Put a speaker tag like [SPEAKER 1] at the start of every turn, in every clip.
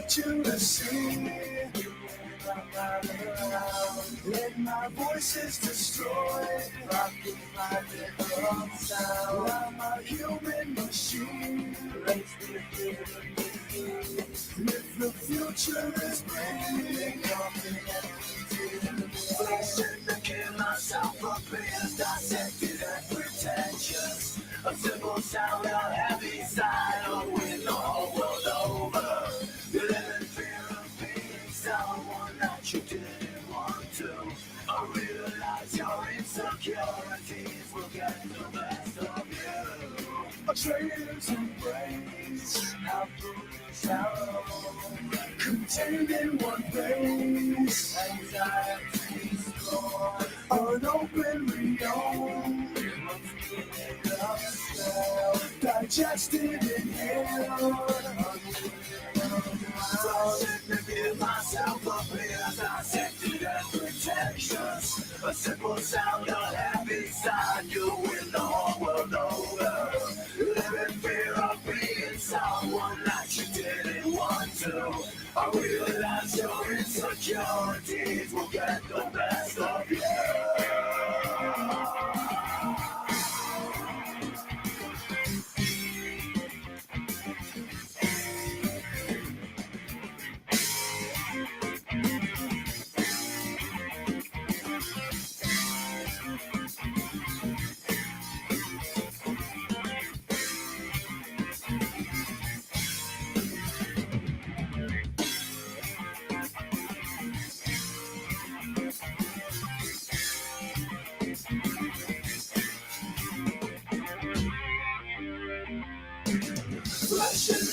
[SPEAKER 1] expect you to see. Let my voice is destroyed. Rocking my rhythm sound. I'm a human machine. If the future is bringing nothing empty, flashing to kill myself up is dissected and pretentious. A simple sound, a heavy side, a win the whole world over. You live in fear of being someone that you didn't want to. I realize your insecurities will get the best of you. A traitor's embrace, how foolish, how contained in one place. Anxiety scorn, unopened reowned. Digested in hell. To give myself up as dissected and pretentious. A simple sound, a heavy side, you win the whole world over. Live in fear of being someone that you didn't want to. I realize your insecurities will get the best of you.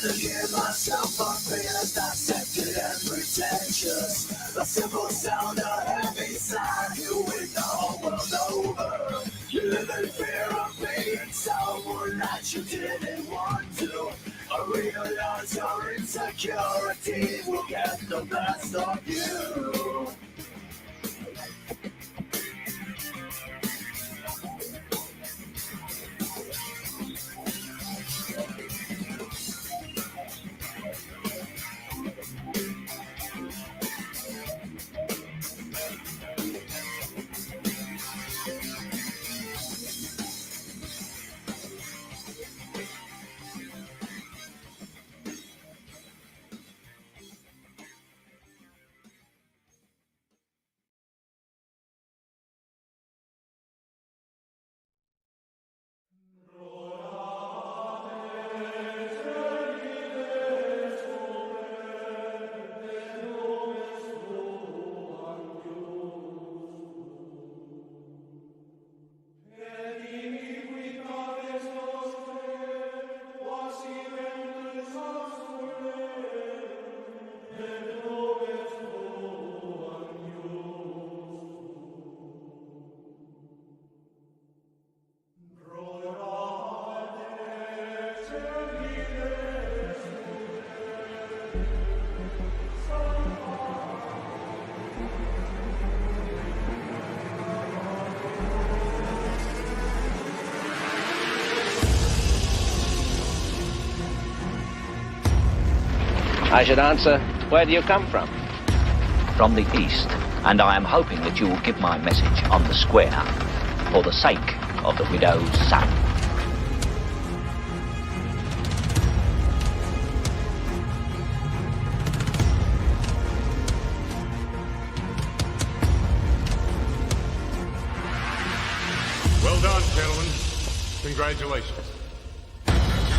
[SPEAKER 1] To give myself up as dissected and pretentious. A simple sound, a heavy sign, you win the whole world over. You live in fear of being someone that you didn't want to. I realize your insecurities will get the best of you.
[SPEAKER 2] I should answer, where do you come from?
[SPEAKER 3] From the east, and I am hoping that you will give my message on the square for the sake of the widow's son.
[SPEAKER 4] Well done, gentlemen. Congratulations.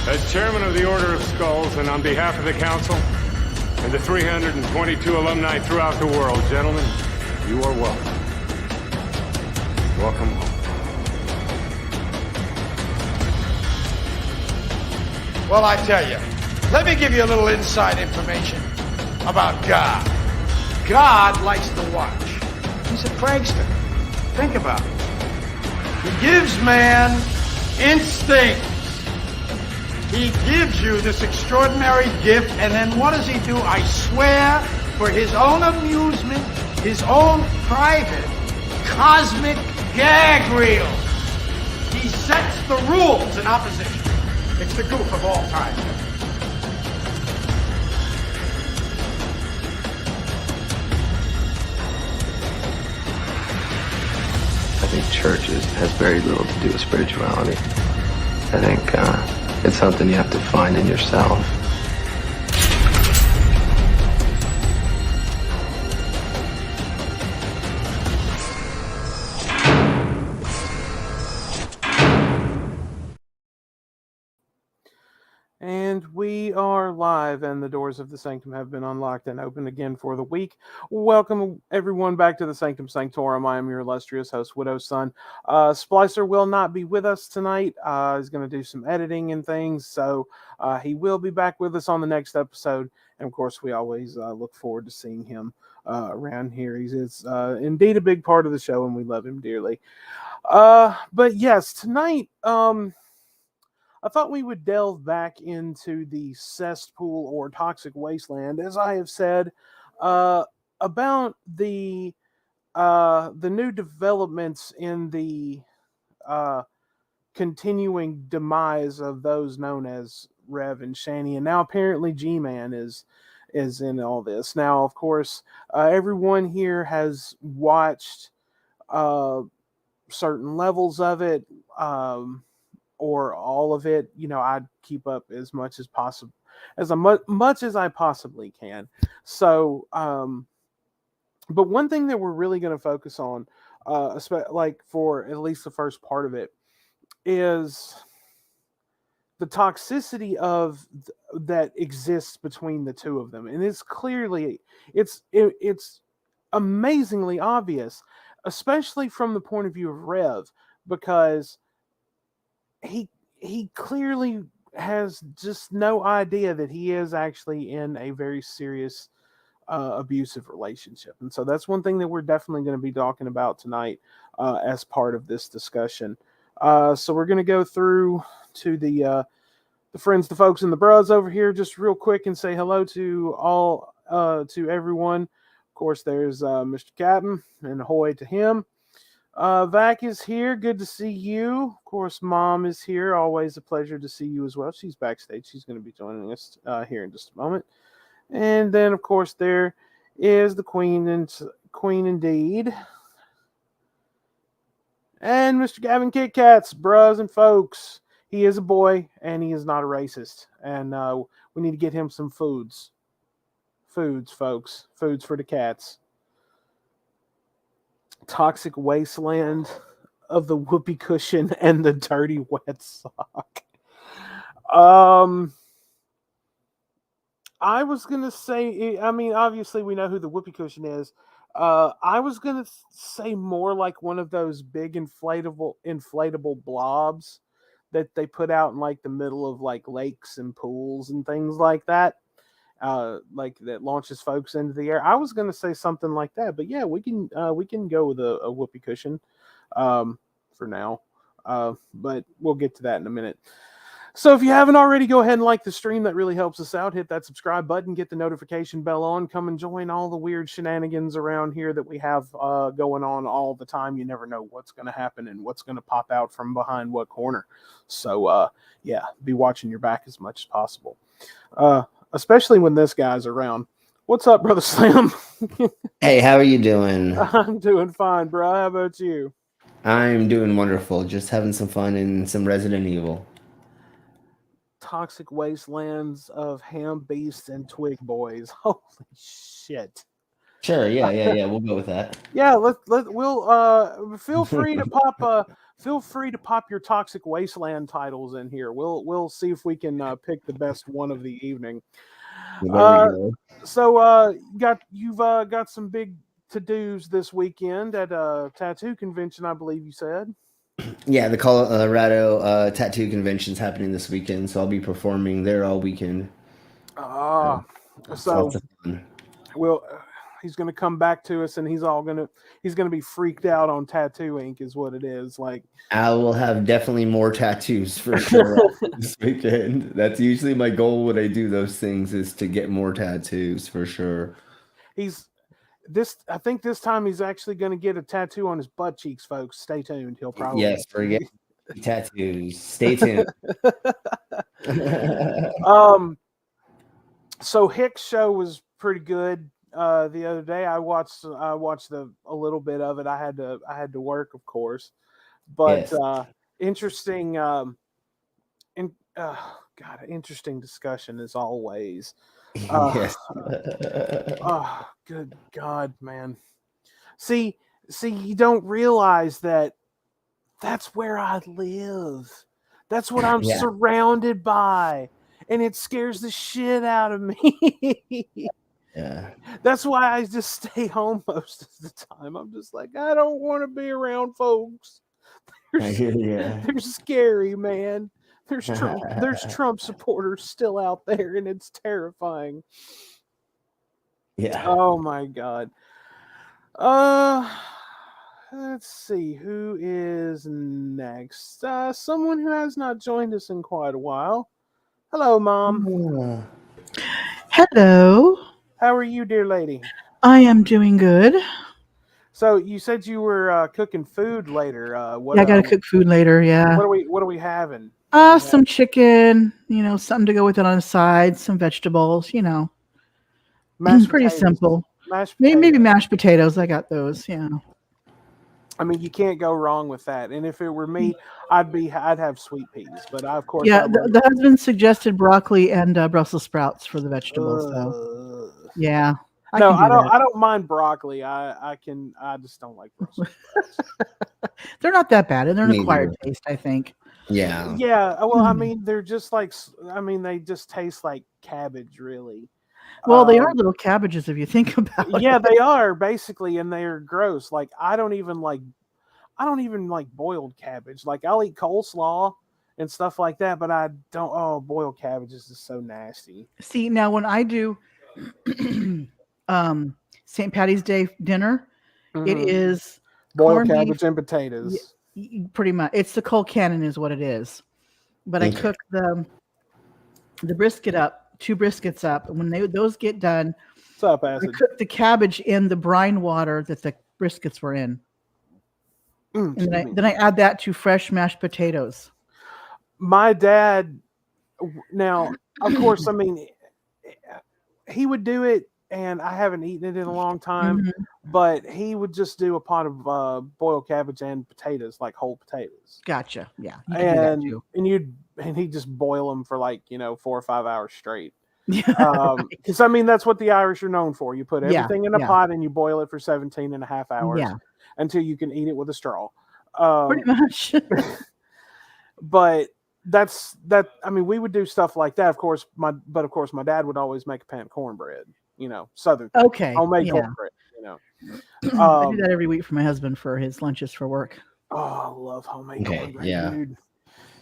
[SPEAKER 4] As chairman of the Order of Skulls, and on behalf of the Council, and the 322 alumni throughout the world, gentlemen, you are welcome. Welcome home.
[SPEAKER 5] Well, I tell you, let me give you a little inside information about God. God likes to watch. He's a prankster. Think about it. He gives man instincts. He gives you this extraordinary gift, and then what does he do? I swear, for his own amusement, his own private, cosmic gag reel, he sets the rules in opposition. It's the goof of all time.
[SPEAKER 6] churches has very little to do with spirituality. I think it's something you have to find in yourself.
[SPEAKER 1] And we are live, and the doors of the Sanctum have been unlocked and opened again for the week. Welcome, everyone, back to the Sanctum Sanctorum. I am your illustrious host, Widow's Son. Splicer will not be with us tonight. He's going to do some editing and things, so he will be back with us on the next episode. And, of course, we always look forward to seeing him around here. He is indeed a big part of the show, and we love him dearly. But, yes, tonight... I thought we would delve back into the cesspool or toxic wasteland, as I have said, about the new developments in the continuing demise of those known as Rev and Shanny, and now apparently G-Man is in all this. Now, of course, everyone here has watched certain levels of it. Or all of it. You know, I'd keep up as much as possible, much as I possibly can. So, but one thing that we're really going to focus on, like for at least the first part of it, is the toxicity of that exists between the two of them, and it's clearly it's amazingly obvious, especially from the point of view of Rev, because he clearly has just no idea that he is actually in a very serious abusive relationship. And so that's one thing that we're definitely going to be talking about tonight as part of this discussion. So we're going to go through to the friends, the folks, and the bros over here just real quick and say hello to all, to everyone. Of course, there's Mr. Captain, and ahoy to him. Vac is here. Good to see you. Of course, Mom is here. Always a pleasure to see you as well. She's backstage. She's going to be joining us here in just a moment. And then, of course, there is the Queen indeed. And Mr. Gavin Kit Kats, bros and folks. He is a boy, and he is not a racist. And we need to get him some foods. Foods, folks. Foods for the cats. Toxic wasteland of the whoopee cushion and the dirty wet sock. I was gonna say, I mean, obviously we know who the whoopee cushion is. I was gonna say more like one of those big inflatable blobs that they put out in like the middle of like lakes and pools and things like that. Like that launches folks into the air. I was going to say something like that, but yeah, we can go with a whoopee cushion for now. But we'll get to that in a minute. So if you haven't already, go ahead and like the stream. That really helps us out. Hit that subscribe button, get the notification bell on, come and join all the weird shenanigans around here that we have going on all the time. You never know what's going to happen and what's going to pop out from behind what corner. So yeah, be watching your back as much as possible. Especially when this guy's around. What's up, Brother Slim?
[SPEAKER 7] Hey, how are you doing?
[SPEAKER 1] I'm doing fine, bro. How about you?
[SPEAKER 7] I'm doing wonderful. Just having some fun in some Resident Evil.
[SPEAKER 1] Toxic wastelands of ham beasts and twig boys. Holy shit.
[SPEAKER 7] Sure, yeah. We'll go with that.
[SPEAKER 1] Yeah, we'll feel free to pop your Toxic Wasteland titles in here. We'll see if we can pick the best one of the evening. So you've got some big to-dos this weekend at a tattoo convention, I believe you said.
[SPEAKER 7] Yeah, the Colorado tattoo convention's happening this weekend, so I'll be performing there all weekend.
[SPEAKER 1] So
[SPEAKER 7] lots of fun.
[SPEAKER 1] He's going to come back to us, and he's going to be freaked out on tattoo ink, is what it is. Like,
[SPEAKER 7] I will have definitely more tattoos for sure this weekend. That's usually my goal when I do those things, is to get more tattoos for sure.
[SPEAKER 1] I think this time he's actually going to get a tattoo on his butt cheeks, folks. Stay tuned. He'll probably
[SPEAKER 7] forget tattoos. Stay tuned.
[SPEAKER 1] So Hick's show was pretty good.
[SPEAKER 8] the other day. I watched a little bit of it. I had to work, of course, but
[SPEAKER 7] Yes.
[SPEAKER 8] interesting. Interesting discussion as always. Uh,
[SPEAKER 7] Yes.
[SPEAKER 8] oh, good God, man. See, you don't realize that that's where I live. That's what I'm
[SPEAKER 7] Yeah.
[SPEAKER 8] surrounded by. And it scares the shit out of me.
[SPEAKER 7] Yeah.
[SPEAKER 8] That's why I just stay home most of the time. I'm just like, I don't want to be around folks.
[SPEAKER 7] I hear you.
[SPEAKER 8] They're scary, man. There's Trump supporters still out there, and it's terrifying.
[SPEAKER 7] Yeah.
[SPEAKER 8] Oh my God. Let's see who is next. Someone who has not joined us in quite a while. Hello, Mom.
[SPEAKER 9] Hello.
[SPEAKER 8] How are you, dear lady?
[SPEAKER 9] I am doing good.
[SPEAKER 8] So you said you were cooking food later. What?
[SPEAKER 9] Yeah, I gotta cook food later. Yeah.
[SPEAKER 8] What are we having?
[SPEAKER 9] Some chicken. Something to go with it on the side. Some vegetables.
[SPEAKER 8] Mashed
[SPEAKER 9] Pretty
[SPEAKER 8] potatoes.
[SPEAKER 9] simple.
[SPEAKER 8] Mashed
[SPEAKER 9] Maybe
[SPEAKER 8] potatoes.
[SPEAKER 9] mashed potatoes. I got those. Yeah.
[SPEAKER 8] I mean, you can't go wrong with that. And if it were me, I'd have sweet peas. But of course,
[SPEAKER 9] Yeah. The husband suggested broccoli and Brussels sprouts for the vegetables. So yeah, I
[SPEAKER 8] no,
[SPEAKER 9] can do
[SPEAKER 8] I
[SPEAKER 9] that.
[SPEAKER 8] don't mind broccoli. I just don't like Brussels sprouts.
[SPEAKER 9] They're not that bad, and they're an
[SPEAKER 7] Neither.
[SPEAKER 9] acquired taste, I think.
[SPEAKER 7] Yeah.
[SPEAKER 8] Yeah. Well, I mean, they're just like. I mean, they just taste like cabbage, really.
[SPEAKER 9] Well, they are little cabbages if you think about it.
[SPEAKER 8] Yeah, they are basically, and they are gross. Like I don't even like boiled cabbage. Like I'll eat coleslaw and stuff like that, but I don't. Oh, boiled cabbage is just so nasty.
[SPEAKER 9] See, now when I do St. Patty's Day dinner, it is
[SPEAKER 8] boiled
[SPEAKER 9] corned
[SPEAKER 8] cabbage
[SPEAKER 9] beef,
[SPEAKER 8] and potatoes.
[SPEAKER 9] pretty much. It's the cold cannon is what it is. But I cook the brisket up, 2 briskets up, and when those get done,
[SPEAKER 8] What's up,
[SPEAKER 9] I
[SPEAKER 8] acid?
[SPEAKER 9] cook the cabbage in the brine water that the briskets were in. And then I add that to fresh mashed potatoes.
[SPEAKER 8] My dad, now, of course, I mean, he would do it, and I haven't eaten it in a long time, but he would just do a pot of boiled cabbage and potatoes, like whole potatoes.
[SPEAKER 9] Gotcha. Yeah. You can do that too.
[SPEAKER 8] And he'd just boil them for 4 or 5 hours straight.
[SPEAKER 9] Yeah.
[SPEAKER 8] Because I mean, that's what the Irish are known for. You put everything in a
[SPEAKER 9] yeah.
[SPEAKER 8] pot and you boil it for 17 and a half hours until you can eat it with a straw.
[SPEAKER 9] Pretty much.
[SPEAKER 8] But that's that. I mean, we would do stuff like that. Of course, my dad would always make a pan of cornbread. Southern.
[SPEAKER 9] Okay.
[SPEAKER 8] Homemade cornbread.
[SPEAKER 9] I do that every week for my husband for his lunches for work.
[SPEAKER 8] Oh, I love homemade cornbread,
[SPEAKER 7] yeah.
[SPEAKER 8] dude.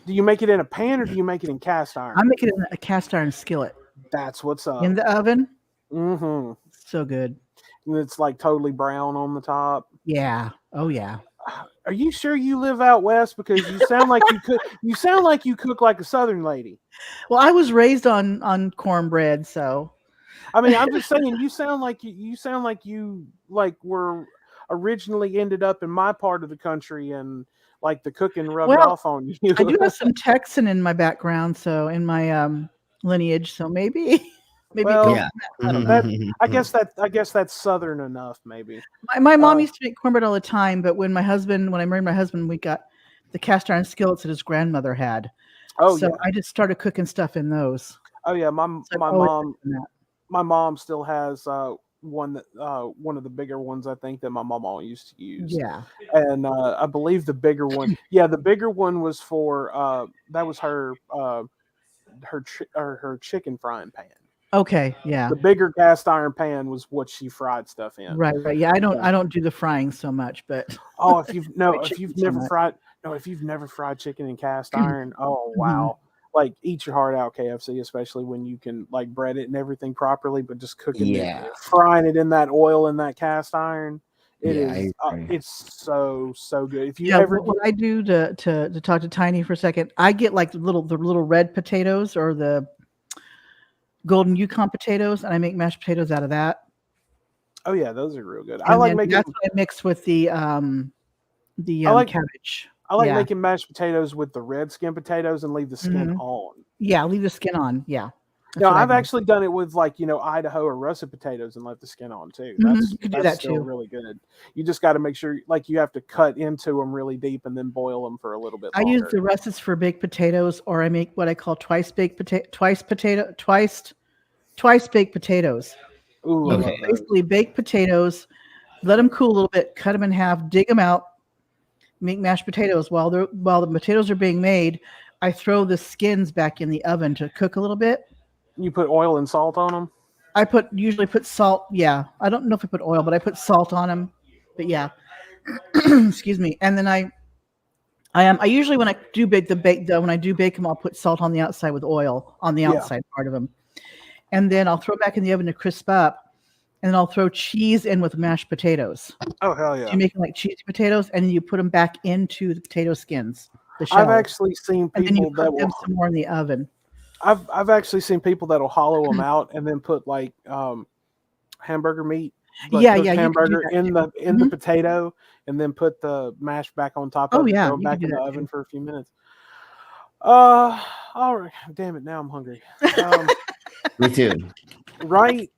[SPEAKER 8] Do you make it in a pan or do you make it in cast iron?
[SPEAKER 9] I make it in a cast iron skillet.
[SPEAKER 8] That's what's up.
[SPEAKER 9] In the oven.
[SPEAKER 8] Mm-hmm.
[SPEAKER 9] So good.
[SPEAKER 8] And it's like totally brown on the top.
[SPEAKER 9] Yeah. Oh yeah.
[SPEAKER 8] Are you sure you live out west? Because you sound like you cook. You sound like you cook like a Southern lady.
[SPEAKER 9] Well, I was raised on cornbread, so.
[SPEAKER 8] I mean, I'm just saying. You sound like you were originally ended up in my part of the country and like the cooking rubbed off on you.
[SPEAKER 9] I do have some Texan in my background, so in my lineage, so maybe.
[SPEAKER 8] Well,
[SPEAKER 7] Yeah.
[SPEAKER 8] I guess that's Southern enough, maybe.
[SPEAKER 9] My mom used to make cornbread all the time, but when I married my husband, we got the cast iron skillets that his grandmother had.
[SPEAKER 8] Oh,
[SPEAKER 9] so
[SPEAKER 8] yeah.
[SPEAKER 9] I just started cooking stuff in those.
[SPEAKER 8] Oh yeah, my mom still has one of the bigger ones, I think, that my mama used to use.
[SPEAKER 9] Yeah.
[SPEAKER 8] And I believe the bigger one. Yeah, the bigger one was for that was her chicken frying pan.
[SPEAKER 9] Okay, yeah.
[SPEAKER 8] The bigger cast iron pan was what she fried stuff in.
[SPEAKER 9] Right. Yeah, I don't do the frying so much, but
[SPEAKER 8] if you've never fried chicken in cast iron, oh wow. Like eat your heart out, KFC, especially when you can like bread it and everything properly, but just cooking it, frying it in that oil in that cast iron. It's so good. If you
[SPEAKER 9] what I do to talk to Tiny for a second, I get like the little red potatoes or the golden Yukon potatoes, and I make mashed potatoes out of that.
[SPEAKER 8] Oh yeah, those are real good.
[SPEAKER 9] And I like making that's what I mix with the cabbage.
[SPEAKER 8] I like making mashed potatoes with the red skin potatoes and leave the skin on.
[SPEAKER 9] Yeah, leave the skin on. Yeah. That's
[SPEAKER 8] No,
[SPEAKER 9] what I
[SPEAKER 8] I've
[SPEAKER 9] do.
[SPEAKER 8] actually done it with like Idaho or russet potatoes and left the skin on too.
[SPEAKER 9] You can do that
[SPEAKER 8] still
[SPEAKER 9] too.
[SPEAKER 8] really good. You just got to make sure like you have to cut into them really deep and then boil them for a little bit
[SPEAKER 9] I
[SPEAKER 8] longer.
[SPEAKER 9] use the russets for baked potatoes, or I make what I call twice baked baked potatoes.
[SPEAKER 8] Ooh, I
[SPEAKER 9] You
[SPEAKER 8] love those.
[SPEAKER 9] basically bake potatoes, let them cool a little bit, cut them in half, dig them out, make mashed potatoes. While the potatoes are being made, I throw the skins back in the oven to cook a little bit.
[SPEAKER 8] You put oil and salt on them.
[SPEAKER 9] I usually put salt. Yeah, I don't know if I put oil, but I put salt on them. But yeah, excuse me. And then I usually when I do bake when I do bake them, I'll put salt on the outside with oil on the outside part of them, and then I'll throw it back in the oven to crisp up, and then I'll throw cheese in with mashed potatoes.
[SPEAKER 8] Oh hell yeah!
[SPEAKER 9] So you make them like cheesy potatoes, and then you put them back into the potato skins. The
[SPEAKER 8] I've
[SPEAKER 9] shells,
[SPEAKER 8] actually seen
[SPEAKER 9] and then you
[SPEAKER 8] people that
[SPEAKER 9] cook them
[SPEAKER 8] will.
[SPEAKER 9] some more in the oven.
[SPEAKER 8] I've actually seen people that'll hollow them out and then put like hamburger meat. Like
[SPEAKER 9] Yeah,
[SPEAKER 8] cooked
[SPEAKER 9] yeah, you can do
[SPEAKER 8] hamburger
[SPEAKER 9] that
[SPEAKER 8] in the potato, and then put the mash back on top of
[SPEAKER 9] Oh
[SPEAKER 8] it.
[SPEAKER 9] yeah,
[SPEAKER 8] Throw it
[SPEAKER 9] you
[SPEAKER 8] back
[SPEAKER 9] can
[SPEAKER 8] in
[SPEAKER 9] do
[SPEAKER 8] the
[SPEAKER 9] that
[SPEAKER 8] oven
[SPEAKER 9] too.
[SPEAKER 8] for a few minutes. All right. Damn it! Now I'm hungry.
[SPEAKER 7] Me too.
[SPEAKER 8] Right?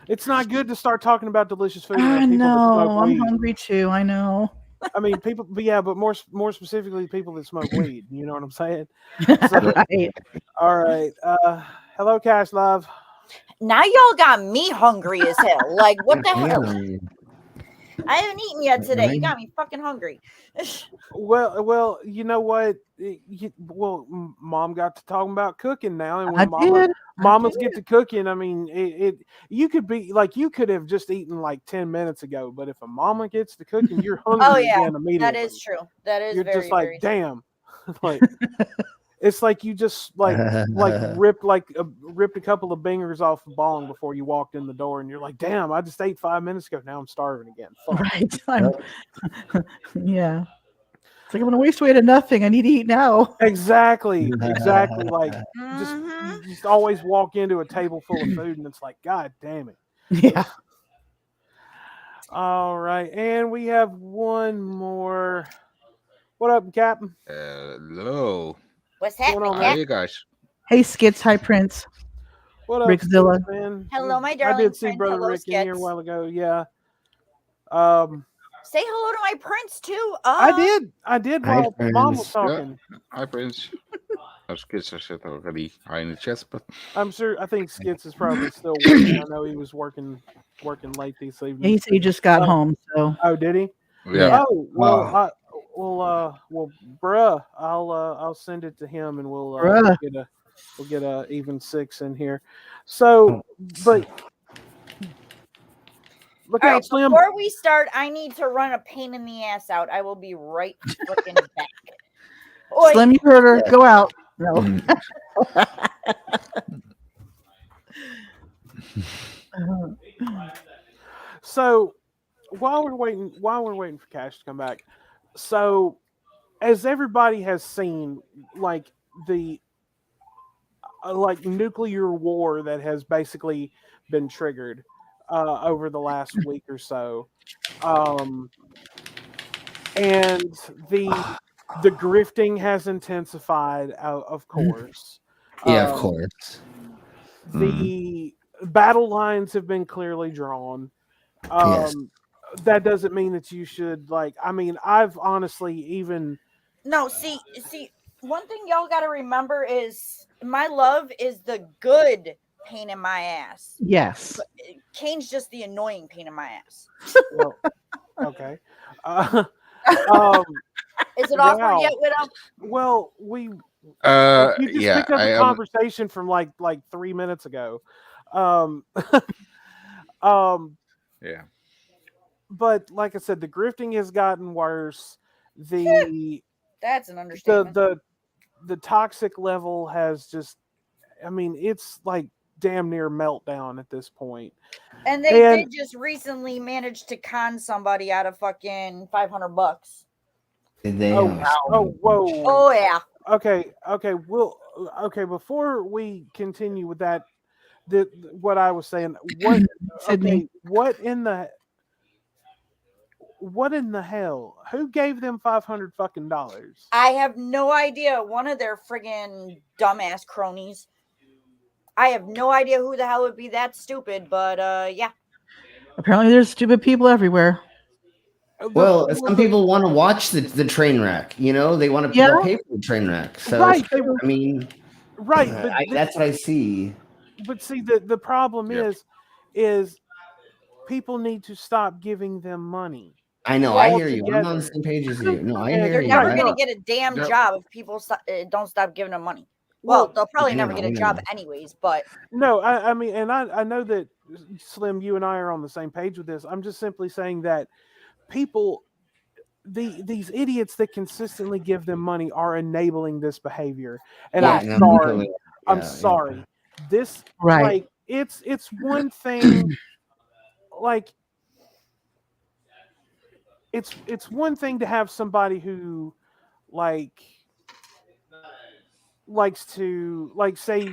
[SPEAKER 8] It's not good to start talking about delicious food
[SPEAKER 9] I
[SPEAKER 8] around people that smoke
[SPEAKER 9] know. I'm
[SPEAKER 8] weed.
[SPEAKER 9] hungry too. I know.
[SPEAKER 8] I mean, people, but yeah, but more specifically, people that smoke weed. You know what I'm saying?
[SPEAKER 9] Right.
[SPEAKER 8] All right. Hello, Cash Love.
[SPEAKER 1] Now y'all got me hungry as hell. Like, what the hell? I haven't eaten yet today. You got me fucking hungry.
[SPEAKER 8] Well, you know what? Mom got to talking about cooking now, and when
[SPEAKER 9] I
[SPEAKER 8] mamas
[SPEAKER 9] did.
[SPEAKER 8] get to cooking, I mean, you could be like you could have just eaten like 10 minutes ago, but if a mama gets to cooking, you're hungry
[SPEAKER 1] Oh yeah,
[SPEAKER 8] again immediately.
[SPEAKER 1] that is true. That is
[SPEAKER 8] You're
[SPEAKER 1] very,
[SPEAKER 8] just like,
[SPEAKER 1] very
[SPEAKER 8] damn, like it's like you just like ripped a couple of bingers off the bong before you walked in the door, and you're like, damn, I just ate 5 minutes ago. Now I'm starving again. Fuck.
[SPEAKER 9] Right. Yeah. It's like I'm gonna waste away to nothing. I need to eat now.
[SPEAKER 8] Exactly. Like
[SPEAKER 1] Mhm.
[SPEAKER 8] you just always walk into a table full of food, and it's like, God damn it.
[SPEAKER 9] Yeah.
[SPEAKER 8] All right, and we have one more. What up, Captain?
[SPEAKER 10] Hello.
[SPEAKER 1] What's
[SPEAKER 8] going
[SPEAKER 1] happening,
[SPEAKER 8] on,
[SPEAKER 10] How
[SPEAKER 8] man?
[SPEAKER 10] are you guys?
[SPEAKER 9] Hey Skits, hi Prince.
[SPEAKER 8] What up,
[SPEAKER 9] Rickzilla.
[SPEAKER 8] Skits, man?
[SPEAKER 1] Hello, my
[SPEAKER 8] I
[SPEAKER 1] darling
[SPEAKER 8] did see
[SPEAKER 1] friend.
[SPEAKER 8] Brother
[SPEAKER 1] Hello,
[SPEAKER 8] Rick in here a
[SPEAKER 1] Skits.
[SPEAKER 8] while ago. Yeah.
[SPEAKER 1] Say hello to my prince too.
[SPEAKER 8] I did
[SPEAKER 7] Hi,
[SPEAKER 8] while Mom was
[SPEAKER 7] friends.
[SPEAKER 8] talking.
[SPEAKER 10] Hi, Prince. Those kids are set already high in the chat, but
[SPEAKER 8] I think Skits is probably still working. I know he was working late this
[SPEAKER 9] Yeah,
[SPEAKER 8] evening.
[SPEAKER 9] he said he just got home, so
[SPEAKER 8] Oh, did he?
[SPEAKER 10] yeah.
[SPEAKER 8] Oh well, bruh, I'll send it to him, and
[SPEAKER 9] Bruh.
[SPEAKER 8] we'll get a even 6 in here. So, but look
[SPEAKER 1] All
[SPEAKER 8] out,
[SPEAKER 1] right,
[SPEAKER 8] Slim.
[SPEAKER 1] before we start, I need to run a pain in the ass out. I will be right fucking back. Oi.
[SPEAKER 9] Slim, you heard her. Go out. No.
[SPEAKER 8] So while we're waiting for Cash to come back, so as everybody has seen, like the like nuclear war that has basically been triggered over the last week or so, and the grifting has intensified, of course.
[SPEAKER 7] Yeah, of course.
[SPEAKER 8] The battle lines have been clearly drawn.
[SPEAKER 7] Yes.
[SPEAKER 8] That doesn't mean that you should like. I mean, I've honestly even
[SPEAKER 1] No, see, one thing y'all got to remember is my love is the good pain in my ass.
[SPEAKER 9] Yes.
[SPEAKER 1] Kane's just the annoying pain in my ass.
[SPEAKER 8] well, okay.
[SPEAKER 1] Is it awkward
[SPEAKER 8] wow.
[SPEAKER 1] yet, Widow?
[SPEAKER 8] Well, we you just
[SPEAKER 10] Yeah,
[SPEAKER 8] picked up
[SPEAKER 10] I
[SPEAKER 8] a
[SPEAKER 10] am.
[SPEAKER 8] conversation from like 3 minutes ago.
[SPEAKER 10] Yeah.
[SPEAKER 8] But like I said, the grifting has gotten worse. The
[SPEAKER 1] That's an understatement.
[SPEAKER 8] the toxic level has just, I mean, it's like damn near meltdown at this point.
[SPEAKER 1] And they did just recently manage to con somebody out of fucking $500.
[SPEAKER 8] Oh, whoa.
[SPEAKER 1] Oh yeah.
[SPEAKER 8] Okay. Before we continue with that, what I was saying, what in the hell? Who gave them $500 fucking dollars?
[SPEAKER 1] I have no idea. One of their friggin' dumbass cronies.
[SPEAKER 11] I have no idea who the hell would be that stupid, but yeah.
[SPEAKER 9] Apparently, there's stupid people everywhere.
[SPEAKER 7] Well, some people want to watch the train wreck. You know, they want to
[SPEAKER 9] Yeah.
[SPEAKER 7] they'll pay for the train wreck. So
[SPEAKER 8] Right,
[SPEAKER 7] I mean,
[SPEAKER 8] right, but
[SPEAKER 7] that's what I see.
[SPEAKER 8] But see, the problem is people need to stop giving them money.
[SPEAKER 7] I know. I hear you. I'm on the same page as you. No, I hear
[SPEAKER 11] They're
[SPEAKER 7] you.
[SPEAKER 11] never going to get a damn job if people don't stop giving them money. Well, they'll probably never get a job anyways, but...
[SPEAKER 8] No, I mean, and I know that, Slim, you and I are on the same page with this. I'm just simply saying that people, these idiots that consistently give them money are enabling this behavior. And I'm sorry. This, like, it's one thing, like, it's one thing to have somebody who, like, likes to, like, say,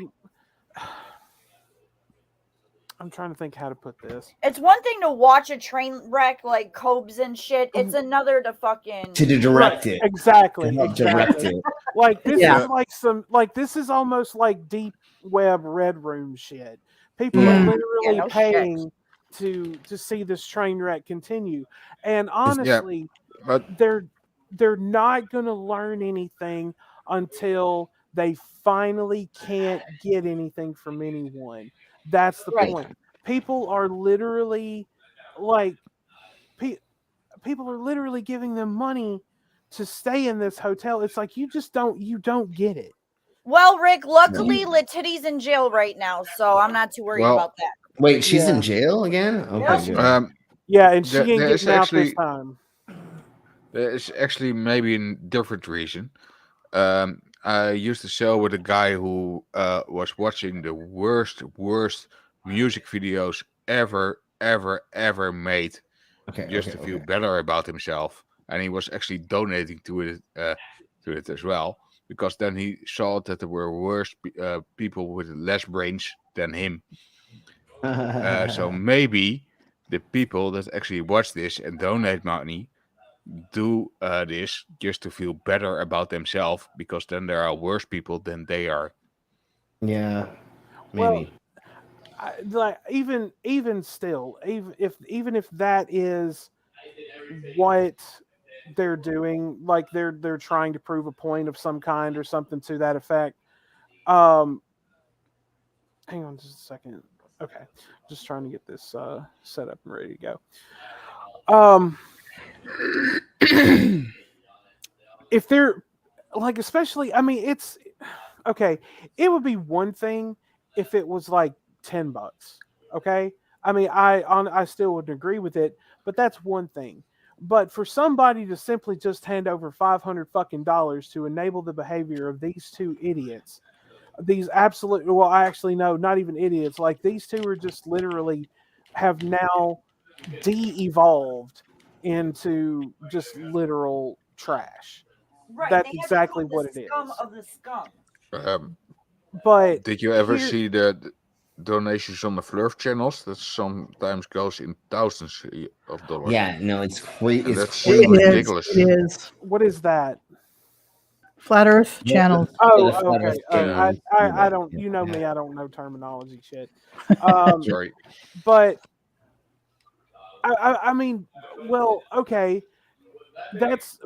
[SPEAKER 8] I'm trying to think how to put this.
[SPEAKER 11] It's one thing to watch a train wreck like Cobes and shit. It's another to fucking
[SPEAKER 7] direct it.
[SPEAKER 8] Exactly.
[SPEAKER 7] Direct it.
[SPEAKER 8] Like this is like this is almost like deep web red room shit. People are literally paying to see this train wreck continue. And honestly, they're not gonna learn anything until they finally can't get anything from anyone. That's the point. People are literally like people are literally giving them money to stay in this hotel. It's like you don't get it.
[SPEAKER 11] Well, Rick, luckily Letitty's in jail right now, so I'm not too worried about that.
[SPEAKER 7] Wait, she's in jail again? Okay, good.
[SPEAKER 8] Yeah, and she ain't getting out this time.
[SPEAKER 10] There is actually maybe a different reason. I used to show with a guy who was watching the worst music videos ever made, just to feel better about himself, and he was actually donating to it as well, because then he saw that there were worse people with less brains than him. So maybe the people that actually watch this and donate money do this just to feel better about themselves, because then there are worse people than they are.
[SPEAKER 7] Yeah, maybe.
[SPEAKER 8] Well, like even still, even if that is what they're doing, like they're trying to prove a point of some kind or something to that effect. Hang on just a second. Okay, just trying to get this set up and ready to go. If they're like, especially, I mean, it's okay. It would be one thing if it was like $10. Okay, I mean, I still wouldn't agree with it, but that's one thing. But for somebody to simply just hand over $500 to enable the behavior of these two idiots, these absolute, well, I actually know, not even idiots. Like these two are just literally have now de-evolved into just literal trash.
[SPEAKER 11] Right,
[SPEAKER 8] That's exactly what it is.
[SPEAKER 11] Scum of the scum.
[SPEAKER 8] But
[SPEAKER 10] did you ever see the donations on the Flurf channels? That sometimes goes in thousands of dollars.
[SPEAKER 7] Yeah, no, it's crazy.
[SPEAKER 10] That's ridiculous.
[SPEAKER 9] It is.
[SPEAKER 8] What is that?
[SPEAKER 9] Flat Earth channels.
[SPEAKER 8] Oh, okay. I don't. You know me. I don't know terminology shit.
[SPEAKER 10] Sorry,
[SPEAKER 8] but I mean, well, okay. That's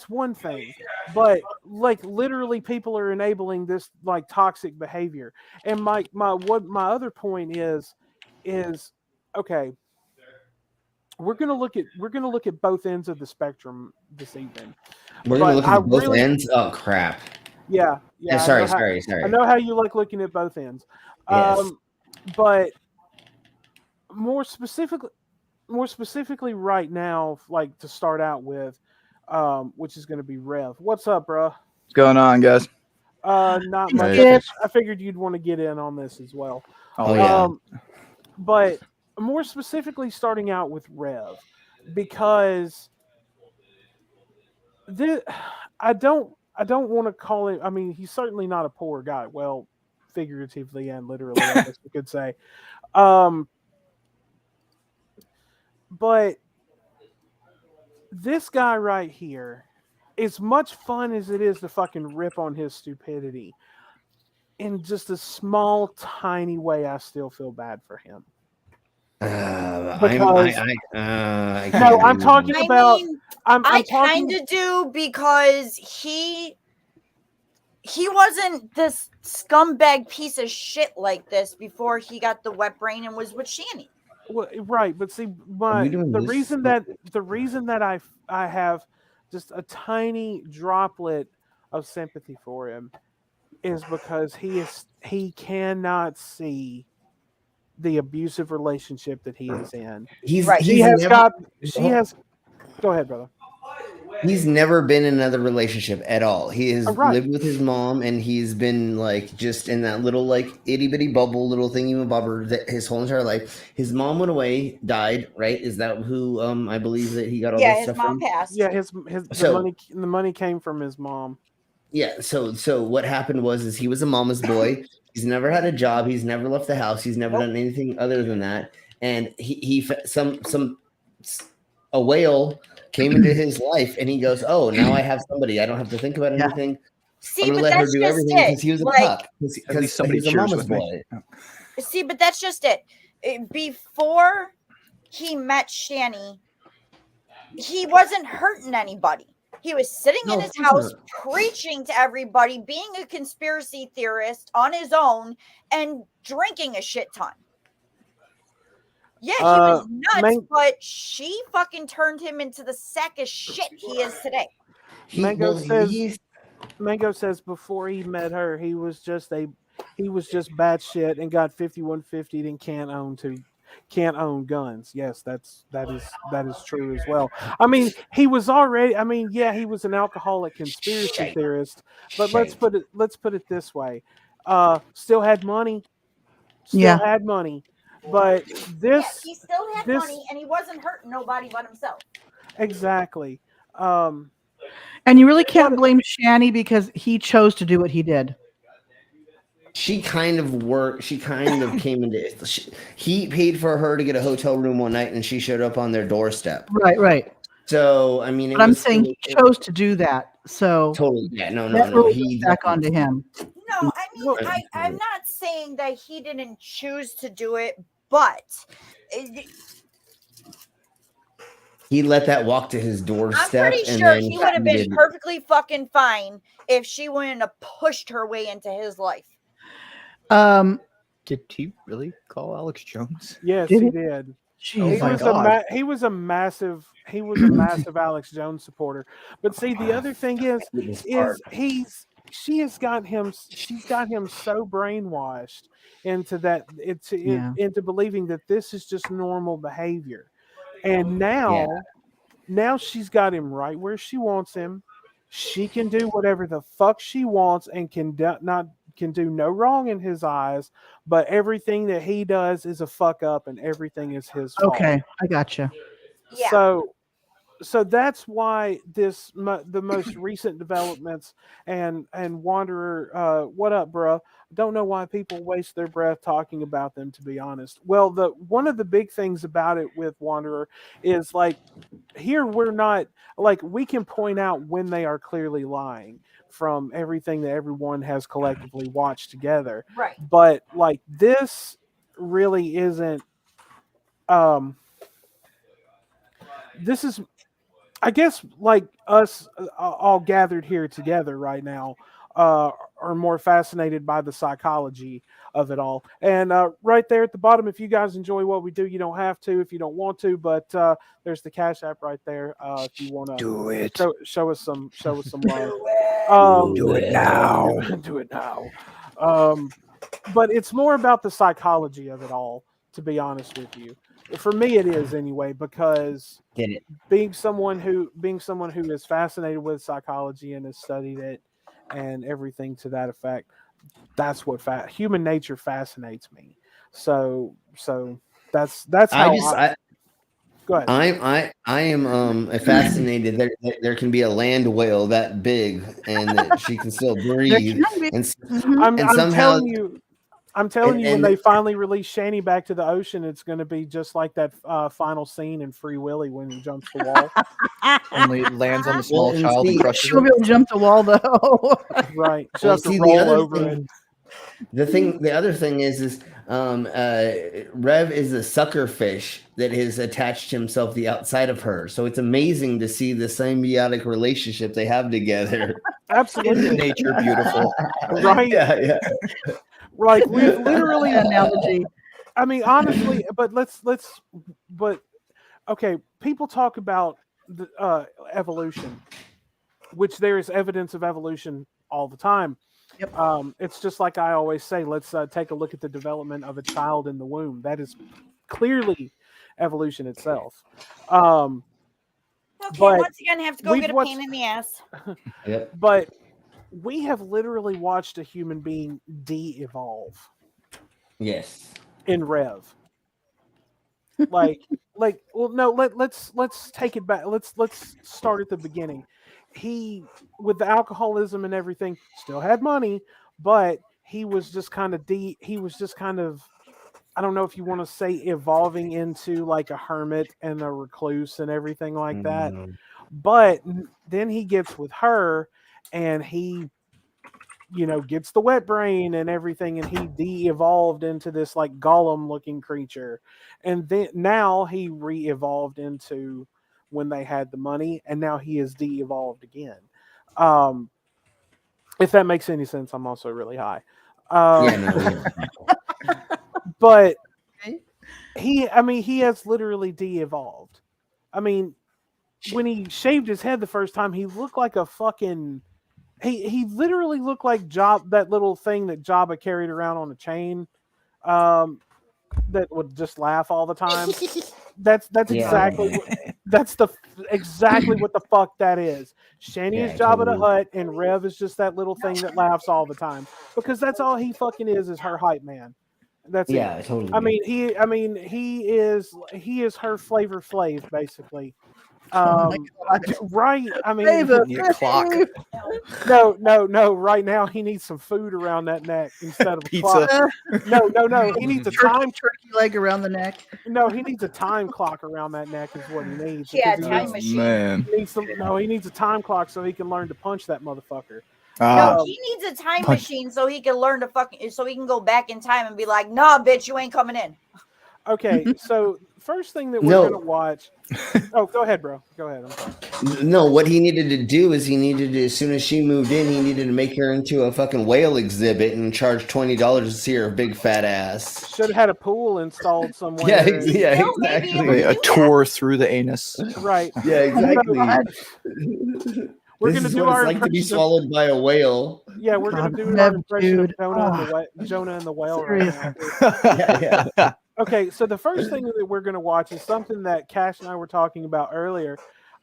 [SPEAKER 8] one thing. But like literally, people are enabling this like toxic behavior. And my other point is okay. We're gonna look at both ends of the spectrum this evening.
[SPEAKER 7] We're gonna look at both ends. Oh crap!
[SPEAKER 8] Yeah.
[SPEAKER 7] Sorry.
[SPEAKER 8] I know how you like looking at both ends.
[SPEAKER 7] Yes.
[SPEAKER 8] But more specifically, right now, like to start out with, which is going to be Rev. What's up, bro?
[SPEAKER 12] What's going on, guys?
[SPEAKER 8] Not much. I figured you'd want to get in on this as well.
[SPEAKER 12] Oh yeah.
[SPEAKER 8] But more specifically, starting out with Rev, because I don't want to call him. I mean, he's certainly not a poor guy. Well, figuratively and literally, I guess you could say. But this guy right here, as much fun as it is to fucking rip on his stupidity, in just a small, tiny way, I still feel bad for him. Because I'm talking about.
[SPEAKER 11] I kind of do, because he wasn't this scumbag piece of shit like this before he got the wet brain and was with Shanny.
[SPEAKER 8] Well, right, but see, the reason that I have just a tiny droplet of sympathy for him is because he cannot see the abusive relationship that he is in. Go ahead, brother.
[SPEAKER 7] He's never been in another relationship at all. He has lived with his mom, and he's been like just in that little like itty bitty bubble, little thingy bobber that his whole entire life. His mom went away, died. Right? Is that who? I believe that he got all this stuff from.
[SPEAKER 11] Passed.
[SPEAKER 8] Yeah, the money came from his mom.
[SPEAKER 7] Yeah. So what happened was he was a mama's boy. He's never had a job. He's never left the house. He's never done anything other than that. And a whale came into his life, and he goes, "Oh, now I have somebody. I don't have to think about anything.
[SPEAKER 11] See,
[SPEAKER 7] I'm gonna let her do everything because he was a pup. Because
[SPEAKER 12] somebody
[SPEAKER 7] he's a
[SPEAKER 12] cheers
[SPEAKER 7] mama's
[SPEAKER 12] with me.
[SPEAKER 7] boy."
[SPEAKER 11] See, but that's just it. Before he met Shanny, he wasn't hurting anybody. He was sitting in his house preaching to everybody, being a conspiracy theorist on his own, and drinking a shit ton. Yeah, he was nuts, but she fucking turned him into the sack of shit he is today.
[SPEAKER 8] Mango says before he met her, he was just bad shit and got 5150 and can't own guns. Yes, that is true as well. I mean, he was already. I mean, yeah, he was an alcoholic conspiracy theorist, but let's put it this way: still had money. Had money. But
[SPEAKER 11] he still had money, and he wasn't hurting nobody but himself.
[SPEAKER 8] Exactly.
[SPEAKER 9] And you really can't blame Shanny because he chose to do what he did.
[SPEAKER 7] She kind of came into. He paid for her to get a hotel room one night, and she showed up on their doorstep.
[SPEAKER 9] Right.
[SPEAKER 7] So I mean,
[SPEAKER 9] I'm saying he chose to do that. So
[SPEAKER 7] totally, yeah, no.
[SPEAKER 9] He back onto him.
[SPEAKER 11] No, I mean, I'm not saying that he didn't choose to do it, but
[SPEAKER 7] he let that walk to his doorstep.
[SPEAKER 11] I'm pretty sure he would have been perfectly fucking fine if she wouldn't have pushed her way into his life.
[SPEAKER 12] Did he really call Alex Jones?
[SPEAKER 8] Yes, he did. He was a massive Alex Jones supporter. But see, the other thing is she's got him so brainwashed into that into believing that this is just normal behavior. And now she's got him right where she wants him. She can do whatever the fuck she wants and can do no wrong in his eyes, but everything that he does is a fuck up and everything is his fault.
[SPEAKER 9] Okay, I gotcha.
[SPEAKER 11] Yeah.
[SPEAKER 8] So that's why the most recent developments and Wanderer, what up, bro? Don't know why people waste their breath talking about them, to be honest. Well, one of the big things about it with Wanderer is like here we're not like we can point out when they are clearly lying from everything that everyone has collectively watched together.
[SPEAKER 11] Right.
[SPEAKER 8] But like this really isn't this is I guess like us all gathered here together right now are more fascinated by the psychology of it all. And right there at the bottom, if you guys enjoy what we do, you don't have to if you don't want to, but there's the Cash App right there if you want to
[SPEAKER 12] do it.
[SPEAKER 8] Show us some love.
[SPEAKER 12] Do it now.
[SPEAKER 8] Do it now. But it's more about the psychology of it all, to be honest with you. For me, it is anyway, because being someone who is fascinated with psychology and has studied it and everything to that effect, that's what human nature fascinates me. So that's how go ahead.
[SPEAKER 7] I am fascinated that there can be a land whale that big and that she can still breathe.
[SPEAKER 8] I'm telling you, when they finally release Shanny back to the ocean, it's going to be just like that final scene in Free Willy when he jumps the wall.
[SPEAKER 12] Only it lands on the small child and crushes
[SPEAKER 9] She'll be able to jump the wall, though.
[SPEAKER 8] Right. She'll have to roll over it.
[SPEAKER 7] The other thing is Rev is a sucker fish that has attached himself the outside of her. So it's amazing to see the symbiotic relationship they have together.
[SPEAKER 8] Absolutely.
[SPEAKER 12] Nature beautiful.
[SPEAKER 8] Right?
[SPEAKER 7] Yeah.
[SPEAKER 8] Like we've literally
[SPEAKER 9] analogy.
[SPEAKER 8] I mean, honestly, but but okay, people talk about the evolution, which there is evidence of evolution all the time.
[SPEAKER 9] Yep.
[SPEAKER 8] It's just like I always say, let's take a look at the development of a child in the womb. That is clearly evolution itself.
[SPEAKER 11] Okay,
[SPEAKER 8] but
[SPEAKER 11] once again, I have to go get a pain in the ass.
[SPEAKER 7] Yep.
[SPEAKER 8] But we have literally watched a human being de-evolve.
[SPEAKER 7] Yes.
[SPEAKER 8] In Rev. Well, no, let's take it back. Let's start at the beginning. He, with the alcoholism and everything, still had money, but he was just kind of I don't know if you want to say evolving into like a hermit and a recluse and everything like that. But then he gets with her and he, gets the wet brain and everything, and he de-evolved into this like golem looking creature. And then now he re-evolved into when they had the money, and now he is de-evolved again. If that makes any sense, I'm also really high. But he has literally de-evolved. I mean, when he shaved his head the first time, he looked like a fucking... He literally looked like that little thing that Jabba carried around on a chain, that would just laugh all the time. That's exactly exactly what the fuck that is. Shanny is Jabba the Hutt, and Rev is just that little thing that laughs all the time, because that's all he fucking is her hype man. That's it.
[SPEAKER 7] Totally.
[SPEAKER 8] he is her Flavor Flav, basically. Right. I mean,
[SPEAKER 12] need a clock.
[SPEAKER 8] No. Right now, he needs some food around that neck instead of
[SPEAKER 12] Pizza.
[SPEAKER 8] A clock. No. He needs a
[SPEAKER 9] turkey leg around the neck.
[SPEAKER 8] No, he needs a time clock around that neck is what he needs.
[SPEAKER 11] Yeah, time machine.
[SPEAKER 12] Man.
[SPEAKER 8] He needs a time clock so he can learn to punch that motherfucker.
[SPEAKER 11] No, he needs a time machine so he can learn to so he can go back in time and be like, nah, bitch, you ain't coming in.
[SPEAKER 8] Okay, so first thing that we're gonna watch. Oh, go ahead, bro. Go ahead. I'm sorry.
[SPEAKER 7] No, what he needed to do is as soon as she moved in, he needed to make her into a fucking whale exhibit and charge $20 to see her big fat ass.
[SPEAKER 8] Should have had a pool installed somewhere.
[SPEAKER 7] Yeah, exactly.
[SPEAKER 12] A tour through the anus.
[SPEAKER 8] Right.
[SPEAKER 7] Yeah, exactly.
[SPEAKER 8] We're
[SPEAKER 7] this
[SPEAKER 8] going to
[SPEAKER 7] is
[SPEAKER 8] do
[SPEAKER 7] what
[SPEAKER 8] our
[SPEAKER 7] it's like to be swallowed by a whale.
[SPEAKER 8] Yeah, we're going to do our impression of Jonah and the whale right now.
[SPEAKER 7] Yeah.
[SPEAKER 8] Okay, so the first thing that we're going to watch is something that Cash and I were talking about earlier.
[SPEAKER 11] It's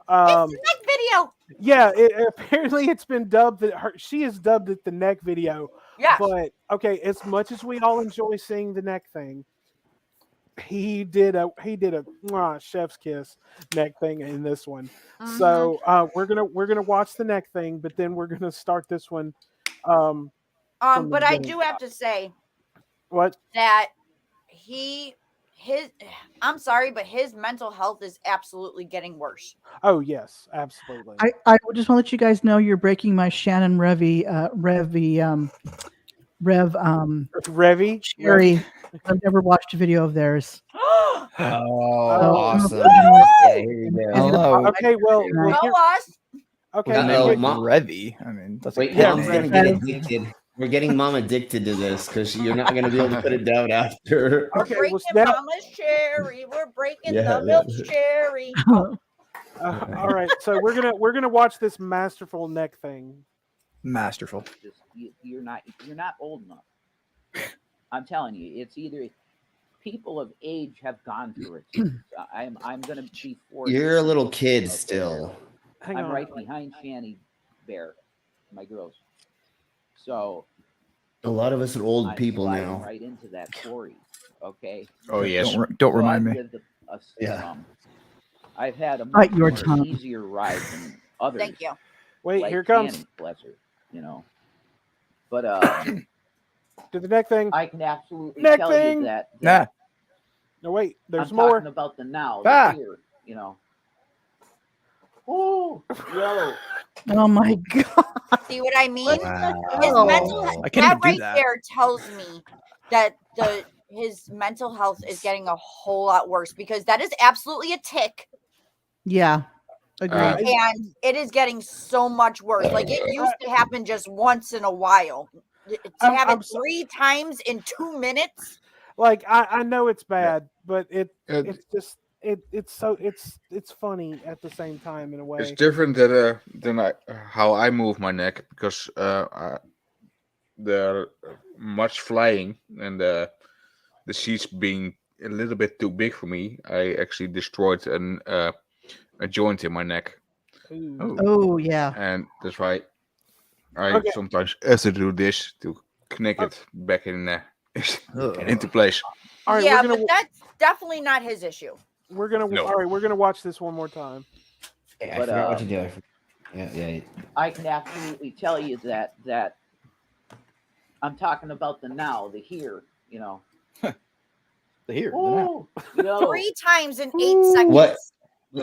[SPEAKER 11] the neck video.
[SPEAKER 8] Yeah, apparently it's been dubbed she is dubbed it the neck video.
[SPEAKER 11] Yeah.
[SPEAKER 8] But okay, as much as we all enjoy seeing the neck thing, he did a chef's kiss neck thing in this one.
[SPEAKER 11] Mm-hmm.
[SPEAKER 8] So we're gonna watch the neck thing, but then we're gonna start this one.
[SPEAKER 11] But I do have to say
[SPEAKER 8] what
[SPEAKER 11] that I'm sorry, but his mental health is absolutely getting worse.
[SPEAKER 8] Oh yes, absolutely.
[SPEAKER 9] I just want to let you guys know you're breaking my Shannon Revy Cherry. I've never watched a video of theirs.
[SPEAKER 7] Awesome.
[SPEAKER 12] Hello.
[SPEAKER 8] Okay, well okay.
[SPEAKER 12] Revy. I mean, that's
[SPEAKER 7] wait, Mom's gonna get addicted. We're getting Mom addicted to this because you're not gonna be able to put it down after.
[SPEAKER 11] Okay, we're breaking Mama's cherry. We're breaking the milk's cherry.
[SPEAKER 8] All right, so we're gonna watch this masterful neck thing.
[SPEAKER 12] Masterful.
[SPEAKER 3] You're not old enough. I'm telling you, it's either people of age have gone through it. I'm going to be 40.
[SPEAKER 7] You're a little kid still.
[SPEAKER 3] I'm right behind Shanny Bear, my girls. So
[SPEAKER 7] a lot of us are old people now.
[SPEAKER 3] Right into that quarry. Okay.
[SPEAKER 10] Oh yes.
[SPEAKER 12] Don't remind me.
[SPEAKER 3] I've had a
[SPEAKER 9] much
[SPEAKER 3] more easier ride than others.
[SPEAKER 11] Thank you.
[SPEAKER 8] Wait,
[SPEAKER 3] like
[SPEAKER 8] here comes.
[SPEAKER 3] Shanny, bless her, But
[SPEAKER 8] do the neck thing.
[SPEAKER 3] I can absolutely
[SPEAKER 8] neck
[SPEAKER 3] tell
[SPEAKER 8] thing.
[SPEAKER 3] you that.
[SPEAKER 12] Nah.
[SPEAKER 8] No, wait. There's
[SPEAKER 3] I'm
[SPEAKER 8] more.
[SPEAKER 3] Talking about the now, the here, Oh, yo,
[SPEAKER 9] Oh my god.
[SPEAKER 11] See what I mean?
[SPEAKER 7] Wow.
[SPEAKER 11] His mental
[SPEAKER 12] I can't even
[SPEAKER 11] that
[SPEAKER 12] do
[SPEAKER 11] right
[SPEAKER 12] that.
[SPEAKER 11] there tells me that his mental health is getting a whole lot worse because that is absolutely a tick.
[SPEAKER 9] Yeah. Agreed.
[SPEAKER 11] And it is getting so much worse. Like it used to happen just once in a while. To have it 3 times in 2 minutes.
[SPEAKER 8] Like I know it's bad, but it's just it's funny at the same time in a way.
[SPEAKER 10] It's different than how I move my neck because the much flying and the seats being a little bit too big for me. I actually destroyed a joint in my neck.
[SPEAKER 9] Oh yeah.
[SPEAKER 10] And that's why I sometimes have to do this to connect it back in into place.
[SPEAKER 8] All right,
[SPEAKER 11] yeah, but that's definitely not his issue.
[SPEAKER 8] We're gonna all right. We're gonna watch this one more time.
[SPEAKER 7] I forgot what to do. Yeah.
[SPEAKER 3] I can absolutely tell you that I'm talking about the now, the here. You know.
[SPEAKER 12] The here.
[SPEAKER 3] Ooh, yo.
[SPEAKER 11] 3 times in 8 seconds.
[SPEAKER 7] What?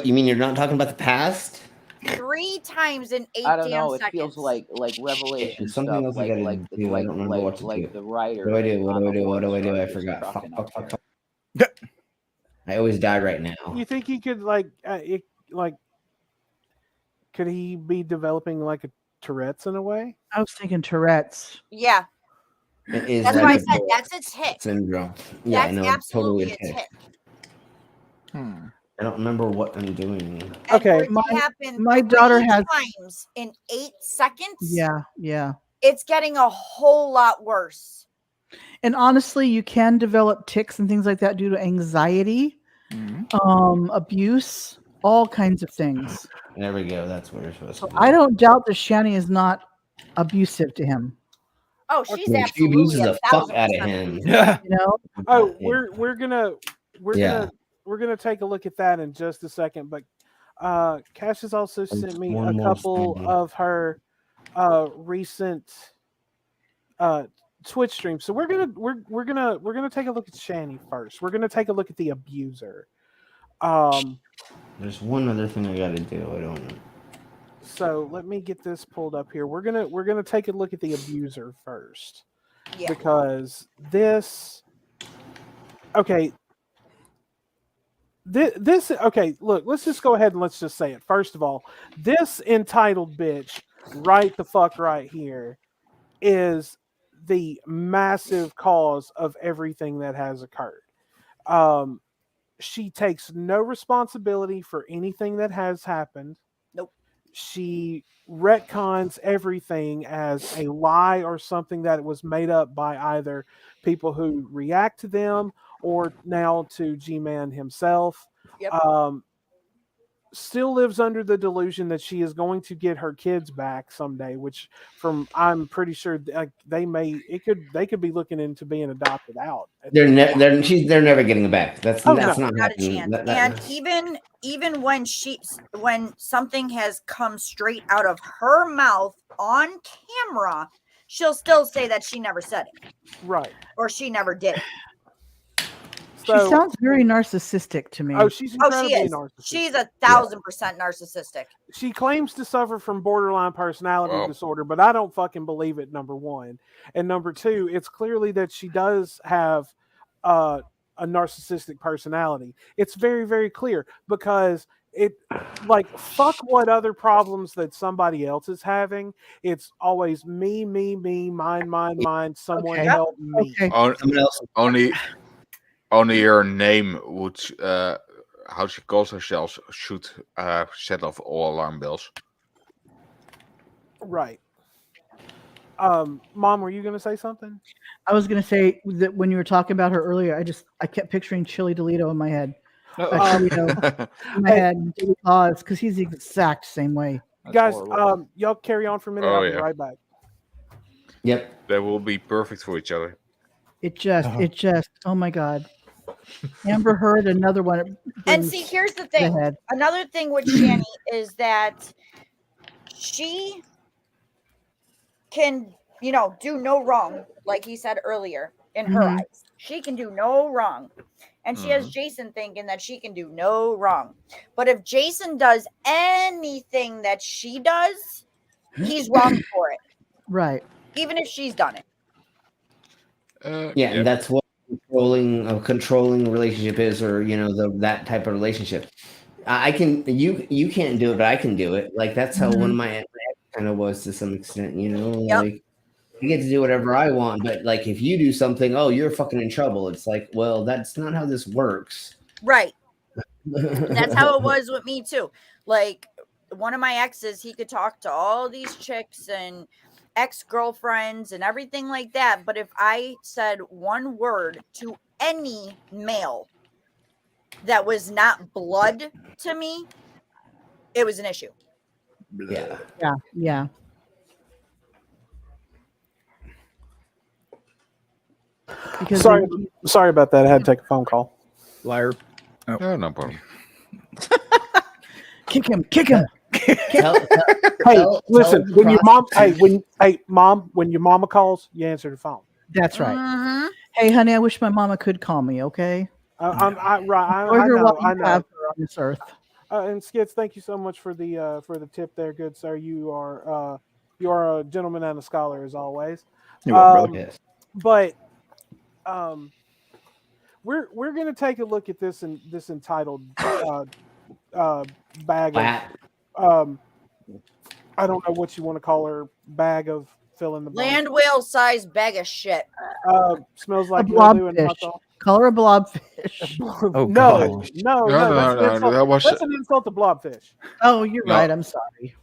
[SPEAKER 7] You mean you're not talking about the past?
[SPEAKER 11] 3 times in 8
[SPEAKER 3] I don't
[SPEAKER 11] damn
[SPEAKER 3] know. It
[SPEAKER 11] seconds.
[SPEAKER 3] feels like Revelation
[SPEAKER 7] There's something
[SPEAKER 3] stuff.
[SPEAKER 7] else I gotta do. I don't remember what to do.
[SPEAKER 3] The writer.
[SPEAKER 7] What do I do? I forgot. Fuck. I always die right now.
[SPEAKER 8] You think he could could he be developing like a Tourette's in a way?
[SPEAKER 9] I was thinking Tourette's.
[SPEAKER 11] Yeah.
[SPEAKER 7] It is
[SPEAKER 11] That's
[SPEAKER 7] like
[SPEAKER 11] why I
[SPEAKER 7] a
[SPEAKER 11] said that's its hit.
[SPEAKER 7] syndrome. Yeah,
[SPEAKER 11] That's
[SPEAKER 7] I know.
[SPEAKER 11] absolutely
[SPEAKER 7] Totally
[SPEAKER 11] its hit.
[SPEAKER 7] I don't remember what I'm doing.
[SPEAKER 8] Okay,
[SPEAKER 11] My
[SPEAKER 9] daughter has
[SPEAKER 11] times in 8 seconds.
[SPEAKER 9] Yeah.
[SPEAKER 11] It's getting a whole lot worse.
[SPEAKER 9] And honestly, you can develop tics and things like that due to anxiety, abuse, all kinds of things.
[SPEAKER 7] There we go. That's what we're supposed to do.
[SPEAKER 9] I don't doubt that Shanny is not abusive to him.
[SPEAKER 11] Oh, she's
[SPEAKER 7] She
[SPEAKER 11] absolutely
[SPEAKER 7] abuses the fuck out of him.
[SPEAKER 12] Yeah.
[SPEAKER 9] You know?
[SPEAKER 8] Oh, we're gonna take a look at that in just a second. But Cash has also sent me
[SPEAKER 7] one
[SPEAKER 8] a
[SPEAKER 7] more
[SPEAKER 8] couple
[SPEAKER 7] thing.
[SPEAKER 8] of her recent Twitch streams. So we're gonna take a look at Shanny first. We're gonna take a look at the abuser.
[SPEAKER 7] There's one other thing I gotta do. I don't know.
[SPEAKER 8] So let me get this pulled up here. We're gonna take a look at the abuser first.
[SPEAKER 11] Yeah.
[SPEAKER 8] Because this okay. This okay, look, let's just go ahead and let's just say it. First of all, this entitled bitch right the fuck right here is the massive cause of everything that has occurred. She takes no responsibility for anything that has happened.
[SPEAKER 11] Nope.
[SPEAKER 8] She retcons everything as a lie or something that was made up by either people who react to them or now to G-Man himself.
[SPEAKER 11] Yep.
[SPEAKER 8] Still lives under the delusion that she is going to get her kids back someday, which I'm pretty sure they could be looking into being adopted out.
[SPEAKER 7] They're never getting it back. That's not
[SPEAKER 11] not a
[SPEAKER 7] happening.
[SPEAKER 11] chance. And even when something has come straight out of her mouth on camera, she'll still say that she never said it.
[SPEAKER 8] Right.
[SPEAKER 11] Or she never did it.
[SPEAKER 9] She sounds very narcissistic to me.
[SPEAKER 8] Oh, she's incredibly
[SPEAKER 11] she is.
[SPEAKER 8] narcissistic.
[SPEAKER 11] She's 1,000% narcissistic.
[SPEAKER 8] She claims to suffer from borderline personality disorder, but I don't fucking believe it, number one. And number two, it's clearly that she does have a narcissistic personality. It's very, very clear because fuck what other problems that somebody else is having. It's always me, mine, someone help me.
[SPEAKER 10] Okay. Only her name would, how she calls herself, should set off all alarm bells.
[SPEAKER 8] Right. Mom, were you going to say something?
[SPEAKER 9] I was going to say that when you were talking about her earlier, I kept picturing Chili Delito in my head. In my head, because he's the exact same way.
[SPEAKER 8] Guys, y'all carry on for a minute. I'll be right back.
[SPEAKER 7] Yep.
[SPEAKER 10] They will be perfect for each other.
[SPEAKER 9] It just, oh my God. Amber Heard, another one.
[SPEAKER 11] And see, here's the thing. Another thing with Shanny is that she can, do no wrong, like he said earlier, in her eyes. She can do no wrong. And she has Jason thinking that she can do no wrong. But if Jason does anything that she does, he's wrong for it,
[SPEAKER 9] Right.
[SPEAKER 11] even if she's done it.
[SPEAKER 7] Yeah, and that's what a controlling relationship is, or that type of relationship. I can you can't do it, but I can do it. Like that's how one of my ex kind of was to some extent. Like I get to do whatever I want, but like if you do something, oh, you're fucking in trouble. It's like, well, that's not how this works.
[SPEAKER 11] Right. That's how it was with me too. Like one of my exes, he could talk to all these chicks and ex-girlfriends and everything like that, but if I said one word to any male that was not blood to me, it was an issue.
[SPEAKER 9] Yeah. Because
[SPEAKER 8] Sorry about that. I had to take a phone call.
[SPEAKER 12] Liar.
[SPEAKER 10] Oh, no problem.
[SPEAKER 9] Kick him.
[SPEAKER 8] Hey, listen. When your mom, when your mama calls, you answer the phone.
[SPEAKER 9] That's right. Hey, honey, I wish my mama could call me. Okay.
[SPEAKER 8] I
[SPEAKER 9] know.
[SPEAKER 8] know.
[SPEAKER 9] Have her on this earth.
[SPEAKER 8] And Skits, thank you so much for the tip there, good sir. You are a gentleman and a scholar as always.
[SPEAKER 12] You're welcome, brother.
[SPEAKER 7] Yes.
[SPEAKER 8] But we're gonna take a look at this entitled bag of I don't know what you want to call her, bag of fill in the blank.
[SPEAKER 11] Land whale sized bag of shit.
[SPEAKER 8] Smells like
[SPEAKER 9] a
[SPEAKER 8] mildew and
[SPEAKER 9] blobfish. Call her a blobfish.
[SPEAKER 12] Oh,
[SPEAKER 8] no,
[SPEAKER 10] that was
[SPEAKER 8] that's an insult to blobfish.
[SPEAKER 9] Oh, you're right. I'm sorry.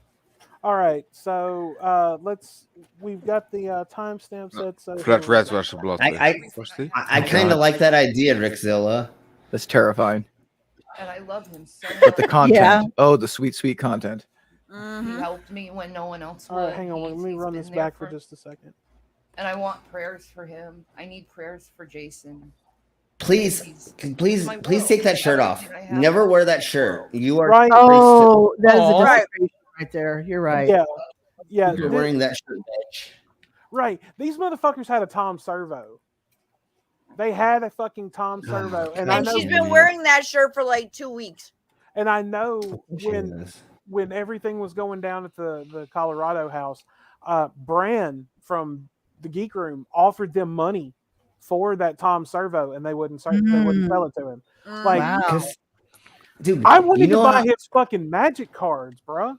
[SPEAKER 8] All right, so we've got the timestamp set. So
[SPEAKER 10] Flat Red was a blood.
[SPEAKER 7] I kind of like that idea, Rickzilla.
[SPEAKER 12] That's terrifying.
[SPEAKER 13] And I love him so much.
[SPEAKER 12] But the content.
[SPEAKER 9] Yeah.
[SPEAKER 12] Oh, the sweet content.
[SPEAKER 13] He helped me when no one else would.
[SPEAKER 8] All right, hang on. Let me run this back for just a second.
[SPEAKER 13] And I want prayers for him. I need prayers for Jason.
[SPEAKER 7] Please take that shirt off. Never wear that shirt. You are
[SPEAKER 8] right.
[SPEAKER 9] Oh, that is a desecration right there. You're right.
[SPEAKER 8] Yeah.
[SPEAKER 7] You're wearing that shirt, bitch.
[SPEAKER 8] Right. These motherfuckers had a Tom Servo. They had a fucking Tom Servo, and I know
[SPEAKER 11] she's been wearing that shirt for like 2 weeks.
[SPEAKER 8] And I know when everything was going down at the Colorado house, Bran from the Geek Room offered them money for that Tom Servo, and they wouldn't sell it to him. Like,
[SPEAKER 9] wow.
[SPEAKER 7] Dude,
[SPEAKER 8] I wanted to buy his fucking magic cards, bro.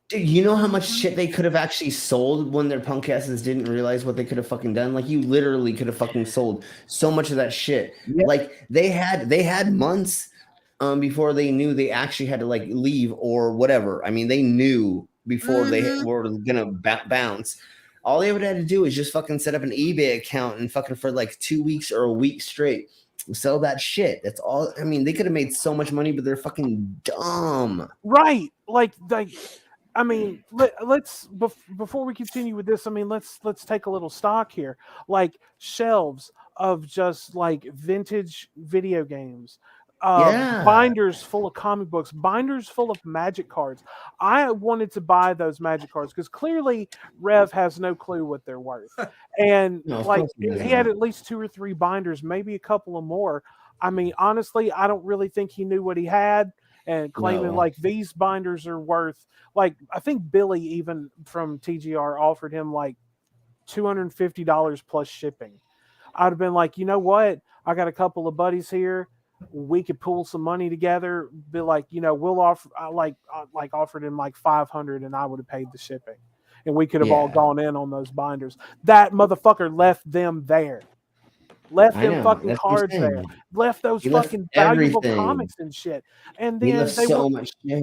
[SPEAKER 7] Dude, you know how much shit they could have actually sold when their punk asses didn't realize what they could have fucking done? Like, you literally could have fucking sold so much of that shit. Yep. Like, they had months before they knew they actually had to like leave or whatever. I mean, they knew before they were gonna bounce. All they would have to do is just fucking set up an eBay account and fucking for like 2 weeks or a week straight sell that shit. That's all. I mean, they could have made so much money, but they're fucking dumb.
[SPEAKER 8] Right? Like. I mean, let's before we continue with this. I mean, let's take a little stock here. Like shelves of just like vintage video games, binders full of comic books, binders full of magic cards. I wanted to buy those magic cards because clearly Rev has no clue what they're worth, and he had at least 2 or 3 binders, maybe a couple of more. I mean, honestly, I don't really think he knew what he had. And claiming like these binders are worth, like, I think Billy even from TGR offered him like $250 plus shipping. I'd have been like, you know what? I got a couple of buddies here. We could pull some money together. Be like, we'll offer. I offered him like $500, and I would have paid the shipping, and we could have all gone in on those binders. That motherfucker left them there. Left them fucking cards there. Left those fucking valuable comics and shit. And then
[SPEAKER 7] left so much shit.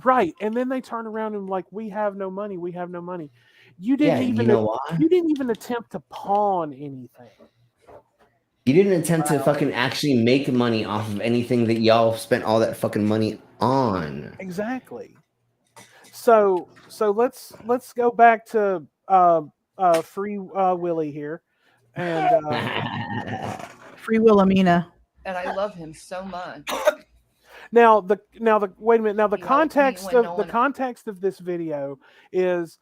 [SPEAKER 8] Right. And then they turn around and like, we have no money. We have no money. You didn't even attempt to pawn anything.
[SPEAKER 7] You didn't attempt to fucking actually make money off of anything that y'all spent all that fucking money on.
[SPEAKER 8] Exactly. So let's go back to Free Willy here. And
[SPEAKER 9] Free Wilhelmina.
[SPEAKER 13] And I love him so much.
[SPEAKER 8] Now the wait a minute. Now the context of this video is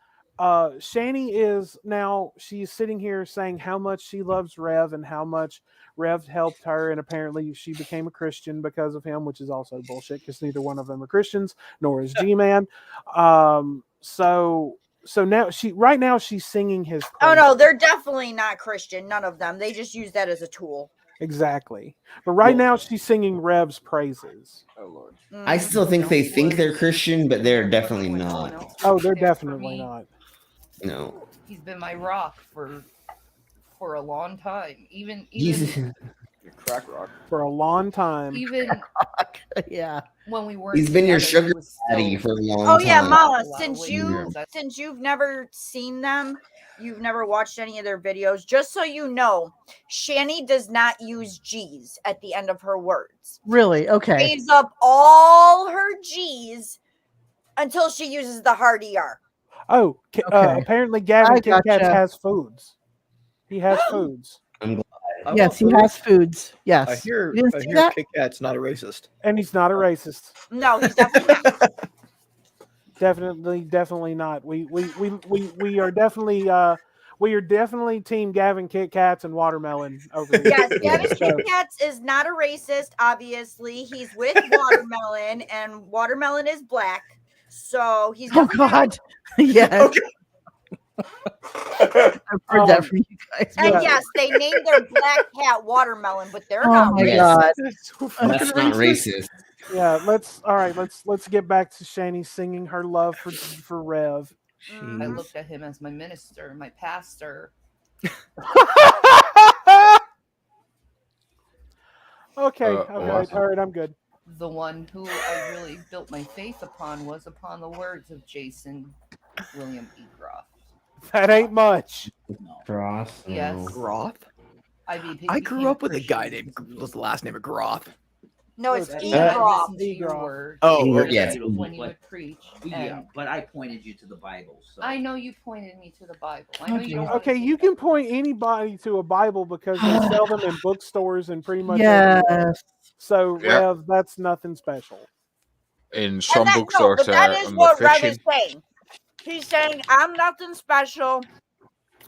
[SPEAKER 8] Shanny is now she's sitting here saying how much she loves Rev and how much Rev helped her, and apparently she became a Christian because of him, which is also bullshit because neither one of them are Christians, nor is G-Man. So So now right now she's singing his.
[SPEAKER 11] Oh no, they're definitely not Christian. None of them. They just use that as a tool.
[SPEAKER 8] Exactly. But right now she's singing Rev's praises.
[SPEAKER 12] Oh Lord.
[SPEAKER 7] I still think they think they're Christian, but they're definitely not.
[SPEAKER 8] Oh, they're definitely not.
[SPEAKER 7] No.
[SPEAKER 13] He's been my rock for a long time. Even
[SPEAKER 12] Your crack rock.
[SPEAKER 8] For a long time.
[SPEAKER 13] even
[SPEAKER 9] Yeah.
[SPEAKER 13] when we weren't.
[SPEAKER 7] He's been your
[SPEAKER 13] together,
[SPEAKER 7] sugar
[SPEAKER 13] he was
[SPEAKER 7] daddy
[SPEAKER 13] still-
[SPEAKER 7] for a long
[SPEAKER 11] Oh
[SPEAKER 7] time.
[SPEAKER 11] yeah, Mama.
[SPEAKER 13] Wow,
[SPEAKER 11] Since
[SPEAKER 13] wait,
[SPEAKER 11] you
[SPEAKER 13] yeah.
[SPEAKER 11] since you've never seen them, you've never watched any of their videos. Just so you know, Shanny does not use G's at the end of her words.
[SPEAKER 9] Really? Okay.
[SPEAKER 11] Saves up all her G's until she uses the hard ER.
[SPEAKER 8] Oh,
[SPEAKER 9] Okay.
[SPEAKER 8] apparently Gavin
[SPEAKER 9] I
[SPEAKER 8] Kit Kats
[SPEAKER 9] gotcha.
[SPEAKER 8] has foods. He has foods.
[SPEAKER 7] I'm glad.
[SPEAKER 9] Yes, he has foods. Yes.
[SPEAKER 12] I hear
[SPEAKER 9] You didn't see
[SPEAKER 12] Kit
[SPEAKER 9] that?
[SPEAKER 12] Kat's not a racist.
[SPEAKER 8] And he's not a racist.
[SPEAKER 11] No, he's definitely not.
[SPEAKER 8] Definitely not. We are definitely team Gavin Kit Kats and watermelon over here.
[SPEAKER 11] Yes, Gavin
[SPEAKER 8] So,
[SPEAKER 11] Kit Kats is not a racist, obviously. He's with watermelon, and watermelon is black. So he's
[SPEAKER 9] Oh
[SPEAKER 11] definitely-
[SPEAKER 9] God. Yes. I've heard that from you guys.
[SPEAKER 11] And
[SPEAKER 8] Yeah.
[SPEAKER 11] yes, they named their black cat watermelon, but they're
[SPEAKER 9] Oh
[SPEAKER 11] not
[SPEAKER 9] my
[SPEAKER 7] Yes.
[SPEAKER 9] God.
[SPEAKER 7] That's not racist.
[SPEAKER 8] yeah, let's get back to Shanny singing her love for Rev.
[SPEAKER 13] I looked at him as my minister, my pastor.
[SPEAKER 8] Okay,
[SPEAKER 10] awesome.
[SPEAKER 8] all right, I'm good.
[SPEAKER 13] The one who I really built my faith upon was upon the words of Jason William E. Groff.
[SPEAKER 8] That ain't much.
[SPEAKER 7] Cross.
[SPEAKER 13] Yes.
[SPEAKER 12] Groth?
[SPEAKER 13] I mean, he
[SPEAKER 12] I grew
[SPEAKER 13] became
[SPEAKER 12] up with a guy
[SPEAKER 13] Christian.
[SPEAKER 12] named was the last name of Groth.
[SPEAKER 11] No, it's
[SPEAKER 8] Uh,
[SPEAKER 11] E-Groff.
[SPEAKER 13] Listen to your
[SPEAKER 8] Groff.
[SPEAKER 13] word.
[SPEAKER 12] Oh,
[SPEAKER 7] okay. Yeah.
[SPEAKER 13] When you would preach.
[SPEAKER 3] Yeah,
[SPEAKER 13] And
[SPEAKER 3] but I pointed you to the Bible. So.
[SPEAKER 13] I know you pointed me to the Bible. I know you don't.
[SPEAKER 8] Okay, you can point anybody to a Bible because they sell them in bookstores and pretty much
[SPEAKER 9] Yes.
[SPEAKER 8] everywhere. So
[SPEAKER 10] Yeah.
[SPEAKER 8] Rev, that's nothing special.
[SPEAKER 10] In some
[SPEAKER 11] No,
[SPEAKER 10] bookstores,
[SPEAKER 11] but that is
[SPEAKER 10] on
[SPEAKER 11] what
[SPEAKER 10] the
[SPEAKER 11] Rev
[SPEAKER 10] fiction.
[SPEAKER 11] is saying. He's saying, I'm nothing special.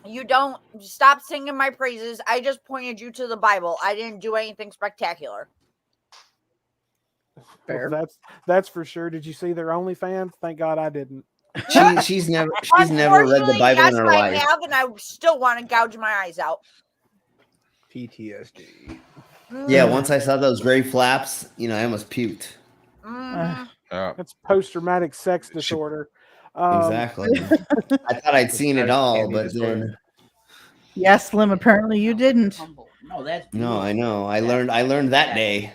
[SPEAKER 11] You don't stop singing my praises. I just pointed you to the Bible. I didn't do anything spectacular.
[SPEAKER 12] Fair.
[SPEAKER 8] Well, that's for sure. Did you see their OnlyFans? Thank God I didn't.
[SPEAKER 7] She's never read the Bible
[SPEAKER 11] yes,
[SPEAKER 7] in her
[SPEAKER 11] I
[SPEAKER 7] life.
[SPEAKER 11] have, and I still want to gouge my eyes out.
[SPEAKER 12] PTSD.
[SPEAKER 7] Yeah, once I saw those gray flaps, I almost puked.
[SPEAKER 11] Mhm.
[SPEAKER 8] That's post-traumatic sex disorder.
[SPEAKER 7] Exactly. I thought I'd seen it all, but then
[SPEAKER 9] Yes, Slim. Apparently you didn't.
[SPEAKER 3] Humble. No, that's
[SPEAKER 7] no, I know. I learned that day.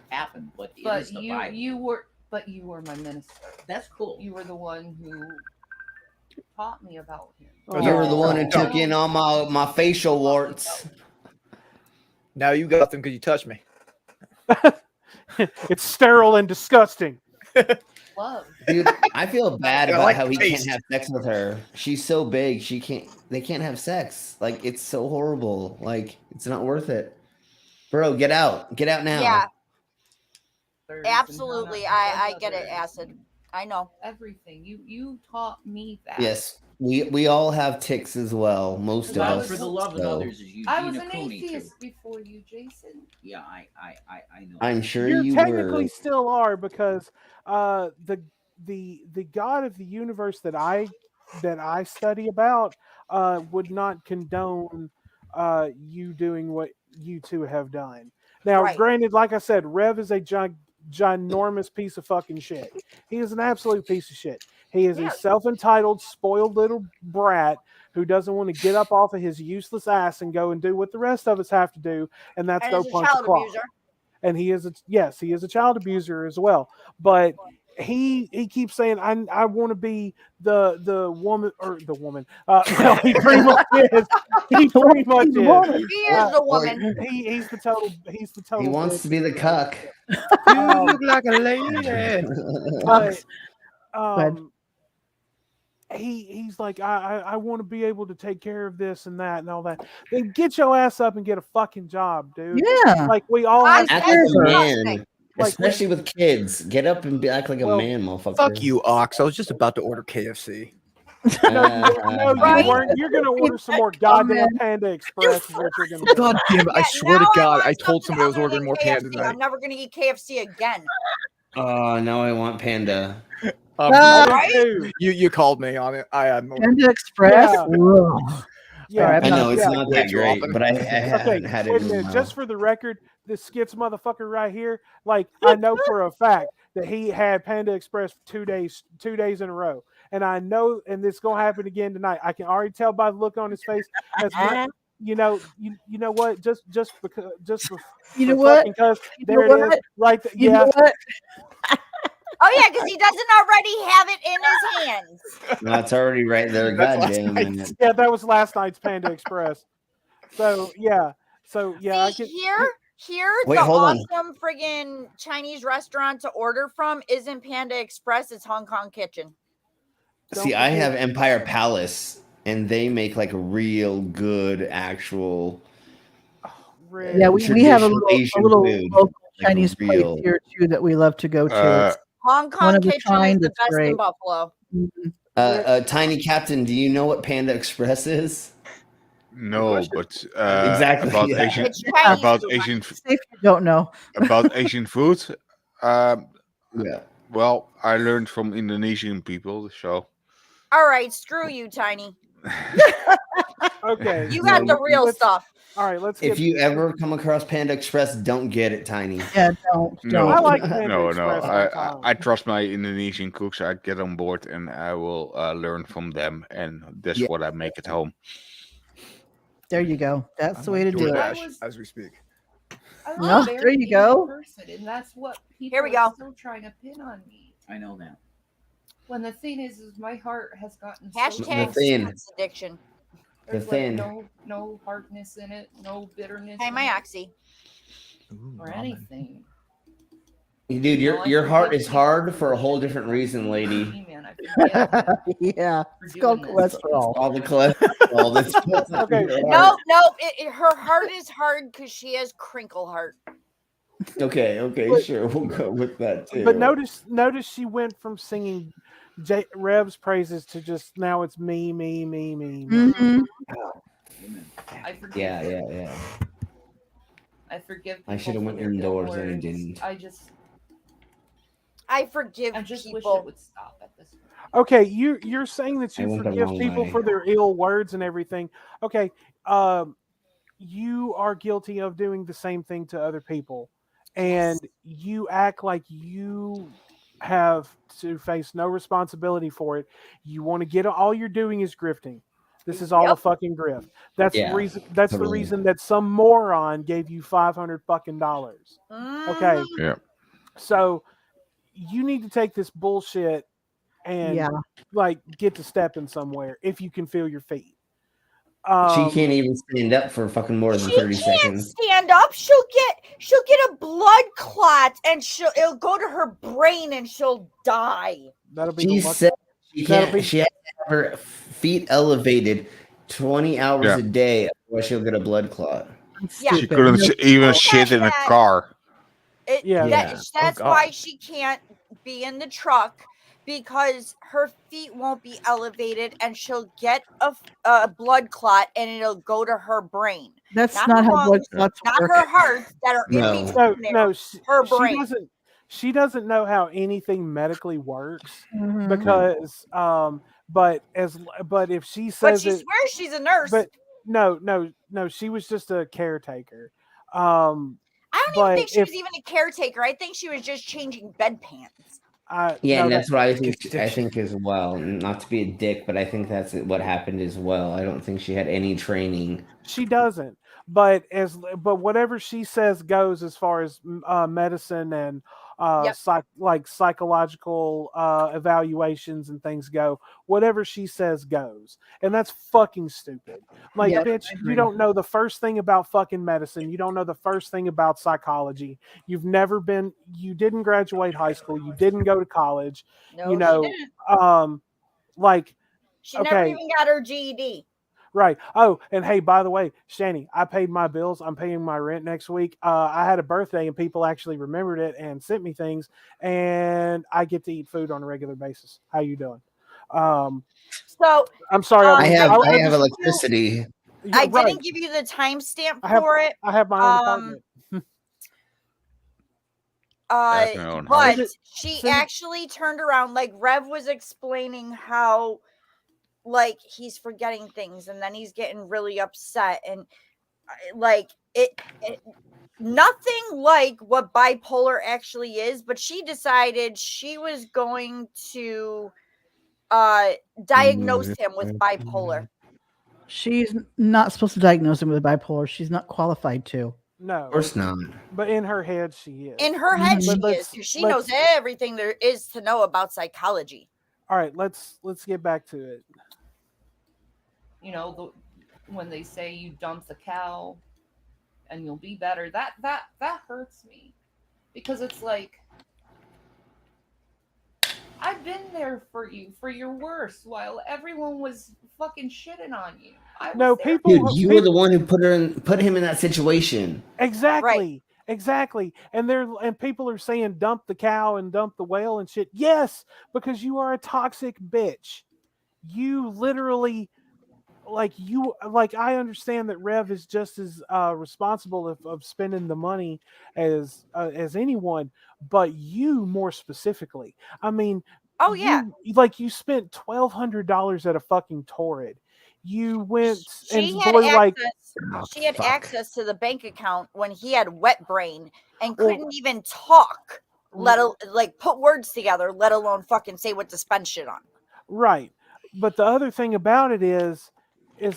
[SPEAKER 3] happened, but it
[SPEAKER 13] But
[SPEAKER 3] is the Bible.
[SPEAKER 13] you were my minister.
[SPEAKER 3] That's cool.
[SPEAKER 13] You were the one who taught me about him.
[SPEAKER 7] You were the one who took in all my facial warts.
[SPEAKER 12] Now you got them because you touched me.
[SPEAKER 8] It's sterile and disgusting.
[SPEAKER 13] Love.
[SPEAKER 7] Dude, I feel bad
[SPEAKER 12] I
[SPEAKER 7] about
[SPEAKER 12] like
[SPEAKER 7] how he
[SPEAKER 12] taste.
[SPEAKER 7] can't have sex with her. She's so big, they can't have sex. Like, it's so horrible. Like, it's not worth it. Bro, get out. Get out now.
[SPEAKER 11] Yeah,
[SPEAKER 13] Birds and
[SPEAKER 11] absolutely.
[SPEAKER 13] how not to
[SPEAKER 11] I
[SPEAKER 13] love
[SPEAKER 11] get it,
[SPEAKER 13] others
[SPEAKER 11] Acid.
[SPEAKER 13] and
[SPEAKER 11] I know.
[SPEAKER 13] Everything. You taught me that.
[SPEAKER 7] Yes. We all have ticks as well. Most of
[SPEAKER 3] Love
[SPEAKER 7] us.
[SPEAKER 3] for the love of
[SPEAKER 7] so
[SPEAKER 3] others is Eugene
[SPEAKER 13] I was an
[SPEAKER 3] Cooney, too.
[SPEAKER 13] atheist before you, Jason.
[SPEAKER 3] Yeah, I know.
[SPEAKER 7] I'm sure
[SPEAKER 8] You
[SPEAKER 7] you
[SPEAKER 8] technically
[SPEAKER 7] were.
[SPEAKER 8] still are because the God of the universe that I study about would not condone you doing what you two have done. Now,
[SPEAKER 11] Right.
[SPEAKER 8] granted, like I said, Rev is a ginormous piece of fucking shit. He is an absolute piece of shit. He is a self-entitled, spoiled little brat who doesn't want to get up off of his useless ass and go and do what the rest of us have to do, and that's
[SPEAKER 11] And
[SPEAKER 8] go
[SPEAKER 11] he's a
[SPEAKER 8] punch a
[SPEAKER 11] child
[SPEAKER 8] clock.
[SPEAKER 11] abuser.
[SPEAKER 8] And he is he is a child abuser as well. But he keeps saying, I want to be the woman or the woman. Well, he pretty much is. He pretty much is.
[SPEAKER 11] He is the woman.
[SPEAKER 8] He's the total.
[SPEAKER 7] He wants to be the cuck.
[SPEAKER 12] You look like a lady.
[SPEAKER 8] But, he's like, I want to be able to take care of this and that and all that. Then get your ass up and get a fucking job, dude.
[SPEAKER 9] Yeah.
[SPEAKER 8] Like we all have
[SPEAKER 7] Act
[SPEAKER 8] to
[SPEAKER 7] like
[SPEAKER 8] do
[SPEAKER 7] a
[SPEAKER 8] that.
[SPEAKER 7] man.
[SPEAKER 8] Like,
[SPEAKER 7] Especially with kids. Get up and act like a
[SPEAKER 8] Well,
[SPEAKER 7] man, motherfucker.
[SPEAKER 12] Fuck you, Ox. I was just about to order KFC.
[SPEAKER 8] No, you
[SPEAKER 11] Right?
[SPEAKER 8] weren't. You're gonna order some more goddamn Panda Express. Is what you're gonna do.
[SPEAKER 12] God damn it. I
[SPEAKER 11] Yeah,
[SPEAKER 12] swear to
[SPEAKER 11] now
[SPEAKER 12] God,
[SPEAKER 11] want
[SPEAKER 12] I told
[SPEAKER 11] something
[SPEAKER 12] somebody I was
[SPEAKER 11] other
[SPEAKER 12] ordering
[SPEAKER 11] than
[SPEAKER 12] more
[SPEAKER 11] KFC.
[SPEAKER 12] Panda tonight.
[SPEAKER 11] I'm never gonna eat KFC again.
[SPEAKER 7] Oh, now I want Panda.
[SPEAKER 3] Right?
[SPEAKER 12] You called me on it. I had more.
[SPEAKER 9] Panda Express.
[SPEAKER 8] Yeah.
[SPEAKER 9] Ugh.
[SPEAKER 8] Yeah,
[SPEAKER 9] Sorry,
[SPEAKER 7] I know it's
[SPEAKER 8] yeah.
[SPEAKER 7] not
[SPEAKER 12] Way
[SPEAKER 7] that
[SPEAKER 12] too
[SPEAKER 7] great,
[SPEAKER 12] often.
[SPEAKER 7] but I haven't had it
[SPEAKER 8] Wait a
[SPEAKER 7] in a
[SPEAKER 8] minute.
[SPEAKER 7] while.
[SPEAKER 8] Just for the record, this skits motherfucker right here, like I know for a fact that he had Panda Express 2 days in a row, and I know, and this gonna happen again tonight. I can already tell by the look on his face. As much, you know what? Just because,
[SPEAKER 9] You know
[SPEAKER 8] for
[SPEAKER 9] what?
[SPEAKER 8] fucking cuz,
[SPEAKER 9] You
[SPEAKER 8] there
[SPEAKER 9] know
[SPEAKER 8] it is,
[SPEAKER 9] what?
[SPEAKER 8] right there.
[SPEAKER 9] You
[SPEAKER 8] Yeah,
[SPEAKER 9] know what?
[SPEAKER 11] Oh yeah, because he doesn't already have it in his hands.
[SPEAKER 7] That's already right there.
[SPEAKER 12] That's
[SPEAKER 7] God
[SPEAKER 12] last
[SPEAKER 7] damn
[SPEAKER 12] night.
[SPEAKER 7] it.
[SPEAKER 8] yeah, that was last night's Panda Express. So yeah, I
[SPEAKER 11] See,
[SPEAKER 8] can.
[SPEAKER 11] here,
[SPEAKER 7] Wait,
[SPEAKER 11] the
[SPEAKER 7] hold on.
[SPEAKER 11] awesome friggin' Chinese restaurant to order from isn't Panda Express, it's Hong Kong Kitchen.
[SPEAKER 8] Don't
[SPEAKER 7] See, I
[SPEAKER 8] forget-
[SPEAKER 7] have Empire Palace, and they make like a real good actual.
[SPEAKER 8] Really.
[SPEAKER 9] Yeah, we have a
[SPEAKER 7] traditional Asian
[SPEAKER 9] little
[SPEAKER 7] food,
[SPEAKER 9] local
[SPEAKER 7] like
[SPEAKER 9] Chinese place
[SPEAKER 7] real.
[SPEAKER 9] here too that we love to go to. It's
[SPEAKER 11] Hong
[SPEAKER 9] one
[SPEAKER 11] Kong
[SPEAKER 9] of a
[SPEAKER 11] Kitchen is
[SPEAKER 9] kind.
[SPEAKER 11] the
[SPEAKER 9] It's
[SPEAKER 11] best in
[SPEAKER 9] great.
[SPEAKER 11] Buffalo.
[SPEAKER 9] Mhm.
[SPEAKER 7] Tiny Captain, do you know what Panda Express is?
[SPEAKER 10] No, but
[SPEAKER 7] Exactly,
[SPEAKER 10] about
[SPEAKER 7] yeah.
[SPEAKER 10] Asian
[SPEAKER 11] It's Chinese
[SPEAKER 10] about
[SPEAKER 11] food.
[SPEAKER 10] Asian
[SPEAKER 9] Safe you don't know.
[SPEAKER 10] about Asian food. Um,
[SPEAKER 7] Yeah.
[SPEAKER 10] well, I learned from Indonesian people, so
[SPEAKER 11] All right, screw you, Tiny.
[SPEAKER 8] Okay,
[SPEAKER 11] You got the real
[SPEAKER 8] let's-
[SPEAKER 11] stuff.
[SPEAKER 8] All right, let's
[SPEAKER 7] If
[SPEAKER 8] get.
[SPEAKER 7] you ever come across Panda Express, don't get it, Tiny.
[SPEAKER 9] Yeah, don't.
[SPEAKER 10] no,
[SPEAKER 8] I like Panda
[SPEAKER 10] no.
[SPEAKER 8] Express
[SPEAKER 10] I trust my Indonesian cooks. I get on board and I will learn from them, and that's
[SPEAKER 7] Yeah.
[SPEAKER 10] what I make at home.
[SPEAKER 9] There you go. That's
[SPEAKER 12] I'm
[SPEAKER 9] the way
[SPEAKER 12] on
[SPEAKER 9] to do it.
[SPEAKER 12] DoorDash as we speak.
[SPEAKER 13] I'm
[SPEAKER 9] No,
[SPEAKER 13] a very
[SPEAKER 9] there you
[SPEAKER 13] Asian
[SPEAKER 9] go.
[SPEAKER 13] person, and that's what people
[SPEAKER 11] Here we
[SPEAKER 13] are
[SPEAKER 11] go.
[SPEAKER 13] still trying to pin on me.
[SPEAKER 3] I know that.
[SPEAKER 13] When the thing is my heart has gotten so
[SPEAKER 11] Hashtag
[SPEAKER 13] soft.
[SPEAKER 7] thin.
[SPEAKER 11] sex addiction.
[SPEAKER 13] There's
[SPEAKER 7] thin.
[SPEAKER 13] like no hardness in it, no bitterness.
[SPEAKER 11] Hey,
[SPEAKER 13] in
[SPEAKER 11] my
[SPEAKER 13] it,
[SPEAKER 11] oxy.
[SPEAKER 13] or anything.
[SPEAKER 7] Dude,
[SPEAKER 13] No, I
[SPEAKER 7] your heart
[SPEAKER 13] forgive
[SPEAKER 7] is
[SPEAKER 13] people
[SPEAKER 7] hard
[SPEAKER 13] for
[SPEAKER 7] for a
[SPEAKER 13] the
[SPEAKER 7] whole
[SPEAKER 13] shit
[SPEAKER 7] different
[SPEAKER 13] they
[SPEAKER 7] reason,
[SPEAKER 13] do to
[SPEAKER 7] lady.
[SPEAKER 13] me, man. I forgive them
[SPEAKER 9] Yeah,
[SPEAKER 13] for
[SPEAKER 9] it's called
[SPEAKER 13] doing this.
[SPEAKER 9] cholesterol.
[SPEAKER 7] All the cholesterol that's built up in
[SPEAKER 8] Okay.
[SPEAKER 7] your
[SPEAKER 11] No,
[SPEAKER 7] heart.
[SPEAKER 11] her heart is hard because she has crinkle heart.
[SPEAKER 7] Okay,
[SPEAKER 8] But-
[SPEAKER 7] sure. We'll go with that too.
[SPEAKER 8] But notice she went from singing Rev's praises to just now it's me.
[SPEAKER 9] Mhm.
[SPEAKER 13] I forgive.
[SPEAKER 7] Yeah.
[SPEAKER 13] I forgive.
[SPEAKER 7] I
[SPEAKER 13] people
[SPEAKER 7] should have
[SPEAKER 13] for
[SPEAKER 7] went
[SPEAKER 13] their ill
[SPEAKER 7] indoors and I
[SPEAKER 13] words.
[SPEAKER 7] didn't.
[SPEAKER 11] I forgive
[SPEAKER 13] I just wish
[SPEAKER 11] people.
[SPEAKER 13] it would stop at this point.
[SPEAKER 8] Okay, you're saying that
[SPEAKER 7] I
[SPEAKER 8] you
[SPEAKER 7] went the
[SPEAKER 8] forgive
[SPEAKER 7] wrong
[SPEAKER 8] people
[SPEAKER 7] way.
[SPEAKER 8] for their ill words and everything. Okay, you are guilty of doing the same thing to other people, and you act like you have to face no responsibility for it. You want to get all you're doing is grifting. This is all a
[SPEAKER 11] Yep.
[SPEAKER 8] fucking grift. That's
[SPEAKER 7] Yeah,
[SPEAKER 8] the reason. That's the
[SPEAKER 7] totally.
[SPEAKER 8] reason that some moron gave you $500 fucking dollars. Okay,
[SPEAKER 10] Yeah.
[SPEAKER 8] so you need to take this bullshit and
[SPEAKER 9] Yeah.
[SPEAKER 8] like get to stepping somewhere if you can feel your feet.
[SPEAKER 7] She can't even stand up for fucking more than
[SPEAKER 11] She
[SPEAKER 7] 30
[SPEAKER 11] can't
[SPEAKER 7] seconds.
[SPEAKER 11] stand up. She'll get a blood clot and it'll go to her brain and she'll die.
[SPEAKER 8] That'll be
[SPEAKER 7] She
[SPEAKER 8] the luck.
[SPEAKER 7] said she
[SPEAKER 8] That'll
[SPEAKER 7] can't.
[SPEAKER 8] be-
[SPEAKER 7] She has to have her feet elevated 20 hours
[SPEAKER 10] Yeah.
[SPEAKER 7] a day, otherwise she'll get a blood clot.
[SPEAKER 11] Yeah.
[SPEAKER 10] She couldn't even
[SPEAKER 11] People
[SPEAKER 10] shit
[SPEAKER 11] said
[SPEAKER 10] in a
[SPEAKER 11] that-
[SPEAKER 10] car.
[SPEAKER 8] Yeah.
[SPEAKER 11] That's
[SPEAKER 12] Oh,
[SPEAKER 11] why
[SPEAKER 12] God.
[SPEAKER 11] she can't be in the truck because her feet won't be elevated and she'll get a blood clot and it'll go to her brain.
[SPEAKER 9] That's
[SPEAKER 11] Not
[SPEAKER 9] not
[SPEAKER 11] her
[SPEAKER 9] how blood
[SPEAKER 11] lungs,
[SPEAKER 9] clots
[SPEAKER 11] not
[SPEAKER 9] work.
[SPEAKER 11] her heart that are
[SPEAKER 7] No.
[SPEAKER 11] in between there.
[SPEAKER 8] No,
[SPEAKER 11] her brain.
[SPEAKER 8] She doesn't know how anything medically works
[SPEAKER 9] Mhm.
[SPEAKER 8] because but if she
[SPEAKER 11] But
[SPEAKER 8] says
[SPEAKER 11] she
[SPEAKER 8] it,
[SPEAKER 11] swears she's a nurse.
[SPEAKER 8] but no, she was just a caretaker.
[SPEAKER 11] I don't even
[SPEAKER 8] but
[SPEAKER 11] think she
[SPEAKER 8] if-
[SPEAKER 11] was even a caretaker. I think she was just changing bedpans.
[SPEAKER 7] Yeah,
[SPEAKER 8] no,
[SPEAKER 7] and that's what I think.
[SPEAKER 12] Gets
[SPEAKER 7] I
[SPEAKER 12] addiction.
[SPEAKER 7] think as well. Not to be a dick, but I think that's what happened as well. I don't think she had any training.
[SPEAKER 8] she doesn't. But whatever she says goes as far as medicine and
[SPEAKER 11] Yep.
[SPEAKER 8] psychological evaluations and things go. Whatever she says goes, and that's fucking stupid. Like,
[SPEAKER 9] Yeah,
[SPEAKER 8] bitch,
[SPEAKER 9] I
[SPEAKER 8] you
[SPEAKER 9] agree.
[SPEAKER 8] don't know the first thing about fucking medicine. You don't know the first thing about psychology. You didn't graduate high school. You didn't go to college.
[SPEAKER 11] No,
[SPEAKER 8] You know,
[SPEAKER 11] she didn't.
[SPEAKER 8] like.
[SPEAKER 11] She never
[SPEAKER 8] okay.
[SPEAKER 11] even got her GED.
[SPEAKER 8] Right. Oh, and hey, by the way, Shanny, I paid my bills. I'm paying my rent next week. I had a birthday and people actually remembered it and sent me things, and I get to eat food on a regular basis. How you doing?
[SPEAKER 11] So
[SPEAKER 8] I'm sorry.
[SPEAKER 11] Um,
[SPEAKER 7] I have
[SPEAKER 11] I
[SPEAKER 7] have electricity.
[SPEAKER 8] Yeah,
[SPEAKER 11] I
[SPEAKER 8] right.
[SPEAKER 11] didn't give you the timestamp
[SPEAKER 8] I have-
[SPEAKER 11] for it.
[SPEAKER 8] I have my own apartment.
[SPEAKER 10] own
[SPEAKER 11] But
[SPEAKER 10] house.
[SPEAKER 11] she actually turned around, like Rev was explaining how, like, he's forgetting things and then he's getting really upset and like it nothing like what bipolar actually is, but she decided she was going to diagnose him with bipolar.
[SPEAKER 9] She's not supposed to diagnose him with bipolar. She's not qualified to.
[SPEAKER 8] No,
[SPEAKER 7] Of course not.
[SPEAKER 8] but in her head, she is.
[SPEAKER 11] In her head,
[SPEAKER 8] But
[SPEAKER 11] she is. 'Cause she knows everything there is to know about psychology.
[SPEAKER 8] All right, let's get back to it.
[SPEAKER 13] You know, when they say you dump the cow and you'll be better, that hurts me, because it's like, I've been there for you for your worst while everyone was fucking shitting on you.
[SPEAKER 7] Dude, you were the one who put him in that situation.
[SPEAKER 8] Exactly. Exactly. And people are saying dump the cow and dump the whale and shit. Yes, because you are a toxic bitch. You literally I understand that Rev is just as responsible of spending the money as anyone, but you more specifically. I mean, you spent $1,200 at a fucking Torrid. You went
[SPEAKER 11] She had access to the bank account when he had wet brain and couldn't even talk, put words together, let alone fucking say what to spend shit on.
[SPEAKER 8] Right. But the other thing about it is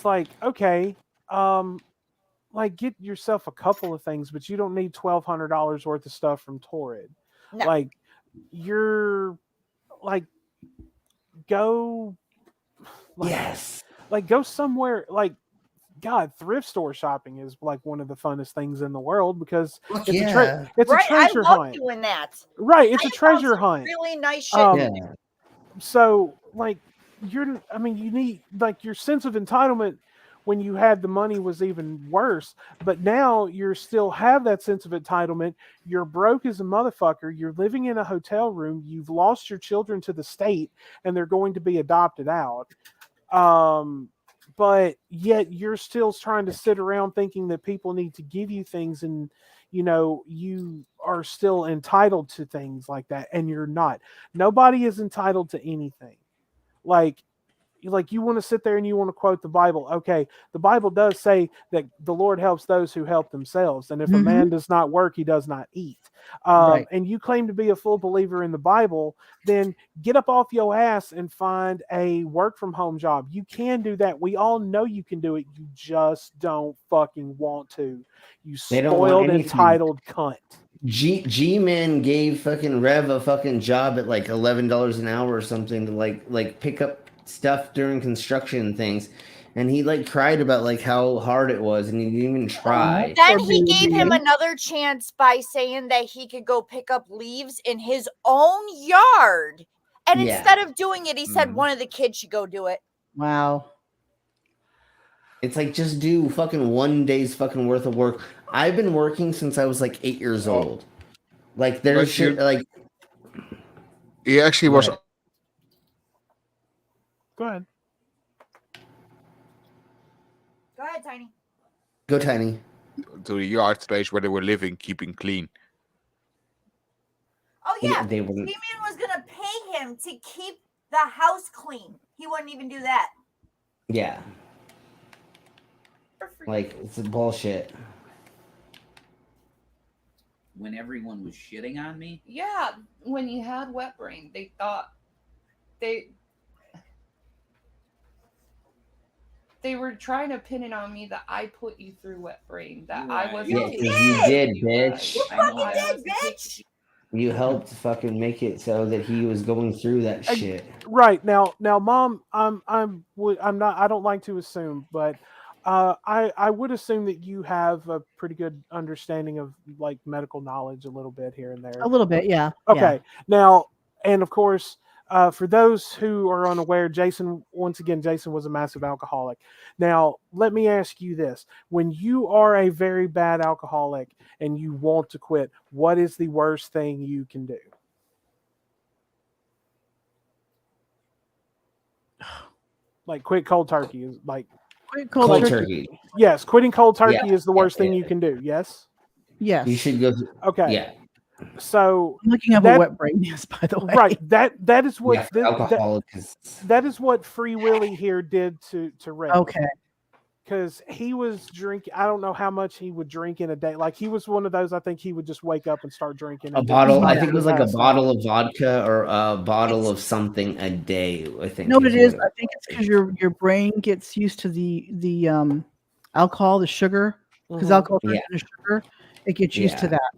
[SPEAKER 8] like, okay, get yourself a couple of things, but you don't need $1,200 worth of stuff from Torrid.
[SPEAKER 11] No.
[SPEAKER 8] Like, you're like, go, go somewhere. Like, God, thrift store shopping is like one of the funnest things in the world because it's a treasure
[SPEAKER 11] I love
[SPEAKER 8] hunt.
[SPEAKER 11] doing that.
[SPEAKER 8] Right, it's a treasure hunt.
[SPEAKER 11] Really nice shit.
[SPEAKER 8] So, like, you need, like, your sense of entitlement when you had the money was even worse, but now you still have that sense of entitlement. You're broke as a motherfucker. You're living in a hotel room. You've lost your children to the state and they're going to be adopted out. But yet you're still trying to sit around thinking that people need to give you things, and you are still entitled to things like that, and you're not. Nobody is entitled to anything. Like you want to sit there and you want to quote the Bible. Okay, the Bible does say that the Lord helps those who help themselves, and if a man does not work, he does not eat. And you claim to be a full believer in the Bible, then get up off your ass and find a work from home job. You can do that. We all know you can do it. You just don't fucking want to. You spoiled, entitled cunt.
[SPEAKER 7] G-Man gave fucking Rev a fucking job at like $11 an hour or something to like pick up stuff during construction things, and he like cried about like how hard it was, and he didn't even try.
[SPEAKER 11] Then he gave him another chance by saying that he could go pick up leaves in his own yard, and instead of doing it, he said one of the kids should go do it.
[SPEAKER 9] Wow.
[SPEAKER 7] It's like, just do fucking 1 day's fucking worth of work. I've been working since I was like 8 years old. Like, there's shit like
[SPEAKER 10] he actually was.
[SPEAKER 8] Go ahead.
[SPEAKER 11] Go ahead, Tiny.
[SPEAKER 7] Go, Tiny.
[SPEAKER 10] To the yard space where they were living, keeping clean.
[SPEAKER 11] Oh yeah,
[SPEAKER 7] they wouldn't.
[SPEAKER 11] G-Man was gonna pay him to keep the house clean. He wouldn't even do that.
[SPEAKER 7] Yeah. Like, it's bullshit.
[SPEAKER 3] When everyone was shitting on me?
[SPEAKER 13] Yeah, when you had wet brain, they thought they were trying to pin it on me that I put you through wet brain. That I wasn't.
[SPEAKER 7] Yeah, you did, bitch.
[SPEAKER 11] You fucking did, bitch.
[SPEAKER 7] You helped fucking make it so that he was going through that shit.
[SPEAKER 8] Right now, Mom, I'm not. I don't like to assume, but I would assume that you have a pretty good understanding of like medical knowledge, a little bit here and there.
[SPEAKER 9] A little bit, yeah.
[SPEAKER 8] Okay. Now, and of course, for those who are unaware, Jason was a massive alcoholic. Now, let me ask you this. When you are a very bad alcoholic and you want to quit, what is the worst thing you can do? Like, quit cold turkey is like...
[SPEAKER 9] Quit cold turkey.
[SPEAKER 8] Yes, quitting cold turkey is the worst thing you can do, yes?
[SPEAKER 9] Yes.
[SPEAKER 7] You should go...
[SPEAKER 8] Okay.
[SPEAKER 7] Yeah.
[SPEAKER 8] So
[SPEAKER 9] I'm looking up
[SPEAKER 8] that-
[SPEAKER 9] what wet brain is, by the way.
[SPEAKER 8] Right. That is what
[SPEAKER 7] alcoholics.
[SPEAKER 8] that is what Free Willy here did to Red.
[SPEAKER 9] Okay.
[SPEAKER 8] Because he was drinking. I don't know how much he would drink in a day. Like he was one of those. I think he would just wake up and start drinking
[SPEAKER 7] A
[SPEAKER 8] and
[SPEAKER 7] bottle. I
[SPEAKER 8] just
[SPEAKER 7] think it was like a
[SPEAKER 8] pass out.
[SPEAKER 7] bottle of vodka or a bottle of something a day. I think.
[SPEAKER 9] No, it is. I think it's because your brain gets used to the alcohol, the sugar, because
[SPEAKER 8] Mhm.
[SPEAKER 9] alcohol turns
[SPEAKER 7] Yeah.
[SPEAKER 9] into sugar. It gets used to
[SPEAKER 7] Yeah.
[SPEAKER 9] that,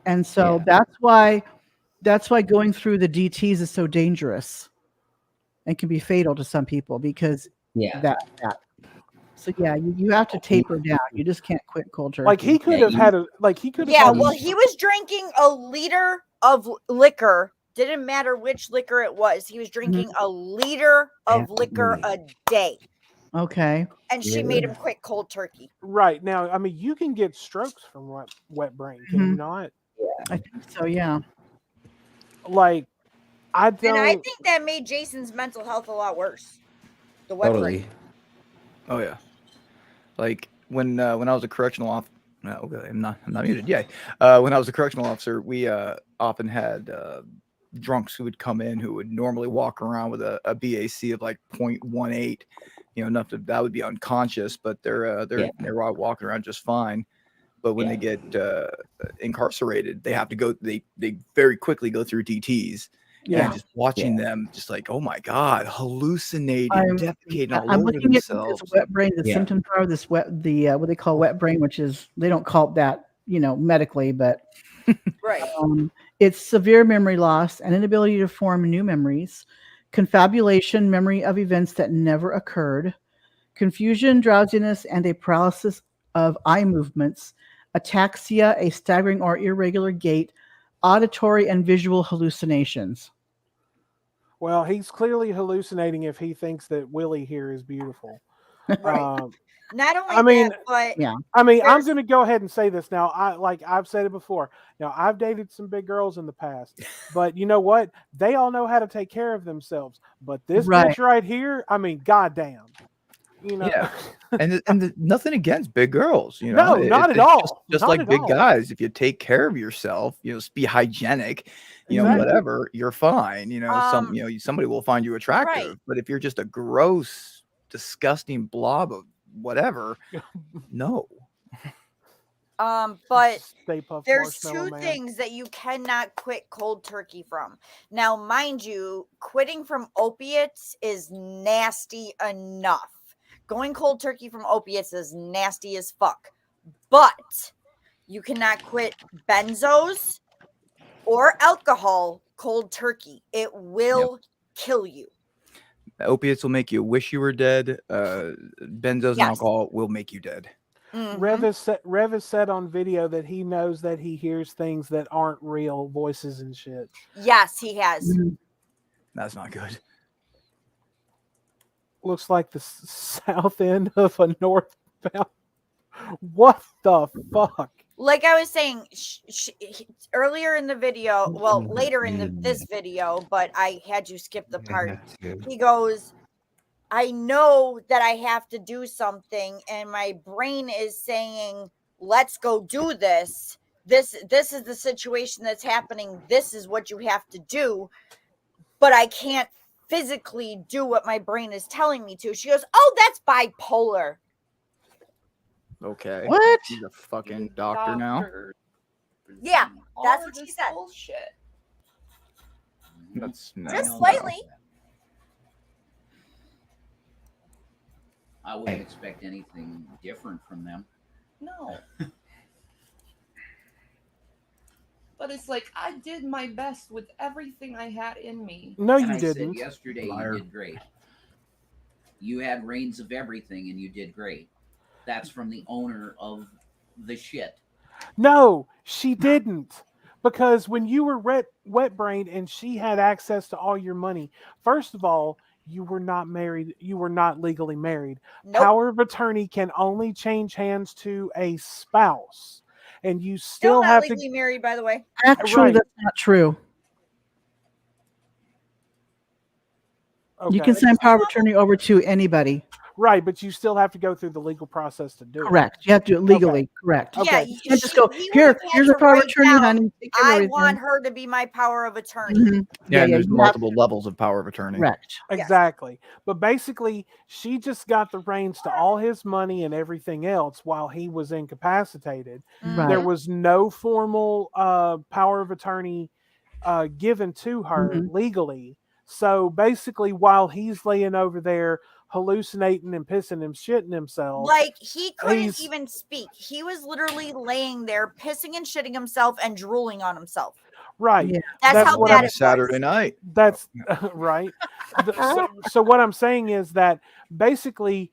[SPEAKER 9] and so that's why going through the DTS is so dangerous, and can be fatal to some people because that. So yeah, you have to taper down. You just can't quit cold turkey.
[SPEAKER 8] Like he could have had a. Like he could have.
[SPEAKER 11] Yeah,
[SPEAKER 8] had
[SPEAKER 11] well, he was drinking a liter of liquor. Didn't matter which liquor it was. He was drinking a liter of liquor a day.
[SPEAKER 9] Okay.
[SPEAKER 11] And she made him quit cold turkey.
[SPEAKER 8] Right now, I mean, you can get strokes from wet brain, can you
[SPEAKER 9] Mhm.
[SPEAKER 8] not?
[SPEAKER 9] I think so. Yeah.
[SPEAKER 8] Like, I don't.
[SPEAKER 11] And I think that made Jason's mental health a lot worse. The wet brain.
[SPEAKER 12] Oh yeah. Like when I was a correctional officer. No, okay, I'm not muted. Yay. When I was a correctional officer, we often had drunks who would come in who would normally walk around with a BAC of like 0.18. You know, enough that would be unconscious, but they're walking around just fine. But when they get incarcerated, they have to go. They very quickly go through DTS.
[SPEAKER 8] Yeah.
[SPEAKER 12] And just watching them, just like, oh my god, hallucinating, defecating all
[SPEAKER 9] I'm
[SPEAKER 12] over
[SPEAKER 9] looking at
[SPEAKER 12] themselves.
[SPEAKER 9] this wet brain. The symptoms are this what they call wet brain, which is they don't call it that, medically, but
[SPEAKER 11] right.
[SPEAKER 9] It's severe memory loss and inability to form new memories, confabulation, memory of events that never occurred, confusion, drowsiness, and a paralysis of eye movements, ataxia, a staggering or irregular gait, auditory and visual hallucinations.
[SPEAKER 8] Well, he's clearly hallucinating if he thinks that Willie here is beautiful.
[SPEAKER 11] Right. Not only
[SPEAKER 8] I mean,
[SPEAKER 11] that, but
[SPEAKER 8] I mean, I'm going to go ahead and say this now. I've said it before. Now, I've dated some big girls in the past, but you know what? They all know how to take care of themselves. But this bitch right here, I mean, goddamn.
[SPEAKER 12] Yeah, and nothing against big girls,
[SPEAKER 8] No, not at all.
[SPEAKER 12] Just
[SPEAKER 8] Not
[SPEAKER 12] like
[SPEAKER 8] at
[SPEAKER 12] big
[SPEAKER 8] all.
[SPEAKER 12] guys, if you take care of yourself, be hygienic,
[SPEAKER 8] Exactly.
[SPEAKER 12] whatever, you're fine. Somebody will find you attractive.
[SPEAKER 11] Right.
[SPEAKER 12] But if you're just a gross, disgusting blob of whatever, no.
[SPEAKER 11] But
[SPEAKER 8] Stay Puft
[SPEAKER 11] there's
[SPEAKER 8] Marshmallow
[SPEAKER 11] two
[SPEAKER 8] Man.
[SPEAKER 11] things that you cannot quit cold turkey from. Now, mind you, quitting from opiates is nasty enough. Going cold turkey from opiates is nasty as fuck. But you cannot quit benzos or alcohol cold turkey. It will kill you.
[SPEAKER 12] Opiates will make you wish you were dead. Benzos and alcohol will make you dead.
[SPEAKER 8] Rev has said on video that he knows that he hears things that aren't real, voices and shit.
[SPEAKER 11] Yes, he has.
[SPEAKER 12] That's not good.
[SPEAKER 8] Looks like the south end of a northbound. What the fuck?
[SPEAKER 11] Like I was saying earlier in the video, well, later in this video, but I had you skip the part. He goes, I know that I have to do something, and my brain is saying, let's go do this. This is the situation that's happening. This is what you have to do. But I can't physically do what my brain is telling me to. She goes, oh, that's bipolar.
[SPEAKER 12] Okay.
[SPEAKER 9] What?
[SPEAKER 12] He's a fucking doctor now.
[SPEAKER 11] Yeah, that's
[SPEAKER 13] All
[SPEAKER 11] what she
[SPEAKER 13] this
[SPEAKER 11] said.
[SPEAKER 13] bullshit.
[SPEAKER 12] That's
[SPEAKER 11] Just slightly.
[SPEAKER 3] I wouldn't expect anything different from them.
[SPEAKER 13] No. But it's like I did my best with everything I had in me.
[SPEAKER 8] No,
[SPEAKER 3] And
[SPEAKER 8] you
[SPEAKER 3] I said
[SPEAKER 8] didn't.
[SPEAKER 3] yesterday
[SPEAKER 12] Liar.
[SPEAKER 3] you did great. You had reins of everything and you did great. That's from the owner of the shit.
[SPEAKER 8] No, she didn't. Because when you were wet brained and she had access to all your money, first of all, you were not married. You were not legally married.
[SPEAKER 11] Nope.
[SPEAKER 8] Power of attorney can only change hands to a spouse. And you
[SPEAKER 11] Still
[SPEAKER 8] still
[SPEAKER 11] not
[SPEAKER 8] have
[SPEAKER 11] legally married, by the way.
[SPEAKER 9] Actually,
[SPEAKER 8] Right.
[SPEAKER 9] that's not true.
[SPEAKER 8] to.
[SPEAKER 9] You can sign power of attorney over to anybody.
[SPEAKER 8] Right, but you still have to go through the legal process to do it.
[SPEAKER 9] Correct. You have to do it legally.
[SPEAKER 8] Okay.
[SPEAKER 9] Correct.
[SPEAKER 11] Yeah,
[SPEAKER 8] Okay.
[SPEAKER 9] You can't just
[SPEAKER 11] she-
[SPEAKER 9] go,
[SPEAKER 11] he
[SPEAKER 9] here,
[SPEAKER 11] would've had
[SPEAKER 9] here's a
[SPEAKER 11] to
[SPEAKER 9] power of
[SPEAKER 11] write
[SPEAKER 9] attorney,
[SPEAKER 11] down,
[SPEAKER 9] honey. Take care of
[SPEAKER 11] I
[SPEAKER 9] everything.
[SPEAKER 11] want her to be my power of attorney.
[SPEAKER 9] Mhm.
[SPEAKER 12] Yeah, and
[SPEAKER 9] yeah,
[SPEAKER 12] there's
[SPEAKER 9] you have-
[SPEAKER 12] multiple levels of power of attorney.
[SPEAKER 9] Correct.
[SPEAKER 8] Exactly. But basically, she just got the reins to all his money and everything else while he was incapacitated.
[SPEAKER 9] Right.
[SPEAKER 8] There was no formal power of attorney given to her
[SPEAKER 9] Mhm.
[SPEAKER 8] legally. So basically, while he's laying over there hallucinating and pissing and shitting himself,
[SPEAKER 11] Like he couldn't
[SPEAKER 8] he's-
[SPEAKER 11] even speak. He was literally laying there, pissing and shitting himself and drooling on himself.
[SPEAKER 8] right.
[SPEAKER 9] Yeah.
[SPEAKER 11] That's how
[SPEAKER 8] what
[SPEAKER 11] bad
[SPEAKER 8] I'm-
[SPEAKER 11] it
[SPEAKER 12] Saturday
[SPEAKER 11] was.
[SPEAKER 12] night.
[SPEAKER 8] That's right. So what I'm saying is that basically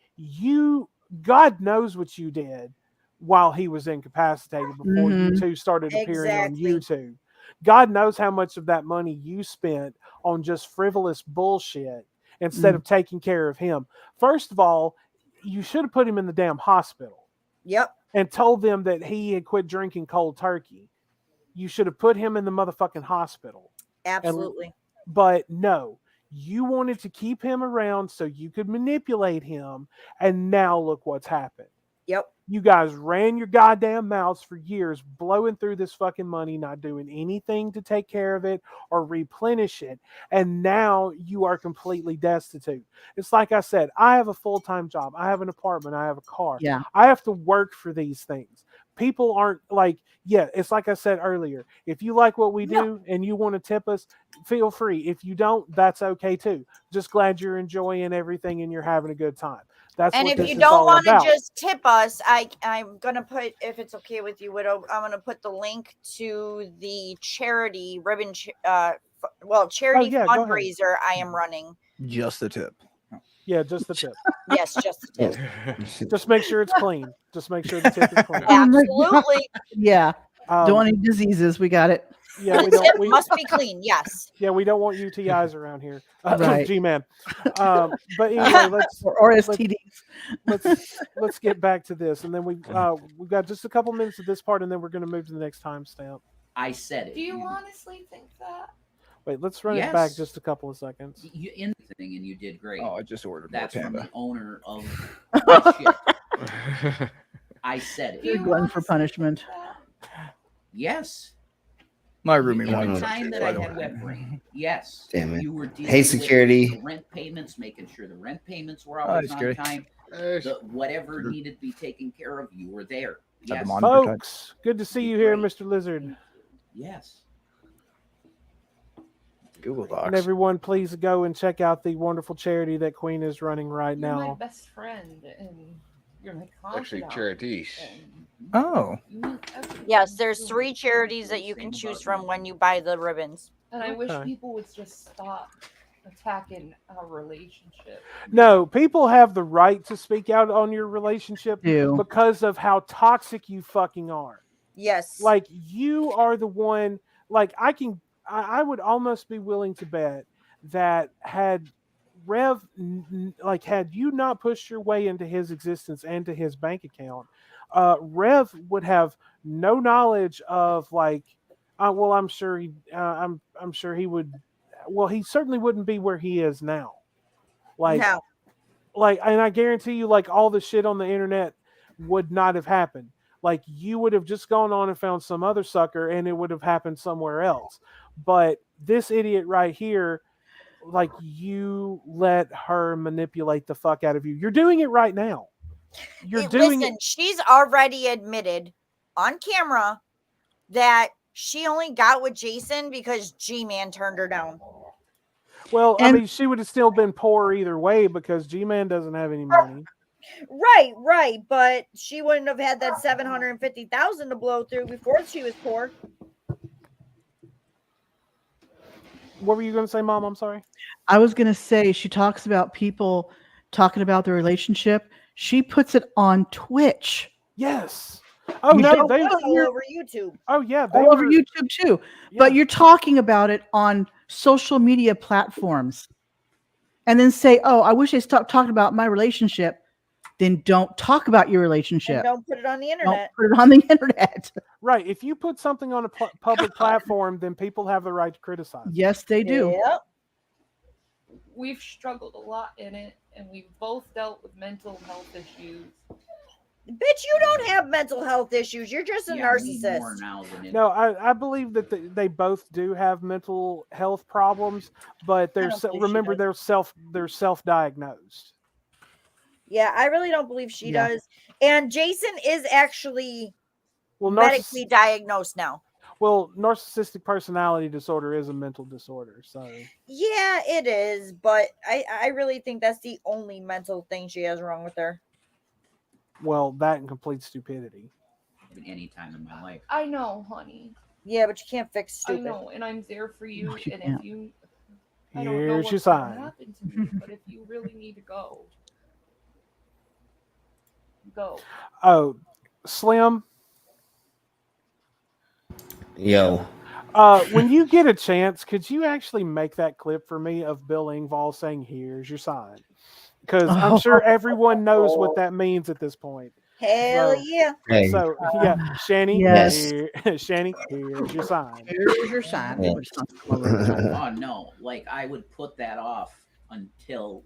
[SPEAKER 8] God knows what you did while he was incapacitated before you
[SPEAKER 9] Mhm.
[SPEAKER 8] two started appearing on
[SPEAKER 11] Exactly.
[SPEAKER 8] YouTube. God knows how much of that money you spent on just frivolous bullshit instead of taking care of him. First of all, you should have put him in the damn hospital
[SPEAKER 11] Yep.
[SPEAKER 8] and told them that he had quit drinking cold turkey. You should have put him in the motherfucking hospital.
[SPEAKER 11] Absolutely.
[SPEAKER 8] But no, you wanted to keep him around so you could manipulate him. And now look what's happened.
[SPEAKER 11] Yep.
[SPEAKER 8] You guys ran your goddamn mouths for years, blowing through this fucking money, not doing anything to take care of it or replenish it. And now you are completely destitute. It's like I said, I have a full-time job. I have an apartment. I have a car.
[SPEAKER 9] Yeah.
[SPEAKER 8] I have to work for these things. People aren't like, yeah, it's like I said earlier. If you like what we do and you want to tip us, feel free. If you don't, that's okay too. Just glad you're enjoying everything and you're having a good time. That's
[SPEAKER 11] And
[SPEAKER 8] what
[SPEAKER 11] if
[SPEAKER 8] this
[SPEAKER 11] you
[SPEAKER 8] is
[SPEAKER 11] don't
[SPEAKER 8] all
[SPEAKER 11] want to
[SPEAKER 8] about.
[SPEAKER 11] just tip us, I'm gonna put, if it's okay with you, Widow, I'm gonna put the link to the charity ribbon, charity
[SPEAKER 8] yeah, go ahead.
[SPEAKER 11] fundraiser I am running.
[SPEAKER 12] Just the tip.
[SPEAKER 8] Yeah, just the tip.
[SPEAKER 11] Yes, just the tip.
[SPEAKER 8] Just make sure it's clean. Just make sure the tip is clean.
[SPEAKER 9] Oh my God.
[SPEAKER 11] Absolutely.
[SPEAKER 9] Yeah. Don't want any diseases. We got it.
[SPEAKER 8] Yeah, we
[SPEAKER 11] The
[SPEAKER 8] don't.
[SPEAKER 11] tip
[SPEAKER 8] We,
[SPEAKER 11] must be clean. Yes.
[SPEAKER 8] yeah, we don't want UTIs around here.
[SPEAKER 9] Right.
[SPEAKER 8] G-man. But anyway, let's
[SPEAKER 9] Or STDs.
[SPEAKER 8] let's get back to this, and then we've got just a couple minutes of this part, and then we're going to move to the next timestamp.
[SPEAKER 3] I said it.
[SPEAKER 13] Do you honestly think that?
[SPEAKER 8] Wait, let's run it back
[SPEAKER 3] Yes.
[SPEAKER 8] just a couple of seconds.
[SPEAKER 3] You in the thing, and you did great.
[SPEAKER 12] Oh, I just ordered more
[SPEAKER 3] That's from
[SPEAKER 12] Panda.
[SPEAKER 3] the owner of my shit. I said
[SPEAKER 13] Do
[SPEAKER 3] it.
[SPEAKER 13] you
[SPEAKER 9] Glutton for
[SPEAKER 13] honestly
[SPEAKER 9] punishment.
[SPEAKER 13] think that?
[SPEAKER 3] Yes.
[SPEAKER 12] My roomie
[SPEAKER 3] Any
[SPEAKER 12] wanted
[SPEAKER 3] time
[SPEAKER 12] to,
[SPEAKER 3] that
[SPEAKER 12] by
[SPEAKER 3] I
[SPEAKER 12] the
[SPEAKER 3] had
[SPEAKER 12] way.
[SPEAKER 3] wet brain, yes.
[SPEAKER 7] Damn it.
[SPEAKER 3] You were dealing
[SPEAKER 7] Hey,
[SPEAKER 3] with
[SPEAKER 7] security.
[SPEAKER 3] the rent payments, making sure the rent payments were
[SPEAKER 12] Hi,
[SPEAKER 3] always on
[SPEAKER 12] security.
[SPEAKER 3] time. Whatever needed to be taken care of, you were there.
[SPEAKER 12] Have
[SPEAKER 3] Yes.
[SPEAKER 12] them on your time.
[SPEAKER 8] Folks, good to see you here, Mr. Lizard.
[SPEAKER 3] Yes.
[SPEAKER 12] Google
[SPEAKER 8] And
[SPEAKER 12] Docs.
[SPEAKER 8] everyone, please go and check out the wonderful charity that Queen is running right
[SPEAKER 13] You're my
[SPEAKER 8] now.
[SPEAKER 13] best friend, and you're my
[SPEAKER 10] Actually,
[SPEAKER 13] confidant.
[SPEAKER 10] charities.
[SPEAKER 13] and
[SPEAKER 12] Oh.
[SPEAKER 13] you mean everything
[SPEAKER 11] Yes,
[SPEAKER 13] to
[SPEAKER 11] there's
[SPEAKER 13] me.
[SPEAKER 11] 3 charities that you can choose from when you buy the ribbons.
[SPEAKER 13] And I wish
[SPEAKER 8] Okay.
[SPEAKER 13] people would just stop attacking our relationship.
[SPEAKER 8] No, people have the right to speak out on your relationship
[SPEAKER 9] Do.
[SPEAKER 8] because of how toxic you fucking are.
[SPEAKER 11] Yes.
[SPEAKER 8] Like you are the one. Like I would almost be willing to bet that had Rev, had you not pushed your way into his existence and to his bank account, Rev would have no knowledge of well, I'm sure I'm sure he would. Well, he certainly wouldn't be where he is now.
[SPEAKER 11] No.
[SPEAKER 8] And I guarantee you, all the shit on the internet would not have happened. Like you would have just gone on and found some other sucker, and it would have happened somewhere else. But this idiot right here, you let her manipulate the fuck out of you. You're doing it right now. You're doing
[SPEAKER 11] Listen,
[SPEAKER 8] it.
[SPEAKER 11] she's already admitted on camera that she only got with Jason because G-Man turned her down.
[SPEAKER 8] Well, I
[SPEAKER 9] And-
[SPEAKER 8] mean, she would have still been poor either way because G-Man doesn't have any money.
[SPEAKER 11] Right, but she wouldn't have had that $750,000 to blow through before she was poor.
[SPEAKER 8] What were you going to say, Mom? I'm sorry.
[SPEAKER 9] I was going to say, she talks about people talking about their relationship. She puts it on Twitch.
[SPEAKER 8] Yes. Oh
[SPEAKER 9] You
[SPEAKER 8] no,
[SPEAKER 9] don't
[SPEAKER 8] they.
[SPEAKER 11] All over YouTube.
[SPEAKER 8] Oh yeah, they
[SPEAKER 9] All over
[SPEAKER 8] were-
[SPEAKER 9] YouTube too.
[SPEAKER 8] yeah.
[SPEAKER 9] But you're talking about it on social media platforms. And then say, oh, I wish they stopped talking about my relationship. Then don't talk about your relationship.
[SPEAKER 11] And don't put it on the
[SPEAKER 9] Don't
[SPEAKER 11] internet.
[SPEAKER 9] put it on the internet.
[SPEAKER 8] Right. If you put something on a public platform, then people have the right to criticize.
[SPEAKER 9] Yes, they do.
[SPEAKER 11] Yep.
[SPEAKER 13] We've struggled a lot in it, and we've both dealt with mental health issues.
[SPEAKER 11] Bitch, you don't have mental health issues. You're just a narcissist.
[SPEAKER 8] No, I believe that they both do have mental health problems, but they're remember they're self-diagnosed.
[SPEAKER 11] Yeah, I really don't believe she does. And Jason is actually medically
[SPEAKER 8] Narciss-
[SPEAKER 11] diagnosed now.
[SPEAKER 8] Well, narcissistic personality disorder is a mental disorder, so
[SPEAKER 11] Yeah, it is, but I really think that's the only mental thing she has wrong with her.
[SPEAKER 8] well, that and complete stupidity.
[SPEAKER 3] Any time in my life.
[SPEAKER 13] I know, honey.
[SPEAKER 11] Yeah, but you can't fix
[SPEAKER 13] I
[SPEAKER 11] stupid.
[SPEAKER 13] know, and I'm there for you.
[SPEAKER 9] No, you
[SPEAKER 13] And
[SPEAKER 9] can't.
[SPEAKER 13] if you, I don't know
[SPEAKER 8] Here's your
[SPEAKER 13] what's going to
[SPEAKER 8] sign.
[SPEAKER 13] happen to me, but if you really need to go, go.
[SPEAKER 8] Oh, Slim.
[SPEAKER 7] Yo.
[SPEAKER 8] When you get a chance, could you actually make that clip for me of Bill Engvall saying, "Here's your sign"? Because I'm sure everyone knows what that means at this point.
[SPEAKER 11] Hell
[SPEAKER 8] So,
[SPEAKER 11] yeah.
[SPEAKER 7] Hey.
[SPEAKER 8] So yeah, Shanny,
[SPEAKER 7] Yes.
[SPEAKER 8] Shanny, here's your sign.
[SPEAKER 9] Here's your sign.
[SPEAKER 7] Yeah.
[SPEAKER 3] Oh no, like I would put that off until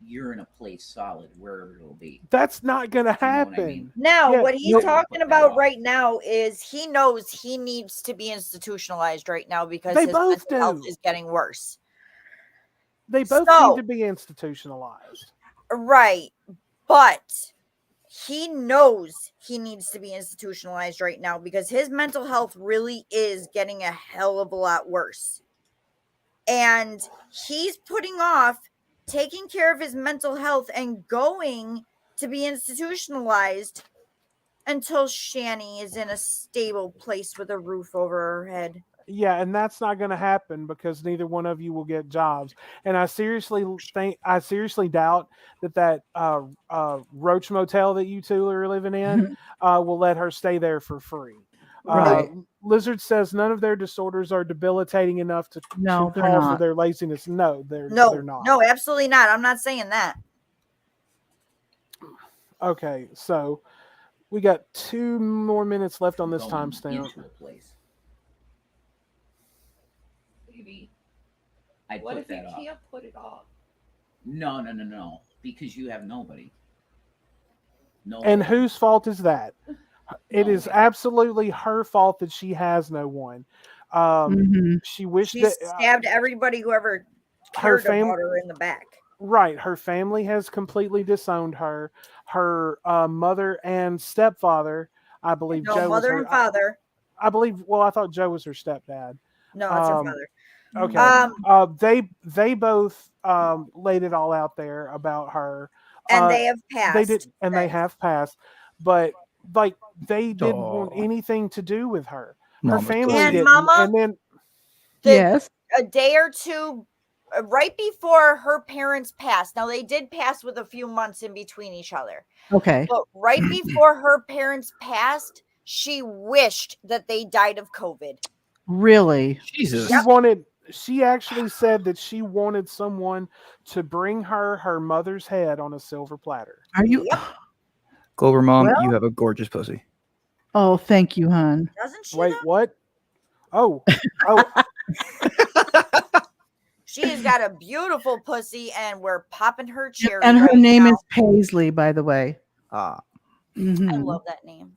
[SPEAKER 3] you're in a place solid, wherever it'll be.
[SPEAKER 8] That's not gonna
[SPEAKER 3] You know
[SPEAKER 8] happen.
[SPEAKER 3] what I mean?
[SPEAKER 11] Now,
[SPEAKER 8] Yeah,
[SPEAKER 11] what he's
[SPEAKER 8] nope.
[SPEAKER 11] talking about right now is he knows he needs to be institutionalized right now because
[SPEAKER 8] They
[SPEAKER 11] his
[SPEAKER 8] both
[SPEAKER 11] mental health
[SPEAKER 8] do.
[SPEAKER 11] is getting worse.
[SPEAKER 8] They both
[SPEAKER 11] So-
[SPEAKER 8] need to be institutionalized.
[SPEAKER 11] Right. But he knows he needs to be institutionalized right now because his mental health really is getting a hell of a lot worse. And he's putting off taking care of his mental health and going to be institutionalized until Shanny is in a stable place with a roof over her head.
[SPEAKER 8] Yeah, and that's not going to happen because neither one of you will get jobs. And I seriously doubt that Roach Motel that you two are living in will let her stay there for free.
[SPEAKER 9] Right.
[SPEAKER 8] Lizard says none of their disorders are debilitating enough to
[SPEAKER 9] No, they're
[SPEAKER 8] call for
[SPEAKER 9] not.
[SPEAKER 8] their laziness. No, they're
[SPEAKER 11] No,
[SPEAKER 8] not.
[SPEAKER 11] no, absolutely not. I'm not saying that.
[SPEAKER 8] Okay, so we got 2 more minutes left on this
[SPEAKER 3] Going
[SPEAKER 8] timestamp.
[SPEAKER 3] into a place.
[SPEAKER 13] Baby,
[SPEAKER 3] I'd
[SPEAKER 13] what
[SPEAKER 3] put
[SPEAKER 13] if you
[SPEAKER 3] that off.
[SPEAKER 13] can't put it off?
[SPEAKER 3] No. Because you have nobody. No.
[SPEAKER 8] And whose fault is that? It is
[SPEAKER 3] Nobody.
[SPEAKER 8] absolutely her fault that she has no one. She wished
[SPEAKER 11] She
[SPEAKER 8] that
[SPEAKER 11] stabbed everybody who ever
[SPEAKER 8] her
[SPEAKER 11] cared about her in the back.
[SPEAKER 8] Right, her family has completely disowned her. Her mother and stepfather, I believe
[SPEAKER 11] No,
[SPEAKER 8] Joe was
[SPEAKER 11] mother
[SPEAKER 8] her.
[SPEAKER 11] and father.
[SPEAKER 8] I believe. Well, I thought Joe was her stepdad.
[SPEAKER 11] No, it's her father.
[SPEAKER 8] Okay. They both laid it all out there about her,
[SPEAKER 11] And they have passed.
[SPEAKER 8] They did, and they
[SPEAKER 11] since.
[SPEAKER 8] have passed. But like they didn't want anything to do with her. Her
[SPEAKER 12] Mama's
[SPEAKER 8] family
[SPEAKER 11] And
[SPEAKER 8] didn't.
[SPEAKER 11] Mama,
[SPEAKER 8] And then
[SPEAKER 9] Yes.
[SPEAKER 11] a day or two right before her parents passed. Now they did pass with a few months in between each other.
[SPEAKER 9] Okay.
[SPEAKER 11] But right before her parents passed, she wished that they died of COVID.
[SPEAKER 9] Really?
[SPEAKER 12] Jesus.
[SPEAKER 8] She actually said that she wanted someone to bring her mother's head on a silver platter.
[SPEAKER 9] Are you?
[SPEAKER 12] Clover Mom,
[SPEAKER 9] Well-
[SPEAKER 12] you have a gorgeous pussy.
[SPEAKER 9] Oh, thank you, hon.
[SPEAKER 11] Doesn't she?
[SPEAKER 8] Wait,
[SPEAKER 11] though?
[SPEAKER 8] what? Oh.
[SPEAKER 11] She has got a beautiful pussy, and we're popping her cherry.
[SPEAKER 9] And her
[SPEAKER 11] right
[SPEAKER 9] name
[SPEAKER 11] now.
[SPEAKER 9] is Paisley, by the way.
[SPEAKER 12] Ah,
[SPEAKER 11] I
[SPEAKER 9] Mhm.
[SPEAKER 11] love that name.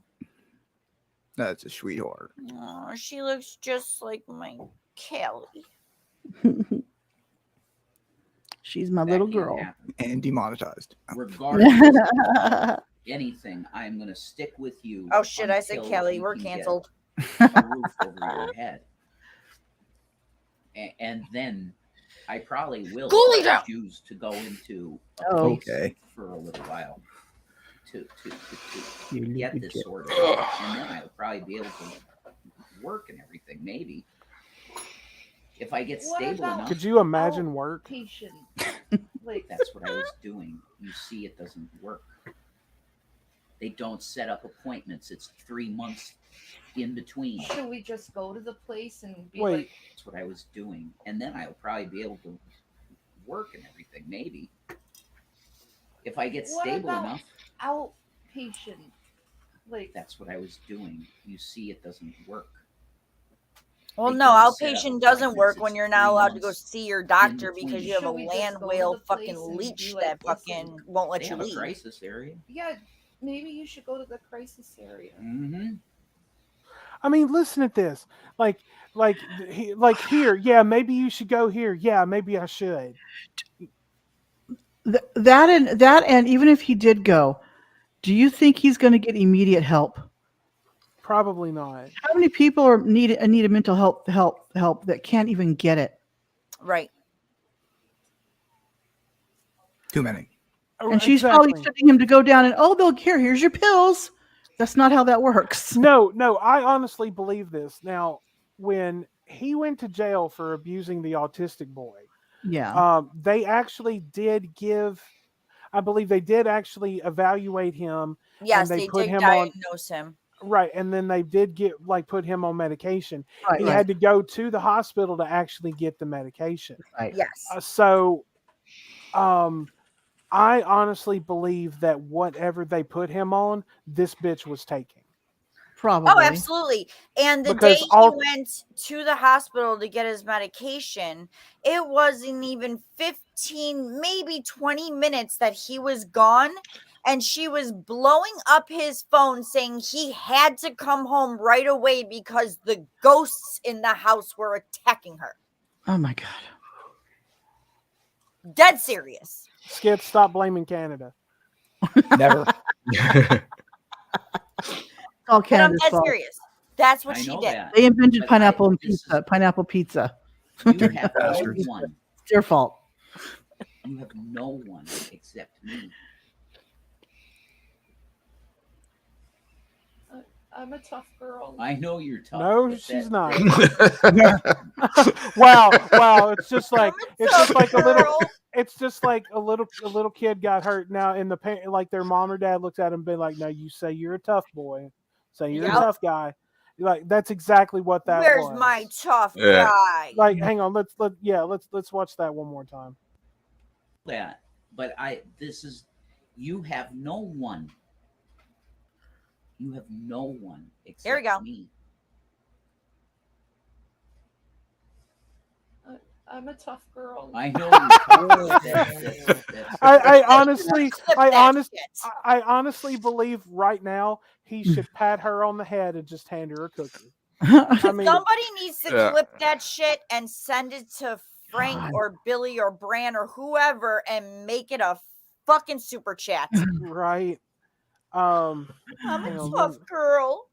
[SPEAKER 12] that's a sweetheart.
[SPEAKER 11] Oh, she looks just like my Kelly.
[SPEAKER 9] She's my
[SPEAKER 3] That
[SPEAKER 9] little
[SPEAKER 3] can't
[SPEAKER 9] girl.
[SPEAKER 3] happen.
[SPEAKER 12] And demonetized.
[SPEAKER 3] Regardless of anything, I'm going to stick with you.
[SPEAKER 11] Oh shit! I said
[SPEAKER 3] until
[SPEAKER 11] Kelly.
[SPEAKER 3] you
[SPEAKER 11] We're
[SPEAKER 3] can get
[SPEAKER 11] canceled.
[SPEAKER 3] A roof over your head. And then I probably will
[SPEAKER 11] Cool it down.
[SPEAKER 3] choose to go into a
[SPEAKER 9] Oh.
[SPEAKER 3] place
[SPEAKER 12] Okay.
[SPEAKER 3] for a little while to
[SPEAKER 9] You
[SPEAKER 3] get
[SPEAKER 9] little
[SPEAKER 3] this
[SPEAKER 9] kid.
[SPEAKER 3] sorted out. And then I'll probably be able to work and everything, maybe. If I get
[SPEAKER 13] What
[SPEAKER 3] stable
[SPEAKER 13] about-
[SPEAKER 3] enough.
[SPEAKER 8] Could you imagine work?
[SPEAKER 13] Patient. Like
[SPEAKER 3] That's what I was doing. You see, it doesn't work. They don't set up appointments. It's 3 months in between.
[SPEAKER 13] should we just go to the place and be
[SPEAKER 8] Wait.
[SPEAKER 13] like,
[SPEAKER 3] That's what I was doing. And then I'll probably be able to work and everything, maybe. If I get
[SPEAKER 13] what
[SPEAKER 3] stable
[SPEAKER 13] about
[SPEAKER 3] enough.
[SPEAKER 13] outpatient? Like
[SPEAKER 3] That's what I was doing. You see, it doesn't work.
[SPEAKER 11] Well, no,
[SPEAKER 3] Because,
[SPEAKER 11] outpatient doesn't
[SPEAKER 3] like,
[SPEAKER 11] work
[SPEAKER 3] it's
[SPEAKER 11] when you're not
[SPEAKER 3] 3
[SPEAKER 11] allowed to go
[SPEAKER 3] months
[SPEAKER 11] see your doctor
[SPEAKER 3] between.
[SPEAKER 11] because you have a
[SPEAKER 13] Should we just
[SPEAKER 11] land
[SPEAKER 13] go to
[SPEAKER 11] whale
[SPEAKER 13] the
[SPEAKER 11] fucking
[SPEAKER 13] place and be
[SPEAKER 11] leech
[SPEAKER 13] like,
[SPEAKER 11] that fucking won't let
[SPEAKER 3] They
[SPEAKER 11] you
[SPEAKER 3] have a
[SPEAKER 11] leave.
[SPEAKER 3] crisis area.
[SPEAKER 13] Yeah, maybe you should go to the crisis area.
[SPEAKER 3] Mm-hmm.
[SPEAKER 8] I mean, listen at this. Like here. Yeah, maybe you should go here. Yeah, maybe I should.
[SPEAKER 9] That and even if he did go, do you think he's going to get immediate help?
[SPEAKER 8] Probably not.
[SPEAKER 9] How many people are need a mental help that can't even get it?
[SPEAKER 11] Right.
[SPEAKER 12] Too many.
[SPEAKER 9] And she's probably expecting him to go down and here's your pills. That's not how that works.
[SPEAKER 8] No, I honestly believe this. Now, when he went to jail for abusing the autistic boy, they actually did give. I believe they did actually evaluate him.
[SPEAKER 11] Yes,
[SPEAKER 8] and
[SPEAKER 11] they
[SPEAKER 8] put
[SPEAKER 11] did
[SPEAKER 8] him on.
[SPEAKER 11] diagnose him.
[SPEAKER 8] Right, and then they did put him on medication.
[SPEAKER 9] Right,
[SPEAKER 8] he
[SPEAKER 9] right.
[SPEAKER 8] had to go to the hospital to actually get the medication.
[SPEAKER 9] Right.
[SPEAKER 11] Yes.
[SPEAKER 8] I honestly believe that whatever they put him on, this bitch was taking.
[SPEAKER 9] Probably.
[SPEAKER 11] Oh, absolutely. And the
[SPEAKER 8] Because
[SPEAKER 11] day he went to the hospital to get his medication, it wasn't even 15, maybe 20 minutes that he was gone. And she was blowing up his phone saying he had to come home right away because the ghosts in the house were attacking her.
[SPEAKER 9] Oh my God.
[SPEAKER 11] Dead serious.
[SPEAKER 8] Skid, stop blaming Canada.
[SPEAKER 12] Never.
[SPEAKER 9] All
[SPEAKER 11] But I'm
[SPEAKER 9] Canada's
[SPEAKER 11] dead
[SPEAKER 9] fault.
[SPEAKER 11] serious. That's what
[SPEAKER 3] I
[SPEAKER 11] she
[SPEAKER 3] know
[SPEAKER 11] did.
[SPEAKER 3] that.
[SPEAKER 9] They invented
[SPEAKER 3] But
[SPEAKER 9] pineapple and
[SPEAKER 3] this is-
[SPEAKER 9] pizza. Pineapple pizza.
[SPEAKER 3] You have no
[SPEAKER 12] Bastards.
[SPEAKER 3] one.
[SPEAKER 9] It's their fault.
[SPEAKER 3] You have no one except me.
[SPEAKER 13] I'm a tough girl.
[SPEAKER 3] I know you're tough.
[SPEAKER 8] No,
[SPEAKER 3] but
[SPEAKER 8] she's
[SPEAKER 3] that-
[SPEAKER 8] not. Wow. It's just like a little.
[SPEAKER 11] Girl.
[SPEAKER 8] It's just like a little kid got hurt. Now, in the like their mom or dad looks at him and be like, "No, you say you're a tough boy. Say you're
[SPEAKER 11] Yep.
[SPEAKER 8] a tough guy." Like that's exactly what that
[SPEAKER 11] Where's
[SPEAKER 8] was.
[SPEAKER 11] my tough
[SPEAKER 10] Yeah.
[SPEAKER 11] guy?
[SPEAKER 8] Like, hang on. Let's watch that one more time.
[SPEAKER 3] that. But you have no one. You have no one except
[SPEAKER 11] There we go.
[SPEAKER 3] me.
[SPEAKER 13] I'm a tough girl.
[SPEAKER 3] I know you're tough. That's-
[SPEAKER 8] I honestly,
[SPEAKER 11] Flip
[SPEAKER 8] I
[SPEAKER 11] that
[SPEAKER 8] honestly,
[SPEAKER 11] shit.
[SPEAKER 8] I honestly believe right now he should pat her on the head and just hand her a cookie. I mean,
[SPEAKER 11] Somebody needs to
[SPEAKER 10] Yeah.
[SPEAKER 11] clip that shit and send it to Frank
[SPEAKER 9] God.
[SPEAKER 11] or Billy or Bran or whoever and make it a fucking super chat.
[SPEAKER 8] right?
[SPEAKER 11] I'm
[SPEAKER 8] hang
[SPEAKER 11] a
[SPEAKER 8] on,
[SPEAKER 11] tough girl.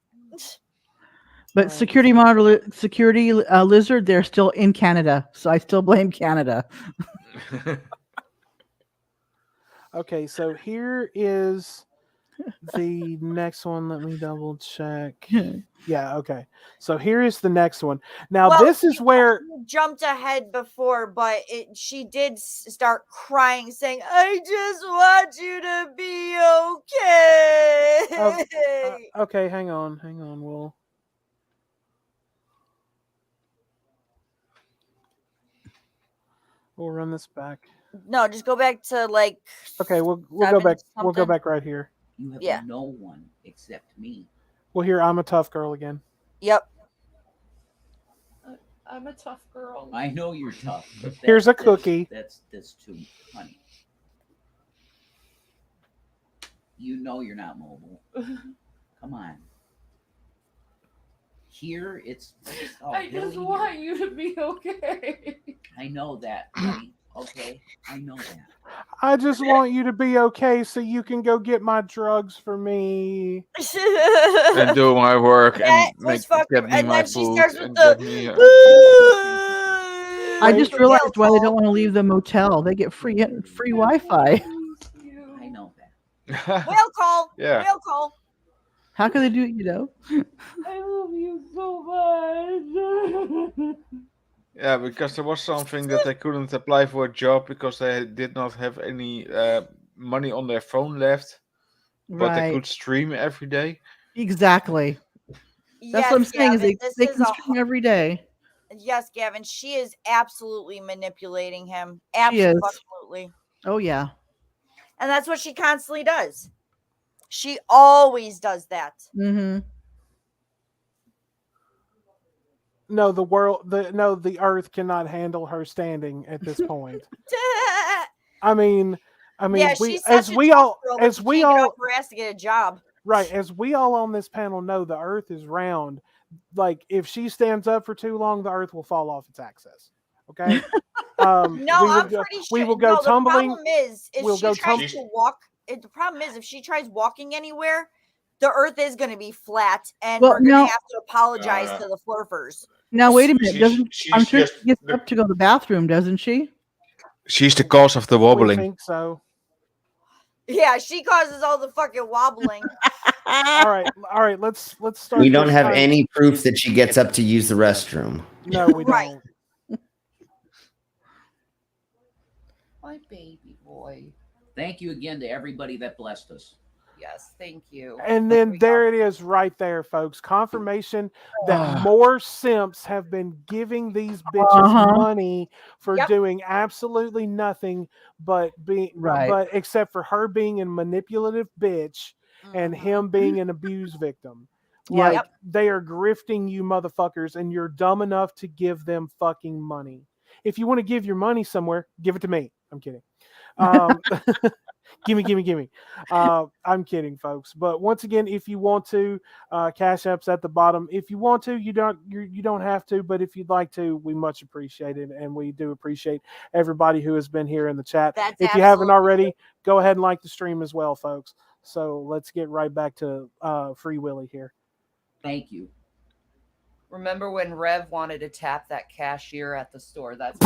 [SPEAKER 9] But security lizard, they're still in Canada, so I still blame Canada.
[SPEAKER 8] Okay, so here is the next one. Let me double check. Yeah, okay. So here is the next one. Now
[SPEAKER 11] Well,
[SPEAKER 8] this is where
[SPEAKER 11] You jumped ahead before, but she did start crying, saying, "I just want you to be okay."
[SPEAKER 8] okay, hang on. We'll run this back.
[SPEAKER 11] No, just go back to like.
[SPEAKER 8] Okay, we'll go
[SPEAKER 11] 7
[SPEAKER 8] back. We'll go
[SPEAKER 11] something.
[SPEAKER 8] back right here.
[SPEAKER 3] You have
[SPEAKER 11] Yeah.
[SPEAKER 3] no one except me.
[SPEAKER 8] We'll hear "I'm a tough girl" again.
[SPEAKER 11] Yep.
[SPEAKER 13] I'm a tough girl.
[SPEAKER 3] I know you're tough. But
[SPEAKER 8] Here's a cookie.
[SPEAKER 3] That's too funny. You know you're not mobile. Come on. Here it's. Oh,
[SPEAKER 13] I just
[SPEAKER 3] really?
[SPEAKER 13] want you to be okay.
[SPEAKER 3] I know that. Buddy. Okay, I know that.
[SPEAKER 8] I just want you to be okay so you can go get my drugs for me.
[SPEAKER 10] And do my work
[SPEAKER 11] That
[SPEAKER 10] and
[SPEAKER 11] was
[SPEAKER 10] get
[SPEAKER 11] fucking.
[SPEAKER 10] me
[SPEAKER 11] And
[SPEAKER 10] my
[SPEAKER 11] then she
[SPEAKER 10] food
[SPEAKER 11] starts with
[SPEAKER 10] and
[SPEAKER 11] the.
[SPEAKER 10] get me.
[SPEAKER 9] I just
[SPEAKER 11] Wait.
[SPEAKER 9] realized why they don't want to leave the motel. They get free Wi-Fi.
[SPEAKER 3] I know that.
[SPEAKER 11] Whale call.
[SPEAKER 10] Yeah.
[SPEAKER 11] Whale call.
[SPEAKER 9] How can they do it?
[SPEAKER 13] I love you so much.
[SPEAKER 10] Yeah, because there was something that they couldn't apply for a job because they did not have any money on their phone left, but they
[SPEAKER 9] Right.
[SPEAKER 10] could stream every day.
[SPEAKER 9] Exactly. That's what I'm saying.
[SPEAKER 11] Gavin,
[SPEAKER 9] Is they can stream every day.
[SPEAKER 11] Yes, Gavin. She is absolutely manipulating him.
[SPEAKER 9] She is.
[SPEAKER 11] Absolutely.
[SPEAKER 9] Oh yeah.
[SPEAKER 11] And that's what she constantly does. She always does that.
[SPEAKER 9] Mm-hmm.
[SPEAKER 8] No, the Earth cannot handle her standing at this point. I mean,
[SPEAKER 11] yeah, she's such a tough girl, but she can't get off her ass to get a job.
[SPEAKER 8] Right, as we all on this panel know, the Earth is round. Like, if she stands up for too long, the Earth will fall off its axis. Okay.
[SPEAKER 11] No, I'm pretty sure.
[SPEAKER 8] We will go tumbling.
[SPEAKER 11] The problem is, if she tries to walk. The problem is, if she tries walking anywhere, the Earth is going to be flat, and we're going to have to apologize to the flurfers.
[SPEAKER 9] Now wait a minute. I'm sure she gets up to go to the bathroom, doesn't she?
[SPEAKER 10] She's the cause of the wobbling.
[SPEAKER 8] I think so.
[SPEAKER 11] Yeah, she causes all the fucking wobbling.
[SPEAKER 8] all right. Let's start.
[SPEAKER 7] We don't have any proof that she gets up to use the restroom.
[SPEAKER 8] No, we don't.
[SPEAKER 13] My baby boy.
[SPEAKER 3] Thank you again to everybody that blessed us.
[SPEAKER 13] Yes, thank you.
[SPEAKER 8] And then there it is right there, folks. Confirmation that more simps have been giving these bitches money for doing absolutely nothing but except for her being a manipulative bitch and him being an abuse victim. Like, they are grifting you motherfuckers, and you're dumb enough to give them fucking money. If you want to give your money somewhere, give it to me. I'm kidding. Gimme. I'm kidding, folks. But once again, if you want to, Cash App's at the bottom. If you want to, you don't have to. But if you'd like to, we much appreciate it, and we do appreciate everybody who has been here in the chat. If you haven't already, go ahead and like the stream as well, folks. So let's get right back to Free Willy here.
[SPEAKER 3] Thank you.
[SPEAKER 13] Remember when Rev wanted to tap that cashier at the store? That's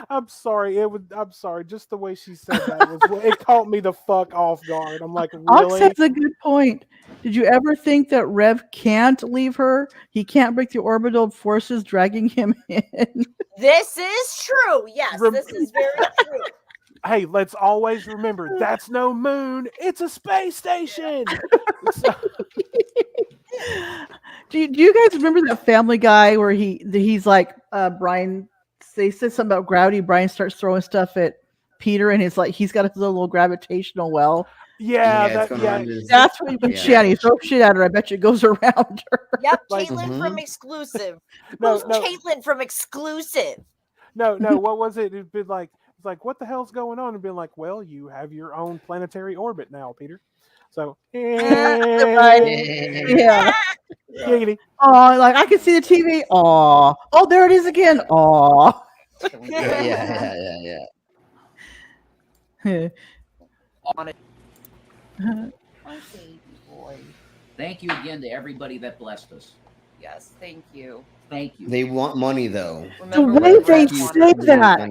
[SPEAKER 8] I'm sorry. I'm sorry. Just the way she said that it caught me the fuck off guard. I'm like, really?
[SPEAKER 9] That's a good point. Did you ever think that Rev can't leave her? He can't break the orbital forces dragging him in.
[SPEAKER 11] This is true. Yes, this is very true.
[SPEAKER 8] Hey, let's always remember that's no moon. It's a space station.
[SPEAKER 9] Do you guys remember that Family Guy where he's like Brian? They said something about gravity. Brian starts throwing stuff at Peter, and he's got his little gravitational well.
[SPEAKER 8] Yeah,
[SPEAKER 9] that's when Shanny throws shit at her. I bet you it goes around her.
[SPEAKER 11] Yep, Caitlin from Exclusive. Who's Caitlin from Exclusive?
[SPEAKER 8] No. What was it? It'd been like, it's like, what the hell's going on? And been like, well, you have your own planetary orbit now, Peter. So
[SPEAKER 9] yeah. Oh, like I can see the TV. Oh, there it is again. Oh.
[SPEAKER 7] Yeah.
[SPEAKER 13] On it. My baby boy.
[SPEAKER 3] Thank you again to everybody that blessed us.
[SPEAKER 13] Yes, thank you.
[SPEAKER 3] Thank you.
[SPEAKER 7] They want money though.
[SPEAKER 9] The way they say that,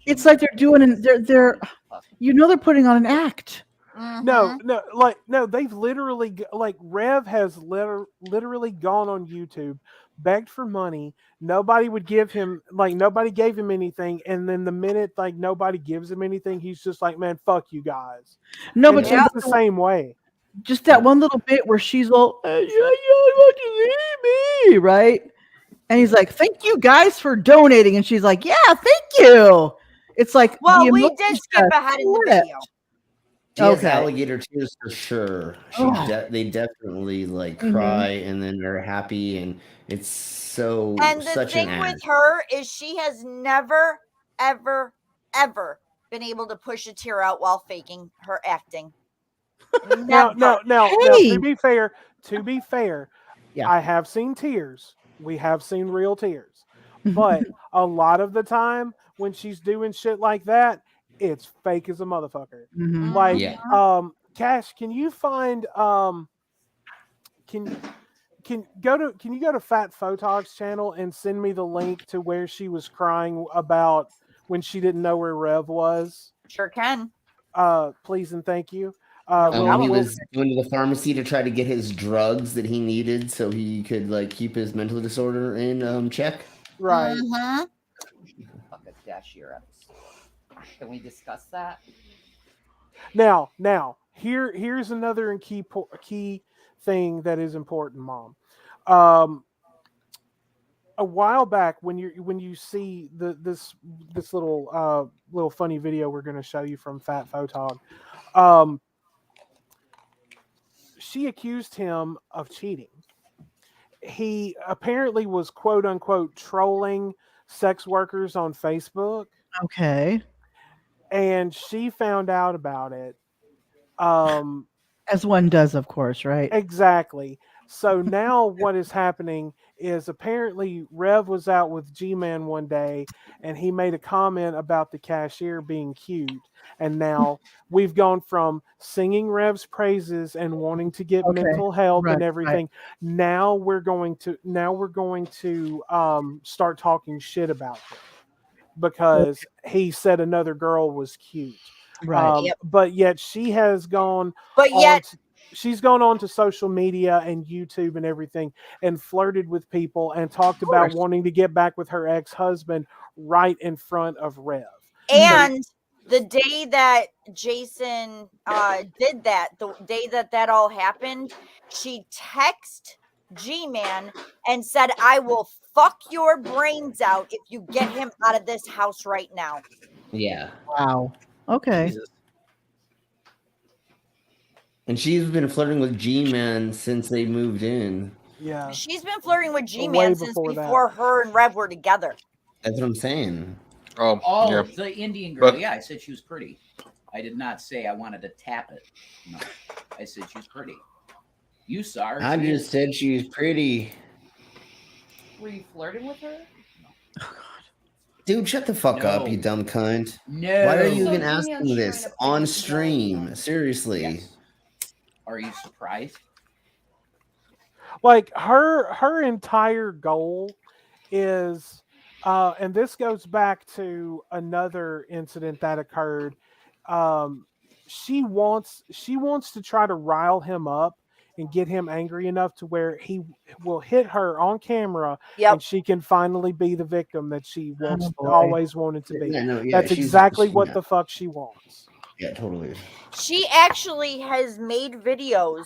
[SPEAKER 9] it's like they're doing. They're they're putting on an act.
[SPEAKER 8] No, they've literally, like, Rev has literally gone on YouTube, begged for money. Nobody would give him, nobody gave him anything. And then the minute, nobody gives him anything, he's just like, man, fuck you guys. No, but it's the same way.
[SPEAKER 9] Just that one little bit where she's all, what do you mean, me? Right? And he's like, thank you guys for donating. And she's like, yeah, thank you. It's like,
[SPEAKER 11] well, we did skip ahead in the video.
[SPEAKER 7] She has alligator tears for sure. They definitely cry and then they're happy, and it's so.
[SPEAKER 11] And the thing with her is she has never, ever, ever been able to push a tear out while faking her acting.
[SPEAKER 8] No. To be fair, I have seen tears. We have seen real tears, but a lot of the time when she's doing shit like that, it's fake as a motherfucker. Cash, can you find can you go to Fat Photog's channel and send me the link to where she was crying about when she didn't know where Rev was?
[SPEAKER 11] Sure can.
[SPEAKER 8] Please and thank you.
[SPEAKER 7] When he was going to the pharmacy to try to get his drugs that he needed so he could keep his mental disorder in check.
[SPEAKER 8] Right.
[SPEAKER 13] Fuck a cashier. Can we discuss that?
[SPEAKER 8] Now, here's another key thing that is important, Mom. a while back when you see this little funny video we're going to show you from Fat Photog, she accused him of cheating. He apparently was quote unquote trolling sex workers on Facebook.
[SPEAKER 9] Okay.
[SPEAKER 8] And she found out about it.
[SPEAKER 9] As one does, of course, right?
[SPEAKER 8] Exactly. So now what is happening is apparently Rev was out with G-Man one day and he made a comment about the cashier being cute. And now we've gone from singing Rev's praises and wanting to get mental help and everything. Right. Now we're going to start talking shit about him because he said another girl was cute.
[SPEAKER 9] Right.
[SPEAKER 8] But yet she has gone. She's gone on to social media and YouTube and everything and flirted with people and talked about wanting to get back with her ex-husband right in front of Rev.
[SPEAKER 11] And the day that Jason did that, the day that all happened, she texted G-Man and said, "I will fuck your brains out if you get him out of this house right now."
[SPEAKER 7] Yeah.
[SPEAKER 9] Wow. Okay.
[SPEAKER 7] Jesus. And she's been flirting with G-Man since they moved in.
[SPEAKER 8] Yeah.
[SPEAKER 11] She's been flirting with G-Man since before her and Rev were together.
[SPEAKER 7] That's what I'm saying.
[SPEAKER 3] Oh, the Indian girl. Yeah, I said she was pretty. I did not say I wanted to tap it. No, I said she's pretty. You saw her.
[SPEAKER 7] I just said she was pretty.
[SPEAKER 13] Were you flirting with her?
[SPEAKER 7] Dude, shut the fuck up, you dumb cunt.
[SPEAKER 3] No.
[SPEAKER 7] Why are you even asking this on stream? Seriously.
[SPEAKER 3] Yes. Are you surprised?
[SPEAKER 8] Like her entire goal is and this goes back to another incident that occurred. She wants to try to rile him up and get him angry enough to where he will hit her on camera and she can finally be the victim that she always wanted to be. That's exactly what the fuck she wants.
[SPEAKER 7] Yeah, totally.
[SPEAKER 11] She actually has made videos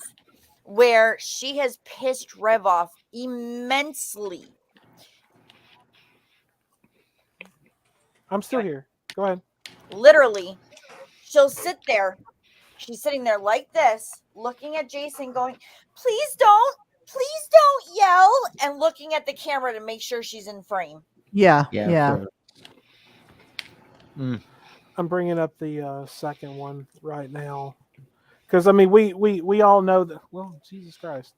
[SPEAKER 11] where she has pissed Rev off immensely.
[SPEAKER 8] I'm still here. Go ahead.
[SPEAKER 11] Literally, she'll sit there. She's sitting there like this, looking at Jason going, please don't yell, and looking at the camera to make sure she's in frame.
[SPEAKER 9] Yeah.
[SPEAKER 8] I'm bringing up the second one right now. Because, I mean, we all know that, well, Jesus Christ.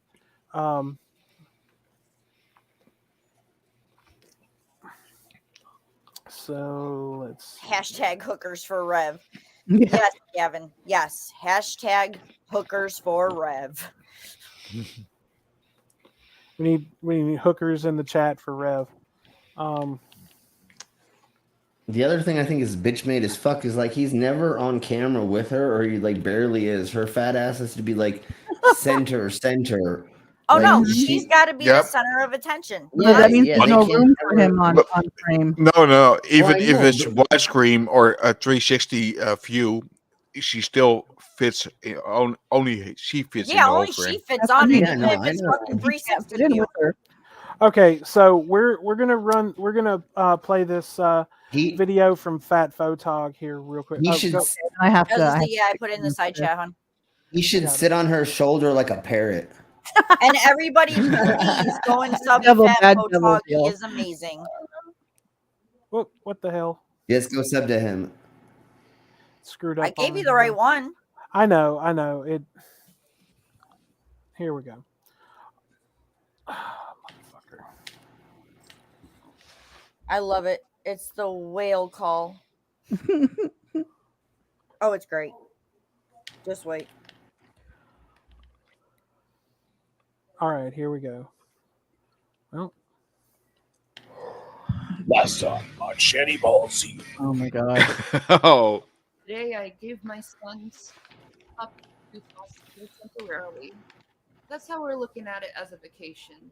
[SPEAKER 8] So, let's...
[SPEAKER 11] Hashtag hookers for Rev. Yes, Gavin. Yes. Hashtag hookers for Rev.
[SPEAKER 8] We need hookers in the chat for Rev.
[SPEAKER 7] The other thing I think is bitch made as fuck is like he's never on camera with her, or he like barely is. Her fat ass has to be like center.
[SPEAKER 11] Oh
[SPEAKER 7] like,
[SPEAKER 11] no, she's got to be the center of attention.
[SPEAKER 9] Yeah, that means there's no room for him on frame.
[SPEAKER 10] No. Even if it's widescreen or a 360 view, she still fits. Only she fits.
[SPEAKER 11] Yeah, only she fits on it. Even if it's fucking 360 view.
[SPEAKER 8] Okay, so we're gonna play this video from Fat Photog here real quick.
[SPEAKER 9] I
[SPEAKER 11] put it in the side chat, hon.
[SPEAKER 7] He should sit on her shoulder like a parrot.
[SPEAKER 11] And everybody please go and sub to Fat Photog. He is amazing.
[SPEAKER 8] What the hell?
[SPEAKER 7] Yes, go sub to him.
[SPEAKER 8] Screwed up.
[SPEAKER 11] I gave you the right one.
[SPEAKER 8] I know. It. Here we go. Motherfucker.
[SPEAKER 11] I love it. It's the whale call. Oh, it's great. Just wait.
[SPEAKER 8] All right, here we go. Well,
[SPEAKER 1] last time on Shanny Ballsy.
[SPEAKER 9] Oh my god.
[SPEAKER 10] Oh.
[SPEAKER 13] Today I gave my sons up to hospital temporarily. That's how we're looking at it as a vacation.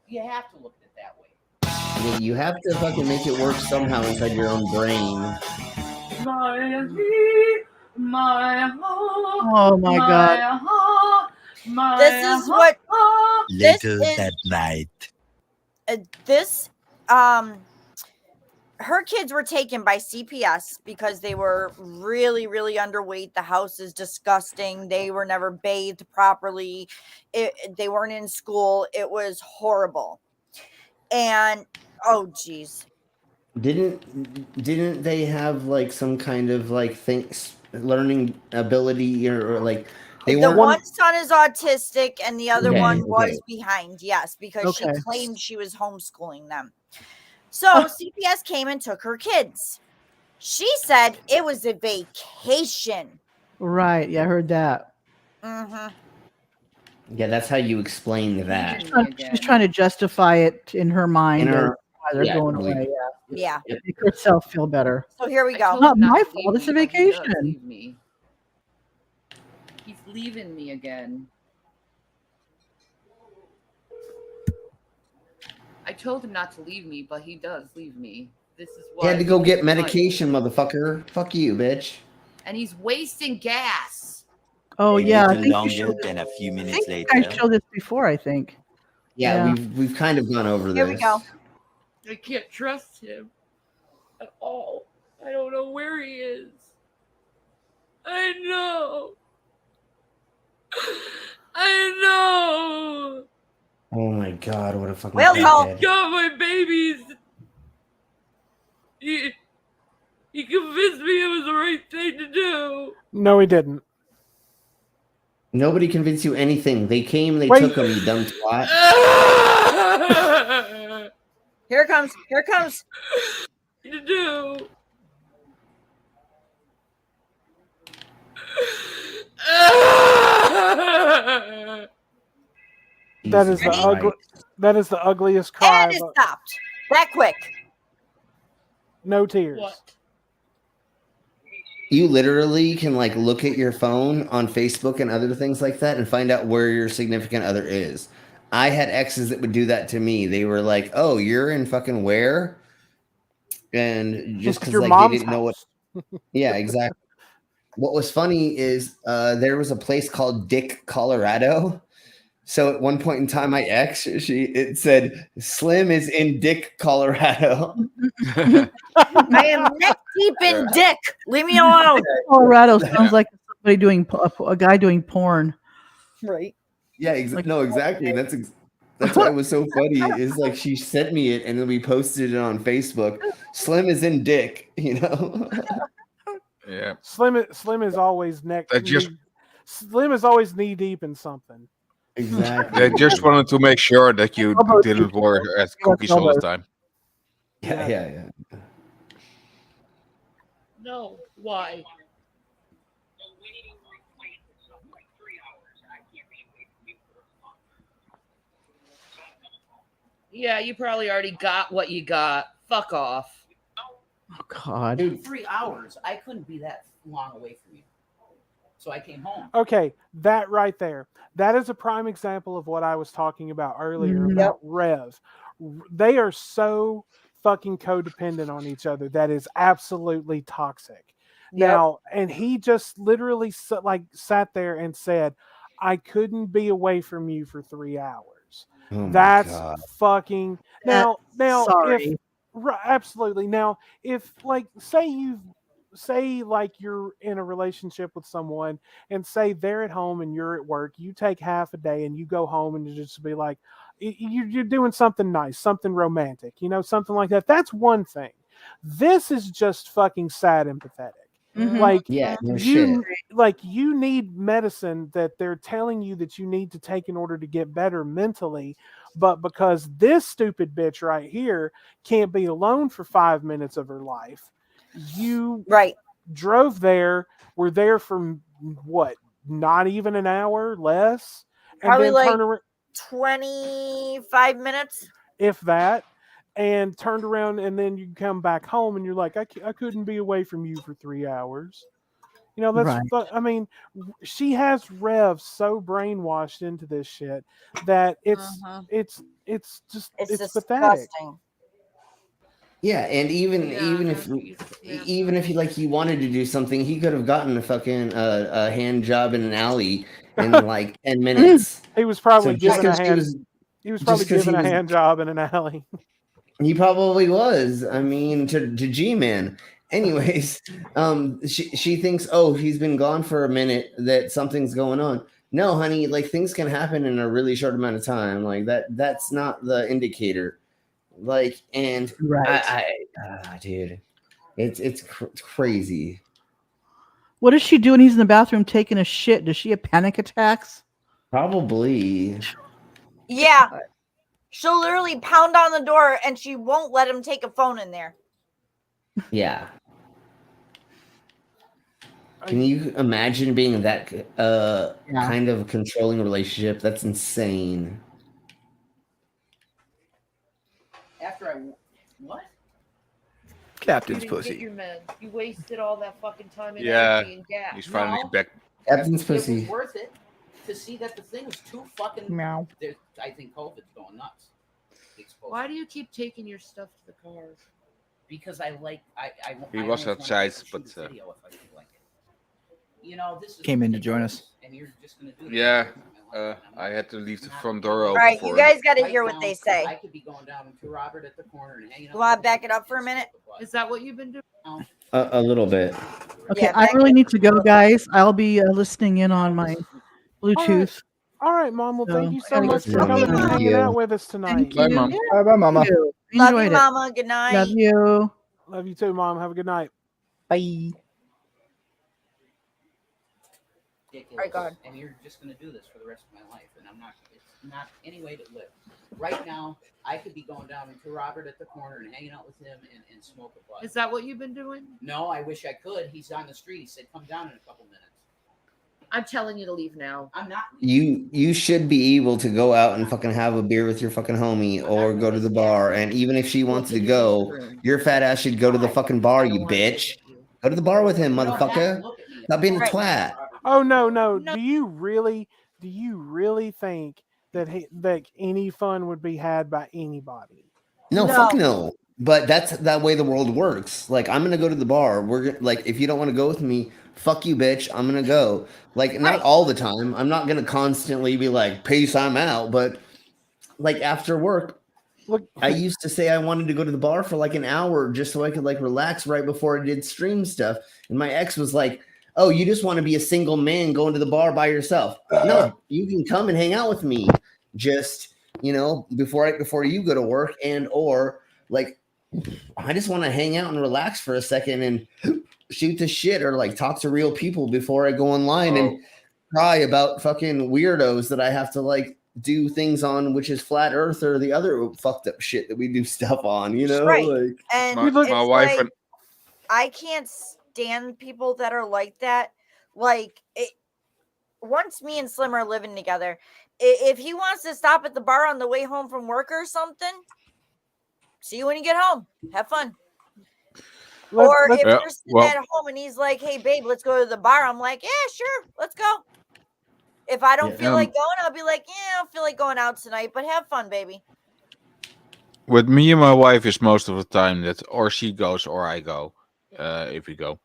[SPEAKER 3] You have to look at it that way.
[SPEAKER 7] Yeah, you have to fucking make it work somehow inside your own brain.
[SPEAKER 9] Oh my god.
[SPEAKER 11] This is what
[SPEAKER 1] later that night.
[SPEAKER 11] This her kids were taken by CPS because they were really, really underweight. The house is disgusting. They were never bathed properly. They weren't in school. It was horrible. And oh geez,
[SPEAKER 7] Didn't they have like some kind of like learning ability or like they
[SPEAKER 11] the
[SPEAKER 7] weren't
[SPEAKER 11] one son is autistic and the other
[SPEAKER 7] Okay,
[SPEAKER 11] one was
[SPEAKER 7] okay.
[SPEAKER 11] behind, yes, because she
[SPEAKER 9] Okay.
[SPEAKER 11] claimed she was homeschooling them. So CPS came and took her kids. She said it was a vacation.
[SPEAKER 9] Right. Yeah, I heard that.
[SPEAKER 11] Mm-hmm.
[SPEAKER 7] Yeah, that's how you explain that.
[SPEAKER 9] She's trying to justify it in her mind.
[SPEAKER 7] In her-
[SPEAKER 9] as why they're
[SPEAKER 7] yeah,
[SPEAKER 9] going
[SPEAKER 7] totally.
[SPEAKER 9] away.
[SPEAKER 11] Yeah.
[SPEAKER 9] Yeah. Make herself feel better.
[SPEAKER 11] So here we go.
[SPEAKER 9] Not my
[SPEAKER 13] to
[SPEAKER 9] fault.
[SPEAKER 13] leave
[SPEAKER 9] It's a
[SPEAKER 13] me, but he does
[SPEAKER 9] vacation.
[SPEAKER 13] leave me. He's leaving me again. I told him not to leave me, but he does leave me. This is
[SPEAKER 7] He
[SPEAKER 13] why
[SPEAKER 7] had to go get
[SPEAKER 13] Like,
[SPEAKER 7] medication, motherfucker. Fuck you, bitch.
[SPEAKER 13] and he's wasting gas.
[SPEAKER 9] Oh
[SPEAKER 14] A
[SPEAKER 9] yeah, I
[SPEAKER 14] little
[SPEAKER 9] think you
[SPEAKER 14] longer
[SPEAKER 9] showed
[SPEAKER 14] than a few
[SPEAKER 9] I
[SPEAKER 14] minutes
[SPEAKER 9] think I
[SPEAKER 14] later.
[SPEAKER 9] showed this before. I think.
[SPEAKER 7] Yeah,
[SPEAKER 9] Yeah.
[SPEAKER 7] we've kind of gone over
[SPEAKER 11] Here
[SPEAKER 7] this.
[SPEAKER 11] we go.
[SPEAKER 13] I can't trust him at all. I don't know where he is. I know. I know.
[SPEAKER 7] Oh my god, what a fucking
[SPEAKER 11] Well,
[SPEAKER 7] crackhead.
[SPEAKER 13] Got my babies. He convinced me it was the right thing to do.
[SPEAKER 8] No, he didn't.
[SPEAKER 7] Nobody convinced you anything. They came, they
[SPEAKER 8] Wait.
[SPEAKER 7] took him, you dumb twat.
[SPEAKER 11] Here it comes. Here it comes.
[SPEAKER 13] To do.
[SPEAKER 8] That is the
[SPEAKER 7] Jesus
[SPEAKER 8] ugly.
[SPEAKER 7] Christ.
[SPEAKER 8] That is the ugliest cry.
[SPEAKER 11] And it stopped. That quick.
[SPEAKER 8] No tears.
[SPEAKER 13] What?
[SPEAKER 7] You literally can like look at your phone on Facebook and other things like that and find out where your significant other is. I had exes that would do that to me. They were like, "Oh, you're in fucking where?" And just because
[SPEAKER 8] Your
[SPEAKER 7] like
[SPEAKER 8] mom's
[SPEAKER 7] they didn't know what. Yeah, exactly. What was funny is there was a place called Dick, Colorado. So at one point in time, my ex, it said Slim is in Dick, Colorado.
[SPEAKER 11] I am neck deep in dick. Leave me alone.
[SPEAKER 9] Colorado sounds like somebody doing a guy doing porn.
[SPEAKER 11] Right.
[SPEAKER 7] Yeah, no, exactly. That's why it was so funny. Is like she sent me it and then we posted it on Facebook. Slim is in Dick, you know.
[SPEAKER 10] Yeah.
[SPEAKER 8] Slim is always neck.
[SPEAKER 10] That just-
[SPEAKER 8] Slim is always knee deep in something.
[SPEAKER 7] Exactly.
[SPEAKER 10] They just wanted to make sure that you didn't wear at cookies all the time.
[SPEAKER 7] Yeah.
[SPEAKER 13] No. Why? Yeah, you probably already got what you got. Fuck off.
[SPEAKER 9] Oh God.
[SPEAKER 3] In 3 hours, I couldn't be that long away from you. So I came home.
[SPEAKER 8] Okay, that right there. That is a prime example of what I was talking about earlier
[SPEAKER 9] Mhm.
[SPEAKER 8] about Rev. They are so fucking codependent on each other. That is absolutely toxic. Now, and he just literally sat there and said, I couldn't be away from you for 3 hours.
[SPEAKER 7] Oh my
[SPEAKER 8] That's
[SPEAKER 7] God.
[SPEAKER 8] fucking now
[SPEAKER 9] sorry.
[SPEAKER 8] if absolutely now if like say like you're in a relationship with someone and say they're at home and you're at work, you take half a day and you go home and you just be like you're doing something nice, something romantic, something like that. That's one thing. This is just fucking sad and pathetic.
[SPEAKER 9] Mhm.
[SPEAKER 8] Like
[SPEAKER 7] Yeah, no
[SPEAKER 8] you
[SPEAKER 7] shit.
[SPEAKER 8] like you need medicine that they're telling you that you need to take in order to get better mentally, but because this stupid bitch right here can't be alone for 5 minutes of her life, you drove there, were there for what, not even an hour, less, and
[SPEAKER 11] Probably
[SPEAKER 8] then
[SPEAKER 11] like
[SPEAKER 8] turn around
[SPEAKER 11] 25 minutes.
[SPEAKER 8] if that, and turned around, and then you come back home and you're like, I couldn't be away from you for 3 hours. That's
[SPEAKER 9] Right.
[SPEAKER 8] I mean, she has Rev so brainwashed into this shit that it's just it's pathetic.
[SPEAKER 11] disgusting.
[SPEAKER 7] Yeah, and even if he wanted to do something, he could have gotten a fucking a hand job in an alley in like 10 minutes.
[SPEAKER 8] He was probably
[SPEAKER 7] So just
[SPEAKER 8] given a
[SPEAKER 7] 'cause she
[SPEAKER 8] hand.
[SPEAKER 7] was-
[SPEAKER 8] He was
[SPEAKER 7] just
[SPEAKER 8] probably
[SPEAKER 7] 'cause he
[SPEAKER 8] given a
[SPEAKER 7] was-
[SPEAKER 8] hand job in an alley.
[SPEAKER 7] He probably was. I mean, to G-Man. Anyways, she thinks, oh, he's been gone for a minute, that something's going on. No, honey, like things can happen in a really short amount of time. Like that's not the indicator. Like, and
[SPEAKER 9] Right.
[SPEAKER 7] dude, it's crazy.
[SPEAKER 9] What does she do when he's in the bathroom taking a shit? Does she have panic attacks?
[SPEAKER 7] Probably.
[SPEAKER 11] Yeah. She'll literally pound on the door and she won't let him take a phone in there.
[SPEAKER 7] Yeah. Can you imagine being in that kind of controlling relationship? That's insane.
[SPEAKER 3] After I what?
[SPEAKER 12] Captain's
[SPEAKER 13] You didn't
[SPEAKER 12] pussy.
[SPEAKER 13] get your meds. You wasted all that fucking time and
[SPEAKER 10] Yeah,
[SPEAKER 13] energy and gas.
[SPEAKER 10] he's finally
[SPEAKER 3] No.
[SPEAKER 10] back.
[SPEAKER 7] Captain's
[SPEAKER 3] It
[SPEAKER 7] pussy.
[SPEAKER 3] was worth it to see that the thing was too fucking.
[SPEAKER 9] Meow.
[SPEAKER 3] I think COVID's going nuts. Exposure.
[SPEAKER 13] Why do you keep taking your stuff to the car?
[SPEAKER 3] Because I like I
[SPEAKER 10] He
[SPEAKER 3] I
[SPEAKER 10] was
[SPEAKER 3] always wanna
[SPEAKER 10] outside,
[SPEAKER 3] shoot
[SPEAKER 10] but
[SPEAKER 3] a video if I feel like it. You know, this is
[SPEAKER 12] Came in to join us.
[SPEAKER 3] and you're just gonna do this
[SPEAKER 10] Yeah,
[SPEAKER 3] for the rest of my life, and I'm
[SPEAKER 10] I
[SPEAKER 3] not-
[SPEAKER 10] had to leave the
[SPEAKER 3] not-
[SPEAKER 10] front door
[SPEAKER 11] All
[SPEAKER 10] open
[SPEAKER 11] right,
[SPEAKER 10] for
[SPEAKER 11] you
[SPEAKER 10] him.
[SPEAKER 11] guys got to
[SPEAKER 3] Right
[SPEAKER 11] hear what
[SPEAKER 3] now,
[SPEAKER 11] they say.
[SPEAKER 3] I could be going down to Robert at the corner and hanging out.
[SPEAKER 11] You want to
[SPEAKER 3] with
[SPEAKER 11] back
[SPEAKER 3] him
[SPEAKER 11] it up for a
[SPEAKER 3] and
[SPEAKER 11] minute?
[SPEAKER 3] smoke
[SPEAKER 13] Is that what you've been doing?
[SPEAKER 7] A little bit.
[SPEAKER 9] Okay,
[SPEAKER 11] Yeah,
[SPEAKER 9] I
[SPEAKER 11] back
[SPEAKER 9] really
[SPEAKER 11] it
[SPEAKER 9] need to go, guys. I'll be listening in on my Bluetooth.
[SPEAKER 8] All right, Mom. Well, thank
[SPEAKER 9] So,
[SPEAKER 8] you
[SPEAKER 9] I
[SPEAKER 8] so
[SPEAKER 9] gotta
[SPEAKER 8] much
[SPEAKER 9] get
[SPEAKER 8] for
[SPEAKER 11] Love you,
[SPEAKER 8] coming and
[SPEAKER 11] Mom.
[SPEAKER 8] hanging out with us tonight.
[SPEAKER 9] Thank
[SPEAKER 10] Bye,
[SPEAKER 9] you.
[SPEAKER 10] Mom.
[SPEAKER 12] Bye, bye, Mama.
[SPEAKER 9] Thank you.
[SPEAKER 11] Love
[SPEAKER 9] Enjoyed
[SPEAKER 11] you,
[SPEAKER 9] it.
[SPEAKER 11] Mama. Good night.
[SPEAKER 9] Love you.
[SPEAKER 8] Love you too, Mom. Have a good night.
[SPEAKER 9] Bye.
[SPEAKER 3] ridiculous.
[SPEAKER 11] Right, go ahead.
[SPEAKER 3] And you're just going to do this for the rest of my life, and I'm not. It's not any way to live. Right now, I could be going down to Robert at the corner and hanging out with him and smoke a bud.
[SPEAKER 13] Is that what you've been doing?
[SPEAKER 3] No, I wish I could. He's on the street. He said, "Come down in a couple minutes."
[SPEAKER 13] I'm telling you to leave now.
[SPEAKER 3] I'm not.
[SPEAKER 7] You should be able to go out and fucking have a beer with your fucking homie or go to the bar. And even if she wants to go, your fat ass should go to the fucking bar, you bitch. Go to the bar with him, motherfucker. Stop being a
[SPEAKER 11] Right.
[SPEAKER 7] twat.
[SPEAKER 8] Oh no. Do you really think that any fun would be had by anybody?
[SPEAKER 7] No,
[SPEAKER 11] No.
[SPEAKER 7] fuck no. But that's that way the world works. Like, I'm gonna go to the bar. Like, if you don't want to go with me, fuck you, bitch. I'm gonna go. Like, not
[SPEAKER 11] Right.
[SPEAKER 7] all the time. I'm not gonna constantly be like, peace, I'm out. But like after work,
[SPEAKER 8] Look,
[SPEAKER 7] I used to say I wanted to go to the bar for like an hour just so I could like relax right before I did stream stuff. And my ex was like, "Oh, you just want to be a single man going to the bar by yourself? No, you can come and hang out with me. Just, before you go to work, and or like I just want to hang out and relax for a second and shoot the shit or like talk to real people before I go online and cry about fucking weirdos that I have to like do things on, which is flat earth or the other fucked up shit that we do stuff on,
[SPEAKER 11] Right.
[SPEAKER 7] like
[SPEAKER 11] And
[SPEAKER 10] My
[SPEAKER 11] it's
[SPEAKER 10] wife
[SPEAKER 11] like,
[SPEAKER 10] and
[SPEAKER 11] I can't stand people that are like that. Like, once me and Slim are living together, if he wants to stop at the bar on the way home from work or something, see you when you get home. Have fun. Or if
[SPEAKER 10] Yeah,
[SPEAKER 11] you're sitting
[SPEAKER 10] well-
[SPEAKER 11] at home and he's like, "Hey, babe, let's go to the bar," I'm like, "Yeah, sure, let's go." If I don't feel like going, I'll be like, "Yeah, I don't feel like going out tonight, but have fun, baby."
[SPEAKER 10] with me and my wife is most of the time that or she goes or I go. If we go,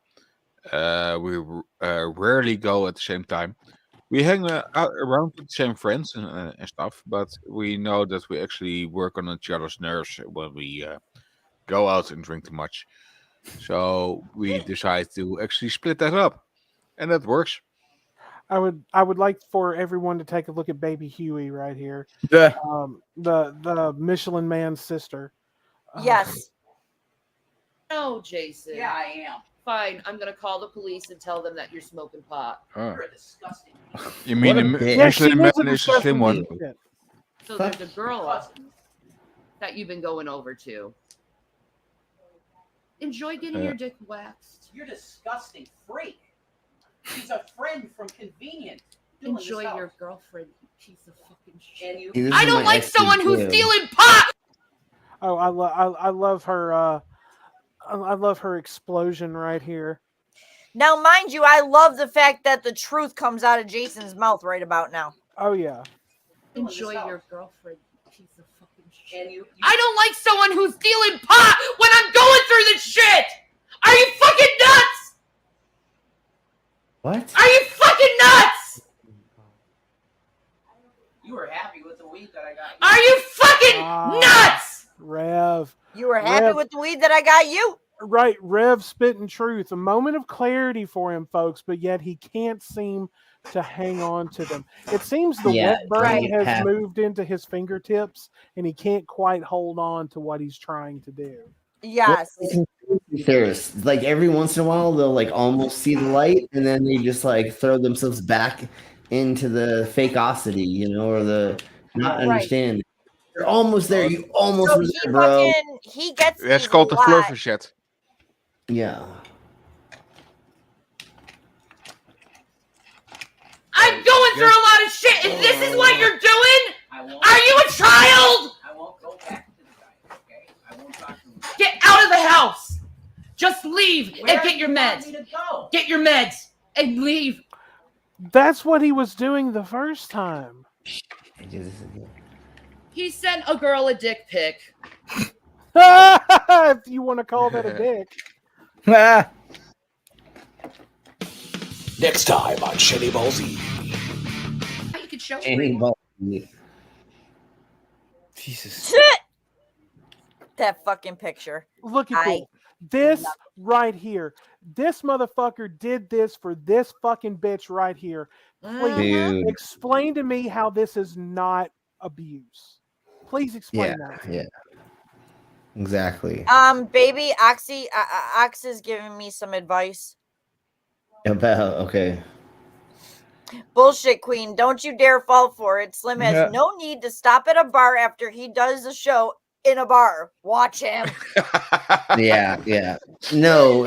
[SPEAKER 10] we rarely go at the same time. We hang out around with the same friends and stuff, but we know that we actually work on each other's nerves when we go out and drink too much. So we decide to actually split that up, and that works.
[SPEAKER 8] I would like for everyone to take a look at baby Huey right here.
[SPEAKER 12] Yeah.
[SPEAKER 8] The Michelin Man's sister.
[SPEAKER 11] Yes.
[SPEAKER 13] No, Jason.
[SPEAKER 3] Yeah, I am.
[SPEAKER 13] Fine. I'm gonna call the police and tell them that you're smoking pot.
[SPEAKER 10] Oh.
[SPEAKER 3] You're disgusting.
[SPEAKER 10] You mean
[SPEAKER 7] What a
[SPEAKER 10] the
[SPEAKER 7] bitch.
[SPEAKER 8] Yeah, she
[SPEAKER 10] Michelin
[SPEAKER 8] is
[SPEAKER 10] Man
[SPEAKER 8] a
[SPEAKER 10] is the slim
[SPEAKER 8] disgusting
[SPEAKER 10] one?
[SPEAKER 8] piece of shit.
[SPEAKER 13] So
[SPEAKER 7] Fuck.
[SPEAKER 13] there's a girl that you've been going over to. Enjoy getting your dick waxed.
[SPEAKER 3] You're disgusting freak. She's a friend from Convenient. doing this
[SPEAKER 13] Enjoy
[SPEAKER 3] stuff.
[SPEAKER 13] your girlfriend, you piece of fucking shit.
[SPEAKER 3] And you.
[SPEAKER 7] This
[SPEAKER 13] I
[SPEAKER 7] is
[SPEAKER 13] don't
[SPEAKER 7] my
[SPEAKER 13] like
[SPEAKER 7] ex's
[SPEAKER 13] someone who's
[SPEAKER 7] too.
[SPEAKER 13] stealing pot.
[SPEAKER 8] Oh, I love her. I love her explosion right here.
[SPEAKER 11] Now, mind you, I love the fact that the truth comes out of Jason's mouth right about now.
[SPEAKER 8] Oh yeah.
[SPEAKER 13] Enjoy your girlfriend, you piece of fucking shit.
[SPEAKER 3] And you.
[SPEAKER 13] I don't like someone who's stealing pot when I'm going through this shit. Are you fucking nuts?
[SPEAKER 7] What?
[SPEAKER 13] Are you fucking nuts?
[SPEAKER 3] You were happy with the weed that I got.
[SPEAKER 13] Are you fucking nuts?
[SPEAKER 8] Rev.
[SPEAKER 11] You were happy
[SPEAKER 8] Rev,
[SPEAKER 11] with the weed that I got you?
[SPEAKER 8] right, Rev spitting truth. A moment of clarity for him, folks, but yet he can't seem to hang on to them. It seems the
[SPEAKER 7] Yeah,
[SPEAKER 8] wet burn
[SPEAKER 11] right.
[SPEAKER 8] has
[SPEAKER 7] Half-
[SPEAKER 8] moved into his fingertips, and he can't quite hold on to what he's trying to do.
[SPEAKER 11] Yes.
[SPEAKER 7] conspiracy theorists, like every once in a while, they'll like almost see the light, and then they just like throw themselves back into the fakeosity, you know, or the not
[SPEAKER 11] Right.
[SPEAKER 7] understand. You're almost there. You almost
[SPEAKER 11] So
[SPEAKER 7] were
[SPEAKER 11] he
[SPEAKER 7] there, bro.
[SPEAKER 11] he gets
[SPEAKER 10] That's
[SPEAKER 11] these
[SPEAKER 10] called
[SPEAKER 11] a
[SPEAKER 10] the
[SPEAKER 11] lot.
[SPEAKER 10] fluffer
[SPEAKER 7] Yeah.
[SPEAKER 14] I'm going through a lot of shit, and this is what you're doing? Are you a child?
[SPEAKER 3] I won't go back to the guy, okay? I won't talk to him.
[SPEAKER 14] Get out of the house. Just leave
[SPEAKER 3] Where
[SPEAKER 14] and get your
[SPEAKER 3] do you want
[SPEAKER 14] meds.
[SPEAKER 3] me to go?
[SPEAKER 14] Get your meds and leave.
[SPEAKER 8] That's what he was doing the first time.
[SPEAKER 14] He sent a girl a dick pic.
[SPEAKER 8] If you want to call that a dick.
[SPEAKER 1] Next time on Shanny Ballsy.
[SPEAKER 14] You could show
[SPEAKER 12] Jesus.
[SPEAKER 11] That fucking picture.
[SPEAKER 8] Look at this. This right here. This motherfucker did this for this fucking bitch right here. Please
[SPEAKER 7] Dude.
[SPEAKER 8] explain to me how this is not abuse. Please explain
[SPEAKER 7] Yeah,
[SPEAKER 8] that.
[SPEAKER 7] yeah. Exactly.
[SPEAKER 11] Baby, Ox is giving me some advice.
[SPEAKER 7] About okay.
[SPEAKER 11] Bullshit queen, don't you dare fall for it. Slim has
[SPEAKER 7] Yeah.
[SPEAKER 11] no need to stop at a bar after he does the show in a bar. Watch him.
[SPEAKER 7] Yeah. No,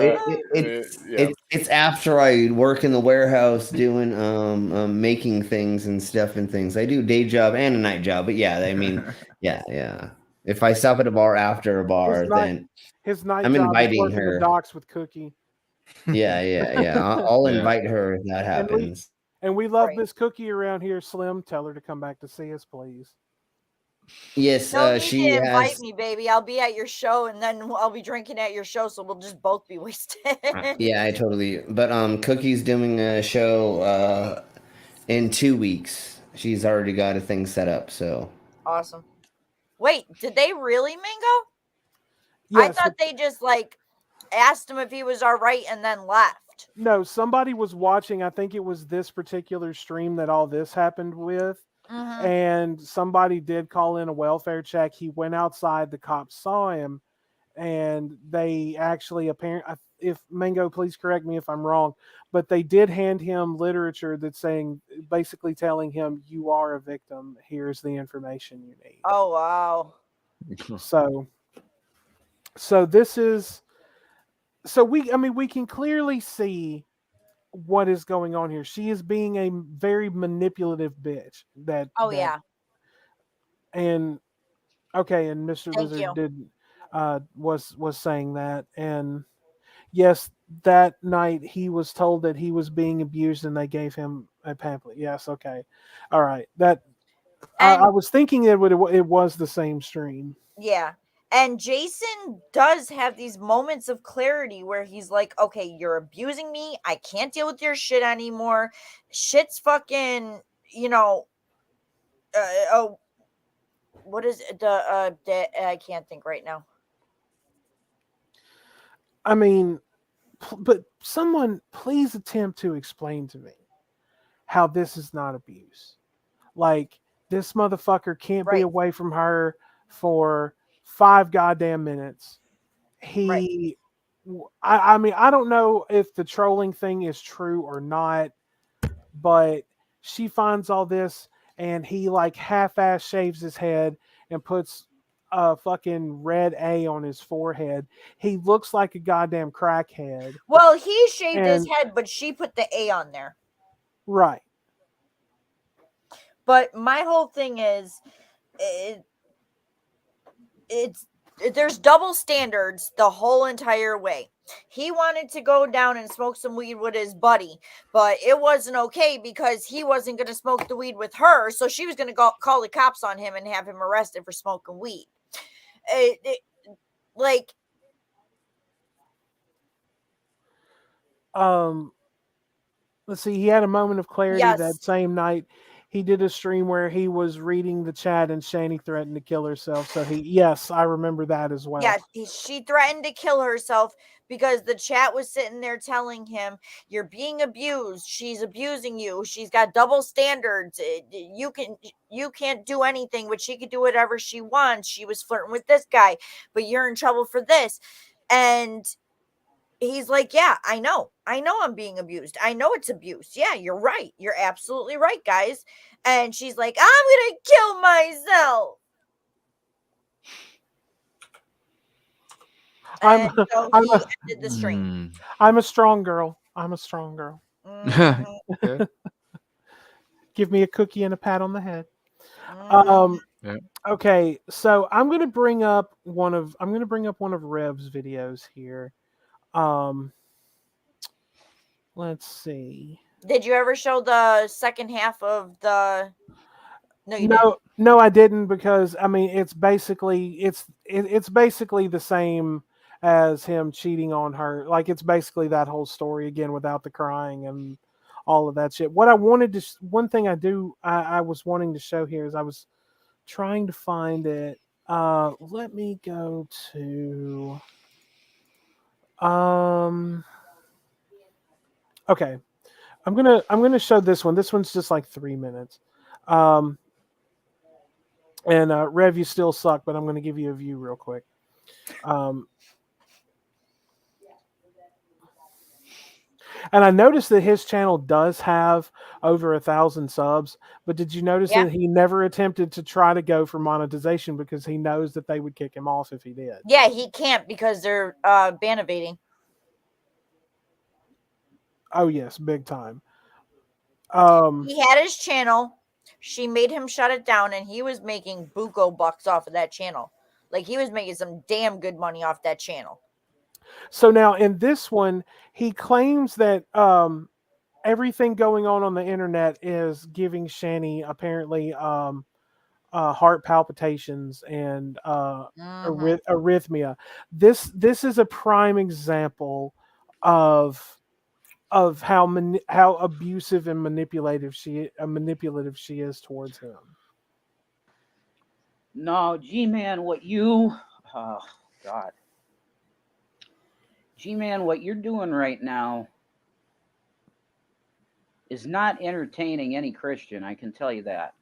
[SPEAKER 7] it's after I work in the warehouse doing making things and stuff and things. I do a day job and a night job, but yeah, I mean, yeah. If I stop at a bar after a bar, then
[SPEAKER 8] His night
[SPEAKER 7] I'm
[SPEAKER 8] job is
[SPEAKER 7] inviting
[SPEAKER 8] working
[SPEAKER 7] her.
[SPEAKER 8] the docks with Cookie.
[SPEAKER 7] Yeah. I'll
[SPEAKER 10] Yeah.
[SPEAKER 7] invite her if that happens.
[SPEAKER 8] And we love Miss Cookie around here. Slim, tell her to come back to see us, please.
[SPEAKER 7] Yes,
[SPEAKER 11] No need
[SPEAKER 7] she
[SPEAKER 11] to invite
[SPEAKER 7] has.
[SPEAKER 11] me, baby. I'll be at your show, and then I'll be drinking at your show, so we'll just both be wasted.
[SPEAKER 7] Yeah, I totally. But Cookie's doing a show in 2 weeks. She's already got a thing set up. So
[SPEAKER 11] Awesome. Wait, did they really, Mingo? I
[SPEAKER 8] Yes,
[SPEAKER 11] thought they just like asked him if he was all right and then left.
[SPEAKER 8] No, somebody was watching. I think it was this particular stream that all this happened with.
[SPEAKER 11] Mhm.
[SPEAKER 8] And somebody did call in a welfare check. He went outside. The cops saw him. And they actually apparently, if Mango, please correct me if I'm wrong, but they did hand him literature that's saying, basically telling him, you are a victim. Here's the information you need.
[SPEAKER 11] Oh, wow.
[SPEAKER 8] So this is, we can clearly see what is going on here. She is being a very manipulative bitch.
[SPEAKER 11] Oh, yeah.
[SPEAKER 8] And okay, and Mr.
[SPEAKER 11] Thank
[SPEAKER 8] Lizard
[SPEAKER 11] you.
[SPEAKER 8] did was saying that, and yes, that night he was told that he was being abused, and they gave him a pamphlet. Yes, okay, all right. That I was thinking it was the same stream.
[SPEAKER 11] Yeah. And Jason does have these moments of clarity where he's like, okay, you're abusing me. I can't deal with your shit anymore. Shit's fucking, what is it? I can't think right now.
[SPEAKER 8] I mean, but someone please attempt to explain to me how this is not abuse. Like, this motherfucker can't be away from her for 5 goddamn minutes. I mean, I don't know if the trolling thing is true or not, but she finds all this and he like half-ass shaves his head and puts a fucking red A on his forehead. He looks like a goddamn crackhead.
[SPEAKER 11] Well, he shaved his
[SPEAKER 8] And-
[SPEAKER 11] head, but she put the A on there.
[SPEAKER 8] Right.
[SPEAKER 11] But my whole thing is, there's double standards the whole entire way. He wanted to go down and smoke some weed with his buddy, but it wasn't okay because he wasn't going to smoke the weed with her, so she was going to call the cops on him and have him arrested for smoking weed.
[SPEAKER 8] Let's see, he had a moment of clarity that same night. he did a stream where he was reading the chat and Shanny threatened to kill herself. So yes, I remember that as well.
[SPEAKER 11] Yeah, she threatened to kill herself because the chat was sitting there telling him, "You're being abused. She's abusing you. She's got double standards. You can't do anything, but she could do whatever she wants. She was flirting with this guy, but you're in trouble for this." And he's like, "Yeah, I know I'm being abused. I know it's abuse. Yeah, you're right. You're absolutely right, guys." And she's like, "I'm gonna kill myself." And so he ended the stream.
[SPEAKER 8] I'm a strong girl. I'm a strong girl.
[SPEAKER 11] Mhm.
[SPEAKER 8] Give me a cookie and a pat on the head.
[SPEAKER 10] Yeah.
[SPEAKER 8] Okay, so I'm gonna bring up one of Rev's videos here. Let's see.
[SPEAKER 11] Did you ever show the second half of the? No, you didn't.
[SPEAKER 8] No, I didn't, because I mean it's basically the same as him cheating on her. Like, it's basically that whole story again without the crying and all of that shit. What I wanted to one thing I was wanting to show here is I was trying to find it. Let me go to okay. I'm gonna show this one. This one's just like 3 minutes. And Rev, you still suck, but I'm gonna give you a view real quick. And I noticed that his channel does have over 1,000 subs, but did you notice that he never attempted to try to go for monetization because he knows that they would kick him off if he did?
[SPEAKER 11] Yeah, he can't because they're ban evading.
[SPEAKER 8] Oh yes, big time.
[SPEAKER 11] He had his channel. She made him shut it down, and he was making buco bucks off of that channel. Like, he was making some damn good money off that channel.
[SPEAKER 8] So now in this one, he claims that everything going on the internet is giving Shanny apparently heart palpitations and arrhythmia. This is a prime example of how abusive and manipulative she is towards him.
[SPEAKER 3] No, G-Man, oh God. G-Man, what you're doing right now is not entertaining any Christian, I can tell you that.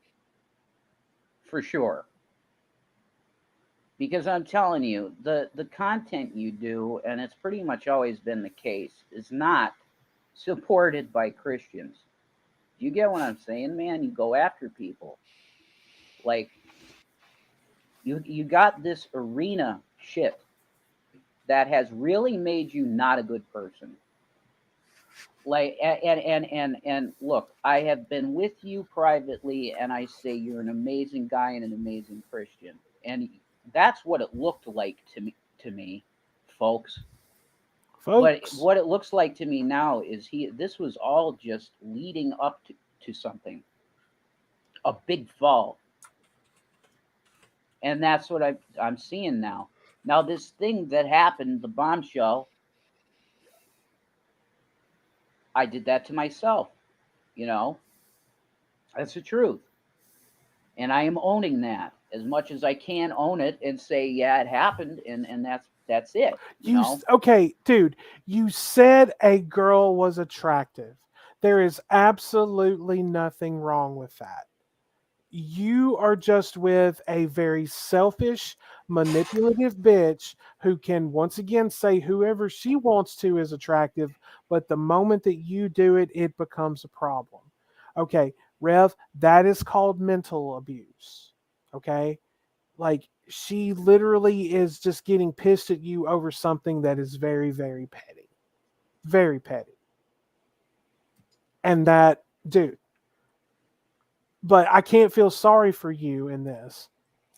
[SPEAKER 3] For sure. Because I'm telling you, the content you do, and it's pretty much always been the case, is not supported by Christians. Do you get what I'm saying, man? You go after people. Like, you got this arena shit that has really made you not a good person. Like, and look, I have been with you privately, and I say you're an amazing guy and an amazing Christian, and that's what it looked like to me, folks. But what it looks like to me now is this was all just leading up to something, a big fall, and that's what I'm seeing now. Now, this thing that happened, the bombshell, I did that to myself, you know? That's the truth. And I am owning that as much as I can own it and say, yeah, it happened, and that's it. You know?
[SPEAKER 8] Okay, dude, you said a girl was attractive. There is absolutely nothing wrong with that. You are just with a very selfish, manipulative bitch who can once again say whoever she wants to is attractive, but the moment that you do it, it becomes a problem. Okay, Rev, that is called mental abuse. Okay? Like, she literally is just getting pissed at you over something that is very, very petty. Very petty. And that, dude. But I can't feel sorry for you in this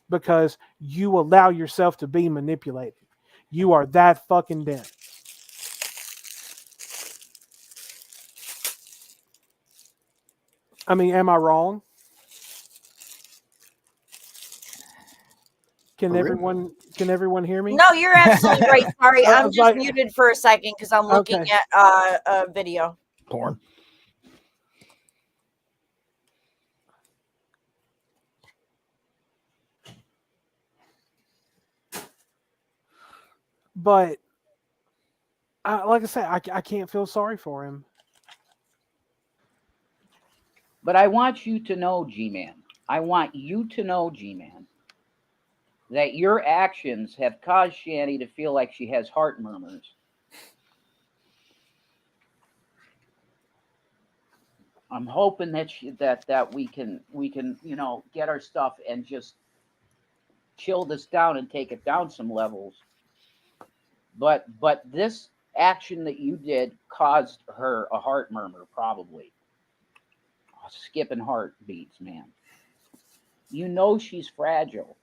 [SPEAKER 8] because you allow yourself to be manipulated. You are that fucking dense. I mean, am I wrong? Can everyone hear me?
[SPEAKER 11] No, you're absolutely right. Sorry, I'm just
[SPEAKER 8] like,
[SPEAKER 11] muted for a second because I'm looking
[SPEAKER 8] okay.
[SPEAKER 11] at a video.
[SPEAKER 12] Porn.
[SPEAKER 8] But like I said, I can't feel sorry for him.
[SPEAKER 3] But I want you to know, G-Man. I want you to know, G-Man, that your actions have caused Shanny to feel like she has heart murmurs. I'm hoping that we can get our stuff and just chill this down and take it down some levels. But this action that you did caused her a heart murmur, probably. Skipping heartbeats, man. You know she's fragile.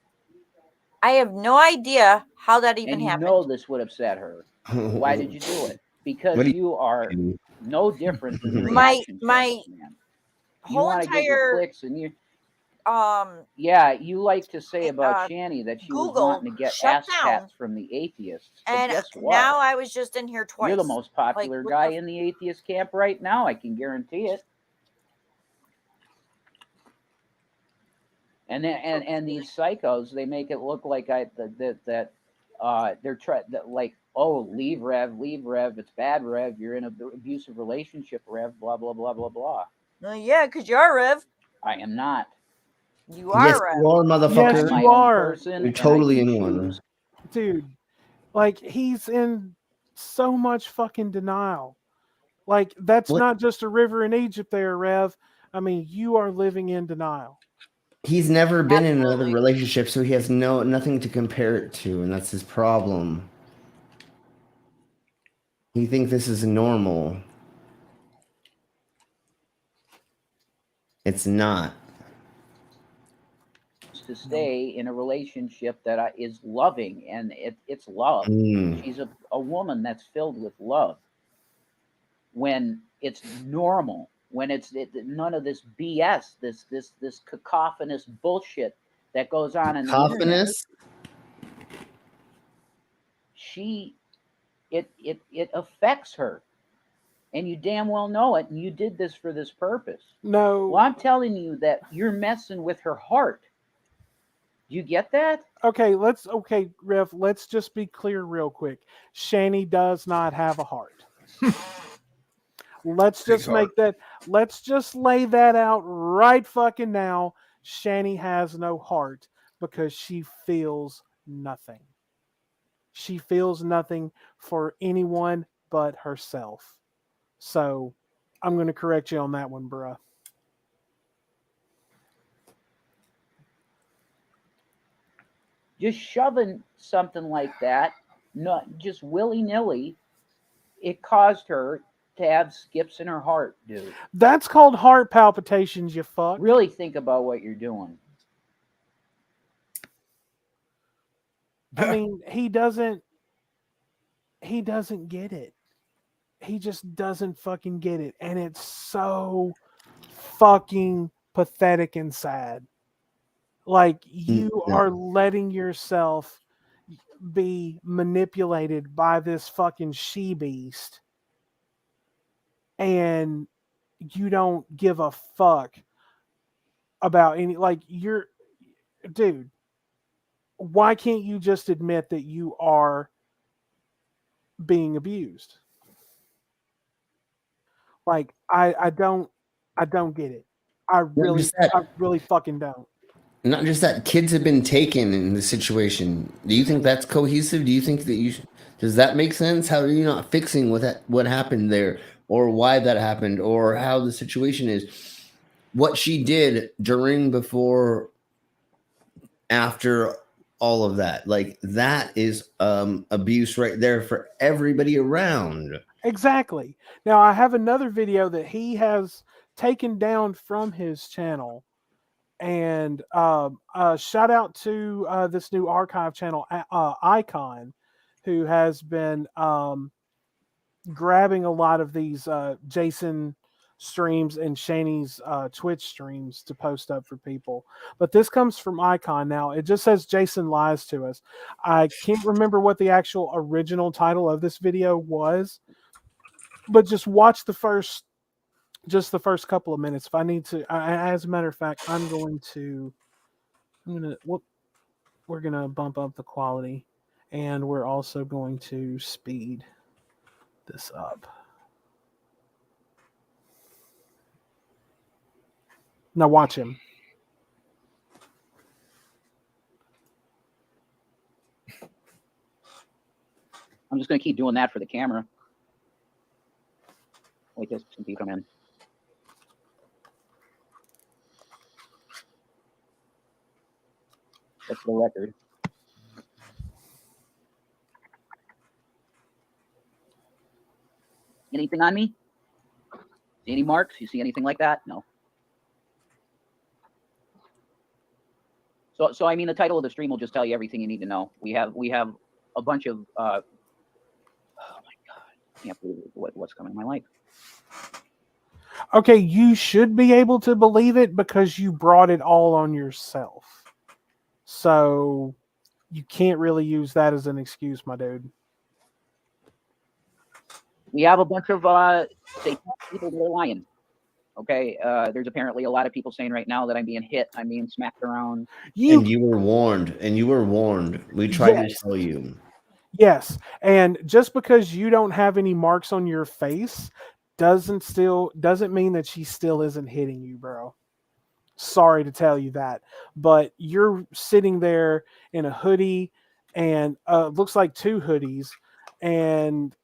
[SPEAKER 11] I have no idea how that even
[SPEAKER 3] and you
[SPEAKER 11] happened.
[SPEAKER 3] know this would upset her. Why did you do it? Because you are no different than the reaction channels, man. You
[SPEAKER 11] whole
[SPEAKER 3] want to get your
[SPEAKER 11] entire
[SPEAKER 3] clicks, and you yeah, you like to say about Shanny that she was
[SPEAKER 11] Google
[SPEAKER 3] wanting to get
[SPEAKER 11] shut
[SPEAKER 3] ass
[SPEAKER 11] down.
[SPEAKER 3] pats from the atheists. But
[SPEAKER 11] And
[SPEAKER 3] guess what?
[SPEAKER 11] now I was just in here twice.
[SPEAKER 3] You're the most popular
[SPEAKER 11] Like, what
[SPEAKER 3] guy
[SPEAKER 11] the
[SPEAKER 3] in the atheist camp right now. I can guarantee it. And these psychos, they make it look like they're like, oh, leave Rev, it's bad, Rev, you're in an abusive relationship, Rev, blah blah blah blah blah.
[SPEAKER 11] Yeah, because you are, Rev.
[SPEAKER 3] I am not.
[SPEAKER 11] You are,
[SPEAKER 7] Yes,
[SPEAKER 11] Rev.
[SPEAKER 7] you are, motherfucker.
[SPEAKER 8] Yes,
[SPEAKER 3] I'm my
[SPEAKER 8] you
[SPEAKER 3] own
[SPEAKER 8] are.
[SPEAKER 3] person,
[SPEAKER 7] You're totally in one.
[SPEAKER 3] choose.
[SPEAKER 8] Dude, like, he's in so much fucking denial. Like, that's not just a river in Egypt there, Rev. I mean, you are living in denial.
[SPEAKER 7] He's never been in another relationship, so he has nothing to compare it to, and that's his problem. He thinks this is normal. It's not.
[SPEAKER 3] To stay in a relationship that is loving, and it's love. She's a woman that's filled with love. When it's normal, when it's none of this BS, this cacophonous bullshit that goes on in the internet. It affects her, and you damn well know it. And you did this for this purpose.
[SPEAKER 8] No.
[SPEAKER 3] Well, I'm telling you that you're messing with her heart. You get that?
[SPEAKER 8] Okay, Rev, let's just be clear real quick. Shanny does not have a heart. Let's just let's just lay that out right fucking now. Shanny has no heart because she feels nothing. She feels nothing for anyone but herself. So I'm going to correct you on that one, bruh.
[SPEAKER 3] Just shoving something like that, not just willy-nilly, it caused her to have skips in her heart, dude.
[SPEAKER 8] That's called heart palpitations, you fuck.
[SPEAKER 3] Really think about what you're doing.
[SPEAKER 8] I mean, he doesn't get it. He just doesn't fucking get it. And it's so fucking pathetic and sad. Like, you are letting yourself be manipulated by this fucking she-beast, and you don't give a fuck about any, like, dude, why can't you just admit that you are being abused? Like, I don't get it. I really fucking don't.
[SPEAKER 7] Not just that, kids have been taken in the situation. Do you think that's cohesive? Do you think that does that make sense? How are you not fixing what happened there, or why that happened, or how the situation is? What she did during, before, after all of that, like, that is abuse right there for everybody around.
[SPEAKER 8] Exactly. Now, I have another video that he has taken down from his channel. And shout out to this new archive channel, Icon, who has been grabbing a lot of these Jason streams and Shanny's Twitch streams to post up for people. But this comes from Icon. Now, it just says Jason lies to us. I can't remember what the actual original title of this video was, but just watch the first couple of minutes. If I need to, as a matter of fact, we're gonna bump up the quality. And we're also going to speed this up. Now watch him.
[SPEAKER 3] I'm just going to keep doing that for the camera. Wait till some people come in. That's the record. Anything on me? See any marks? You see anything like that? No. So I mean, the title of the stream will just tell you everything you need to know. We have a bunch of oh my god, I can't believe what's coming in my life.
[SPEAKER 8] Okay, you should be able to believe it because you brought it all on yourself. So you can't really use that as an excuse, my dude.
[SPEAKER 3] We have a bunch of people that are lying. Okay, there's apparently a lot of people saying right now that I'm being hit, I'm being smacked around.
[SPEAKER 7] And you were warned. We tried to tell you.
[SPEAKER 8] Yes, and just because you don't have any marks on your face doesn't mean that she still isn't hitting you, bro. Sorry to tell you that, but you're sitting there in a hoodie and looks like two hoodies, and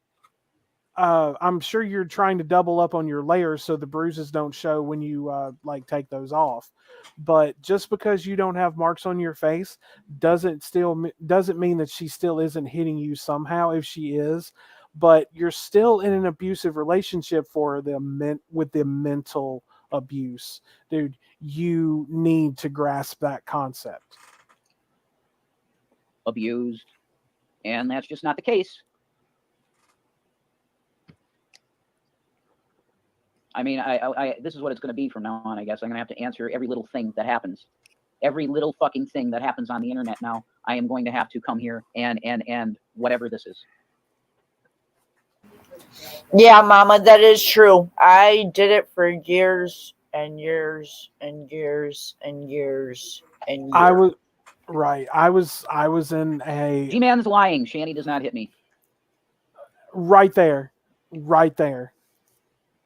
[SPEAKER 8] I'm sure you're trying to double up on your layers so the bruises don't show when you like take those off. But just because you don't have marks on your face doesn't mean that she still isn't hitting you somehow. If she is, but you're still in an abusive relationship with the mental abuse, dude. You need to grasp that concept.
[SPEAKER 3] Abused, and that's just not the case. I mean, this is what it's going to be from now on, I guess. I'm going to have to answer every little thing that happens. Every little fucking thing that happens on the internet now, I am going to have to come here and whatever this is.
[SPEAKER 11] Yeah, Mama, that is true. I did it for years and years and years and years and years.
[SPEAKER 8] I was in a...
[SPEAKER 3] G-Man's lying. Shanny does not hit me.
[SPEAKER 8] Right there.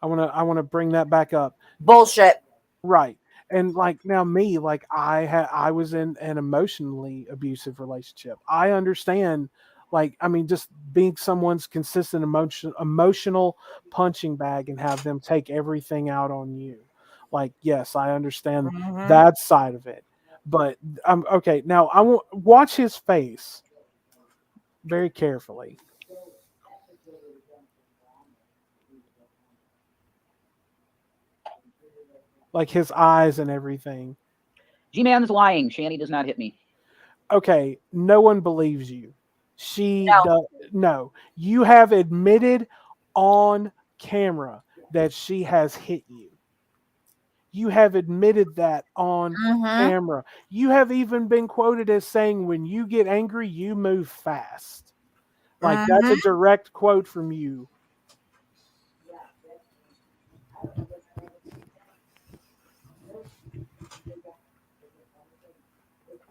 [SPEAKER 8] I want to bring that back up.
[SPEAKER 11] Bullshit.
[SPEAKER 8] Right. And like now me, like I was in an emotionally abusive relationship. I understand, like, I mean, just being someone's consistent emotional punching bag and have them take everything out on you. Like, yes, I understand that side of it. But okay, now I want watch his face very carefully. Like his eyes and everything.
[SPEAKER 3] G-Man's lying. Shanny does not hit me.
[SPEAKER 8] Okay, no one believes you. No. You have admitted on camera that she has hit you. You have admitted that on camera. You have even been quoted as saying, when you get angry, you move fast. Like, that's a direct quote from you.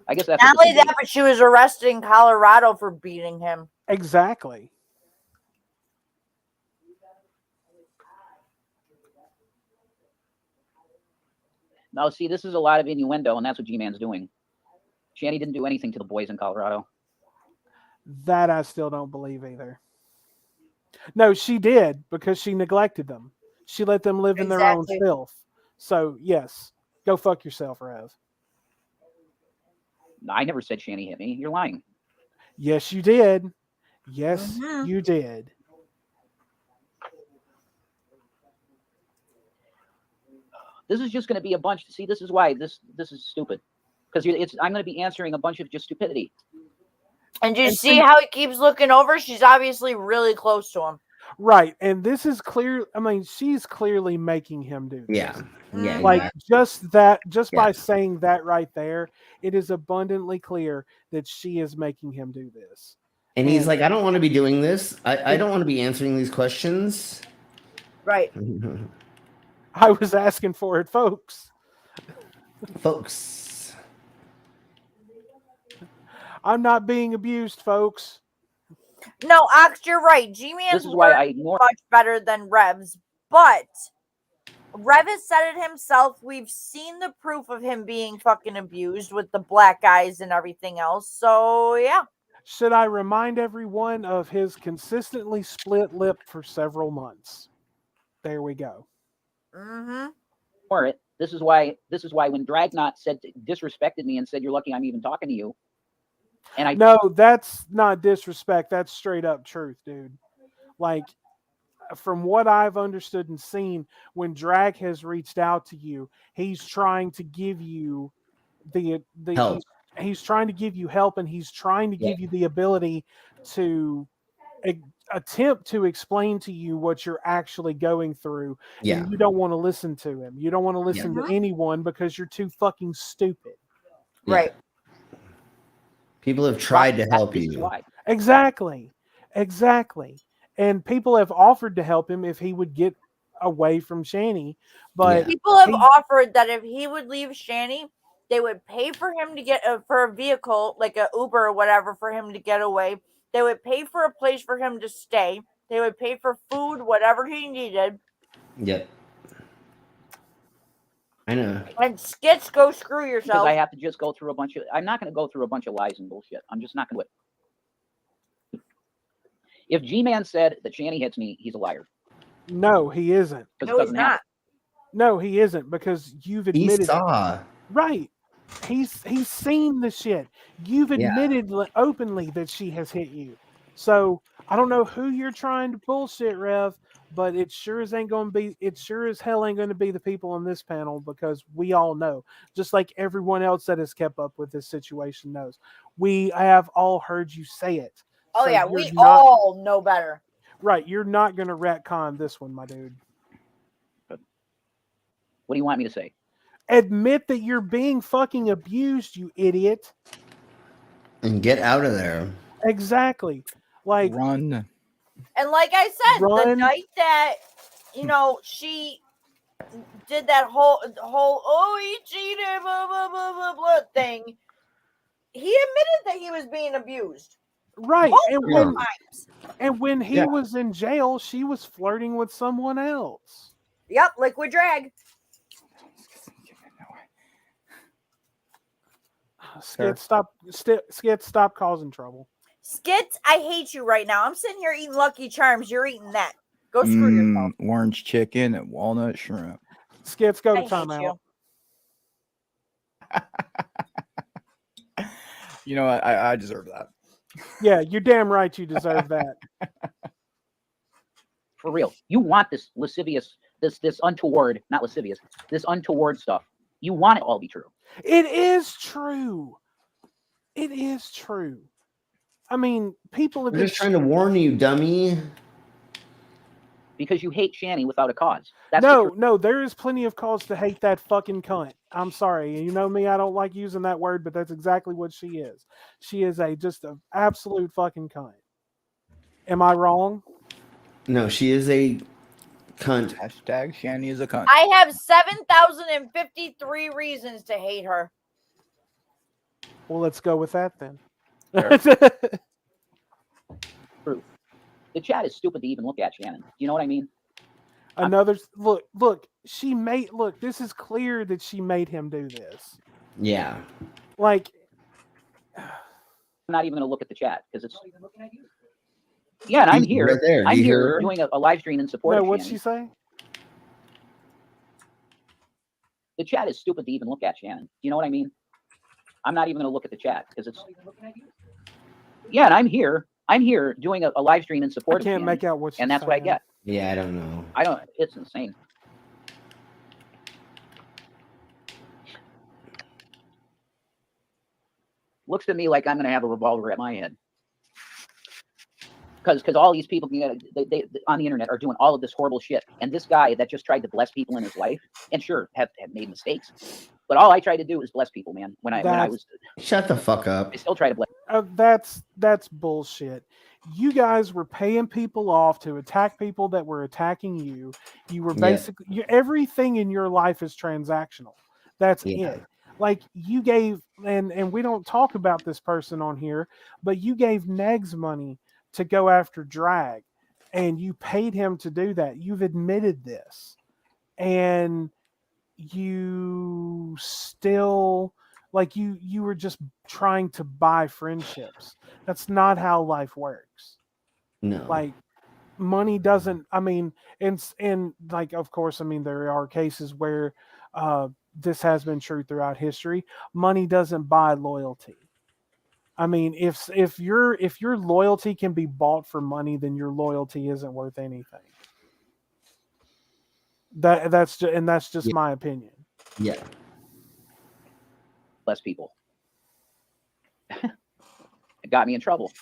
[SPEAKER 3] I guess that's
[SPEAKER 11] not only that, but she was arrested in Colorado for beating him.
[SPEAKER 8] Exactly.
[SPEAKER 3] Now, see, this is a lot of innuendo, and that's what G-Man's doing. Shanny didn't do anything to the boys in Colorado.
[SPEAKER 8] That I still don't believe either. No, she did, because she neglected them. She let them live in their own filth. So, yes, go fuck yourself, Rev.
[SPEAKER 3] I never said Shanny hit me. You're lying.
[SPEAKER 8] Yes, you did. Yes, you did.
[SPEAKER 3] This is just going to be a bunch. See, this is why this is stupid. Because I'm going to be answering a bunch of just stupidity.
[SPEAKER 11] And you see how he keeps looking over? She's obviously really close to him.
[SPEAKER 8] Right. And this is clear. I mean, she's clearly making him do this.
[SPEAKER 7] Yeah.
[SPEAKER 8] Like, just by saying that right there, it is abundantly clear that she is making him do this.
[SPEAKER 7] And he's like, I don't want to be doing this. I don't want to be answering these questions.
[SPEAKER 11] Right.
[SPEAKER 8] I was asking for it, folks. I'm not being abused, folks.
[SPEAKER 11] No, Ox, you're right. G-Man's
[SPEAKER 3] This is why I
[SPEAKER 11] word
[SPEAKER 3] ignore.
[SPEAKER 11] much better than Rev's, but Rev has said it himself. We've seen the proof of him being fucking abused with the black eyes and everything else. So yeah.
[SPEAKER 8] Should I remind everyone of his consistently split lip for several months? There we go.
[SPEAKER 11] Mm-hmm.
[SPEAKER 3] Or it. This is why when Dragnot disrespected me and said, "You're lucky I'm even talking to you," and I
[SPEAKER 8] No, that's not disrespect. That's straight up truth, dude. Like, from what I've understood and seen, when Drag has reached out to you, he's trying to give you the
[SPEAKER 7] Help.
[SPEAKER 8] he's trying to give you help, and he's trying to give you the ability to attempt to explain to you what you're actually going through.
[SPEAKER 7] Yeah.
[SPEAKER 8] And you don't want to listen to him. You don't want to listen to anyone because you're too fucking stupid.
[SPEAKER 7] Yeah.
[SPEAKER 11] Right.
[SPEAKER 7] People have tried to help
[SPEAKER 3] This is
[SPEAKER 7] you.
[SPEAKER 3] why.
[SPEAKER 8] Exactly. And people have offered to help him if he would get away from Shanny. But
[SPEAKER 11] people have offered that if he would leave Shanny, they would pay for him to get for a vehicle, like a Uber or whatever, for him to get away. They would pay for a place for him to stay. They would pay for food, whatever he needed.
[SPEAKER 7] Yep. I know.
[SPEAKER 11] And Skits, go screw
[SPEAKER 3] Because
[SPEAKER 11] yourself.
[SPEAKER 3] I have to just go through a bunch of. I'm not going to go through a bunch of lies and bullshit. I'm just not going to do it. If G-Man said that Shanny hits me, he's a liar.
[SPEAKER 8] no, he isn't.
[SPEAKER 11] No, he's not.
[SPEAKER 8] No, he isn't, because you've
[SPEAKER 7] He
[SPEAKER 8] admitted
[SPEAKER 7] saw.
[SPEAKER 8] Right. He's seen the shit. You've admitted openly that she has hit you. So I don't know who you're trying to bullshit, Rev, but it sure as hell ain't going to be the people on this panel, because we all know, just like everyone else that has kept up with this situation knows. We have all heard you say it.
[SPEAKER 11] Oh
[SPEAKER 8] So
[SPEAKER 11] yeah,
[SPEAKER 8] you're
[SPEAKER 11] we
[SPEAKER 8] not-
[SPEAKER 11] all know better.
[SPEAKER 8] Right, you're not going to retcon this one, my dude.
[SPEAKER 3] What do you want me to say?
[SPEAKER 8] Admit that you're being fucking abused, you idiot.
[SPEAKER 7] And get out of there.
[SPEAKER 8] Exactly. Like,
[SPEAKER 12] run.
[SPEAKER 11] And like I said, the
[SPEAKER 8] Run.
[SPEAKER 11] night that she did that whole he cheated blah blah blah blah blah thing, he admitted that he was being abused.
[SPEAKER 8] right.
[SPEAKER 11] Multiple times.
[SPEAKER 8] And when he was in jail, she was flirting with someone else.
[SPEAKER 11] Yep, liquid drag.
[SPEAKER 8] Skit, stop causing trouble.
[SPEAKER 11] Skits, I hate you right now. I'm sitting here eating Lucky Charms. You're eating that. Go screw yourself.
[SPEAKER 12] Orange chicken and walnut shrimp.
[SPEAKER 8] Skits, go to
[SPEAKER 11] I hate
[SPEAKER 8] timeout.
[SPEAKER 12] You know what? I deserve that.
[SPEAKER 8] Yeah, you're damn right you deserve that.
[SPEAKER 3] For real. You want this lascivious, this untoward, not lascivious, this untoward stuff. You want it all to be true.
[SPEAKER 8] It is true. It is true. I mean, people have
[SPEAKER 7] I'm
[SPEAKER 8] been
[SPEAKER 7] just trying to warn you, dummy.
[SPEAKER 3] Because you hate Shanny without a cause. That's
[SPEAKER 8] no, there is plenty of cause to hate that fucking cunt. I'm sorry. You know me, I don't like using that word, but that's exactly what she is. She is just an absolute fucking cunt. Am I wrong?
[SPEAKER 7] No, she is a cunt.
[SPEAKER 12] Hashtag Shanny is a cunt.
[SPEAKER 11] I have 7,053 reasons to hate her.
[SPEAKER 8] Well, let's go with that then.
[SPEAKER 3] true. The chat is stupid to even look at, Shannon. You know what I mean?
[SPEAKER 8] Another look. This is clear that she made him do this.
[SPEAKER 7] Yeah.
[SPEAKER 8] Like,
[SPEAKER 3] I'm not even going to look at the chat because it's. Yeah, and I'm here.
[SPEAKER 7] Right there.
[SPEAKER 3] I'm
[SPEAKER 7] You hear
[SPEAKER 3] here
[SPEAKER 7] her?
[SPEAKER 3] doing a live stream in support
[SPEAKER 8] no,
[SPEAKER 3] of
[SPEAKER 8] what's
[SPEAKER 3] Shannon.
[SPEAKER 8] she say?
[SPEAKER 3] The chat is stupid to even look at, Shannon. You know what I mean? I'm not even going to look at the chat because it's. Yeah, and I'm here. I'm here doing a live stream in support
[SPEAKER 8] I
[SPEAKER 3] of
[SPEAKER 8] can't
[SPEAKER 3] Shannon,
[SPEAKER 8] make out what she's
[SPEAKER 3] and that's what I
[SPEAKER 8] saying.
[SPEAKER 3] get.
[SPEAKER 7] Yeah, I don't know.
[SPEAKER 3] It's insane. Looks to me like I'm going to have a revolver at my head. Because all these people they on the internet are doing all of this horrible shit. And this guy that just tried to bless people in his life, and sure, have made mistakes. But all I tried to do is bless people, man. When I was.
[SPEAKER 7] Shut the fuck up.
[SPEAKER 3] I still try to bless.
[SPEAKER 8] That's bullshit. You guys were paying people off to attack people that were attacking you. You were basically everything in your life is transactional. That's it. like you gave, and we don't talk about this person on here, but you gave Negs money to go after Drag, and you paid him to do that. You've admitted this, and you still like you were just trying to buy friendships. That's not how life works.
[SPEAKER 7] No.
[SPEAKER 8] Like money doesn't, I mean, and like of course, I mean there are cases where this has been true throughout history. Money doesn't buy loyalty. I mean, if your loyalty can be bought for money, then your loyalty isn't worth anything. That's just my opinion.
[SPEAKER 7] Yeah.
[SPEAKER 3] Less people. It got me in trouble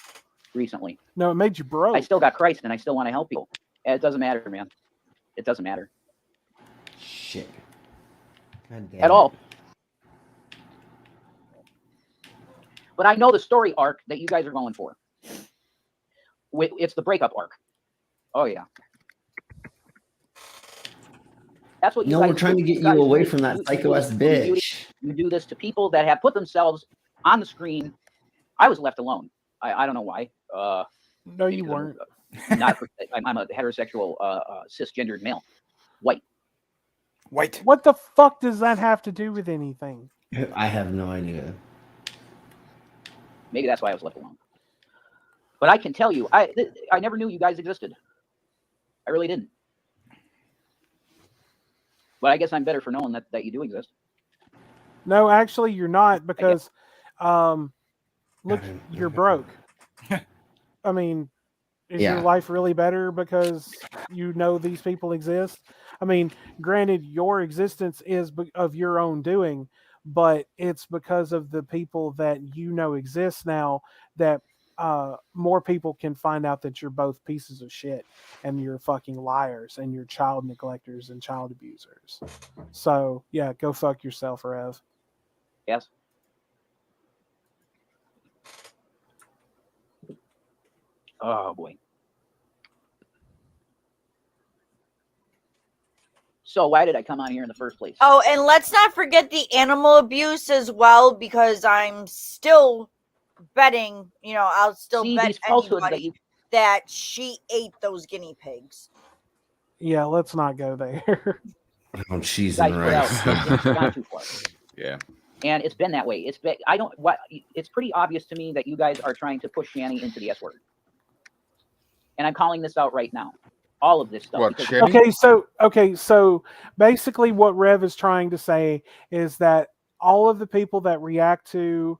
[SPEAKER 3] recently.
[SPEAKER 8] No, it made you broke.
[SPEAKER 3] I still got Christ, and I still want to help people. It doesn't matter, man. It doesn't matter.
[SPEAKER 7] Shit. God damn
[SPEAKER 3] At
[SPEAKER 7] it.
[SPEAKER 3] all. But I know the story arc that you guys are going for. It's the breakup arc. Oh yeah. That's what you
[SPEAKER 7] No,
[SPEAKER 3] guys
[SPEAKER 7] we're trying
[SPEAKER 3] do.
[SPEAKER 7] to get
[SPEAKER 3] guys
[SPEAKER 7] you away
[SPEAKER 3] do.
[SPEAKER 7] from that
[SPEAKER 3] You
[SPEAKER 7] psycho ass
[SPEAKER 3] do
[SPEAKER 7] bitch.
[SPEAKER 3] You do this to people that have put themselves on the screen. I was left alone. I don't know why.
[SPEAKER 8] No, you weren't.
[SPEAKER 3] I'm a heterosexual, cisgendered male, white.
[SPEAKER 8] What the fuck does that have to do with anything?
[SPEAKER 7] I have no idea.
[SPEAKER 3] Maybe that's why I was left alone. But I can tell you, I never knew you guys existed. I really didn't. But I guess I'm better for knowing that you do exist.
[SPEAKER 8] No, actually, you're not, because look, you're broke. I mean, is your life really better because you know these people exist? I mean, granted, your existence is of your own doing, but it's because of the people that you know exist now that more people can find out that you're both pieces of shit and you're fucking liars and you're child neglectors and child abusers. So, yeah, go fuck yourself, Rev.
[SPEAKER 3] Yes. Oh, boy. So why did I come on here in the first place?
[SPEAKER 11] Oh, and let's not forget the animal abuse as well, because I'm still betting, I'll still bet
[SPEAKER 3] these falsehoods
[SPEAKER 11] anybody that she ate those guinea pigs.
[SPEAKER 8] Yeah, let's not go there.
[SPEAKER 7] Oh, cheese
[SPEAKER 3] Guys
[SPEAKER 7] and
[SPEAKER 3] put out,
[SPEAKER 7] rice.
[SPEAKER 3] it's gone too far.
[SPEAKER 10] Yeah.
[SPEAKER 3] And it's been that way. It's pretty obvious to me that you guys are trying to push Shanny into the S word. And I'm calling this out right now. All of this stuff.
[SPEAKER 10] What,
[SPEAKER 8] Okay, so basically what Rev is trying to say is that all of the people that react to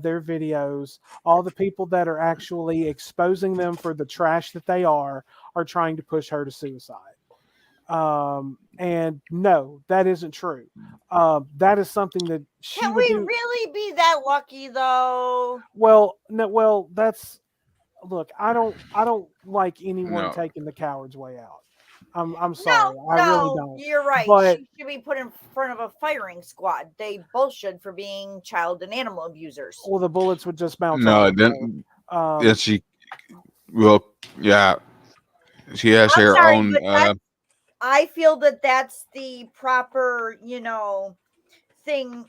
[SPEAKER 8] their videos, all the people that are actually exposing them for the trash that they are trying to push her to suicide. And no, that isn't true. That is something that she
[SPEAKER 11] Can
[SPEAKER 8] would
[SPEAKER 11] we
[SPEAKER 8] do.
[SPEAKER 11] really be that lucky though?
[SPEAKER 8] Well, no, well, that's look. I don't like anyone
[SPEAKER 10] No.
[SPEAKER 8] taking the coward's way out. I'm sorry. I really don't.
[SPEAKER 11] You're right.
[SPEAKER 8] But
[SPEAKER 11] She should be put in front of a firing squad. They both should, for being child and animal abusers.
[SPEAKER 8] well, the bullets would just bounce
[SPEAKER 10] No,
[SPEAKER 8] off.
[SPEAKER 10] then
[SPEAKER 8] Um,
[SPEAKER 10] she will. Yeah, she has
[SPEAKER 11] I'm
[SPEAKER 10] her
[SPEAKER 11] sorry,
[SPEAKER 10] own.
[SPEAKER 11] but I feel that that's the proper, thing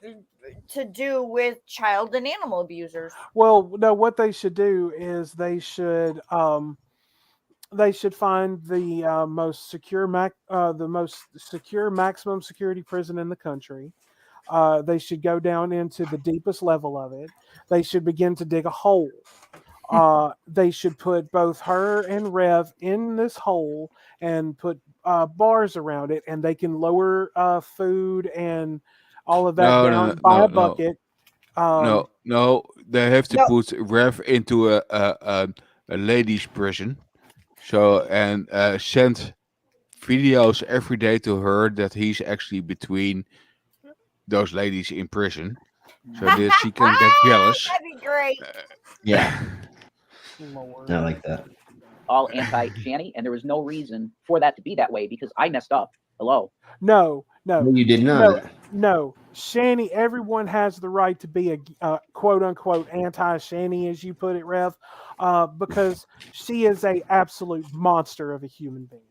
[SPEAKER 11] to do with child and animal abusers.
[SPEAKER 8] Well, no, what they should do is they should find the most secure maximum security prison in the country. They should go down into the deepest level of it. They should begin to dig a hole. They should put both her and Rev in this hole and put bars around it, and they can lower food and all of that down by a bucket.
[SPEAKER 10] No, they have to put Rev into a ladies' prison, and send videos every day to her that he's actually between those ladies in prison, so that she can get jealous.
[SPEAKER 11] That'd be great.
[SPEAKER 10] Yeah,
[SPEAKER 7] I like that.
[SPEAKER 3] All anti-Shanny, and there was no reason for that to be that way because I messed up. Hello.
[SPEAKER 8] No,
[SPEAKER 7] you did not.
[SPEAKER 8] No, Shanny. Everyone has the right to be a quote unquote anti-Shanny, as you put it, Rev, because she is a absolute monster of a human being.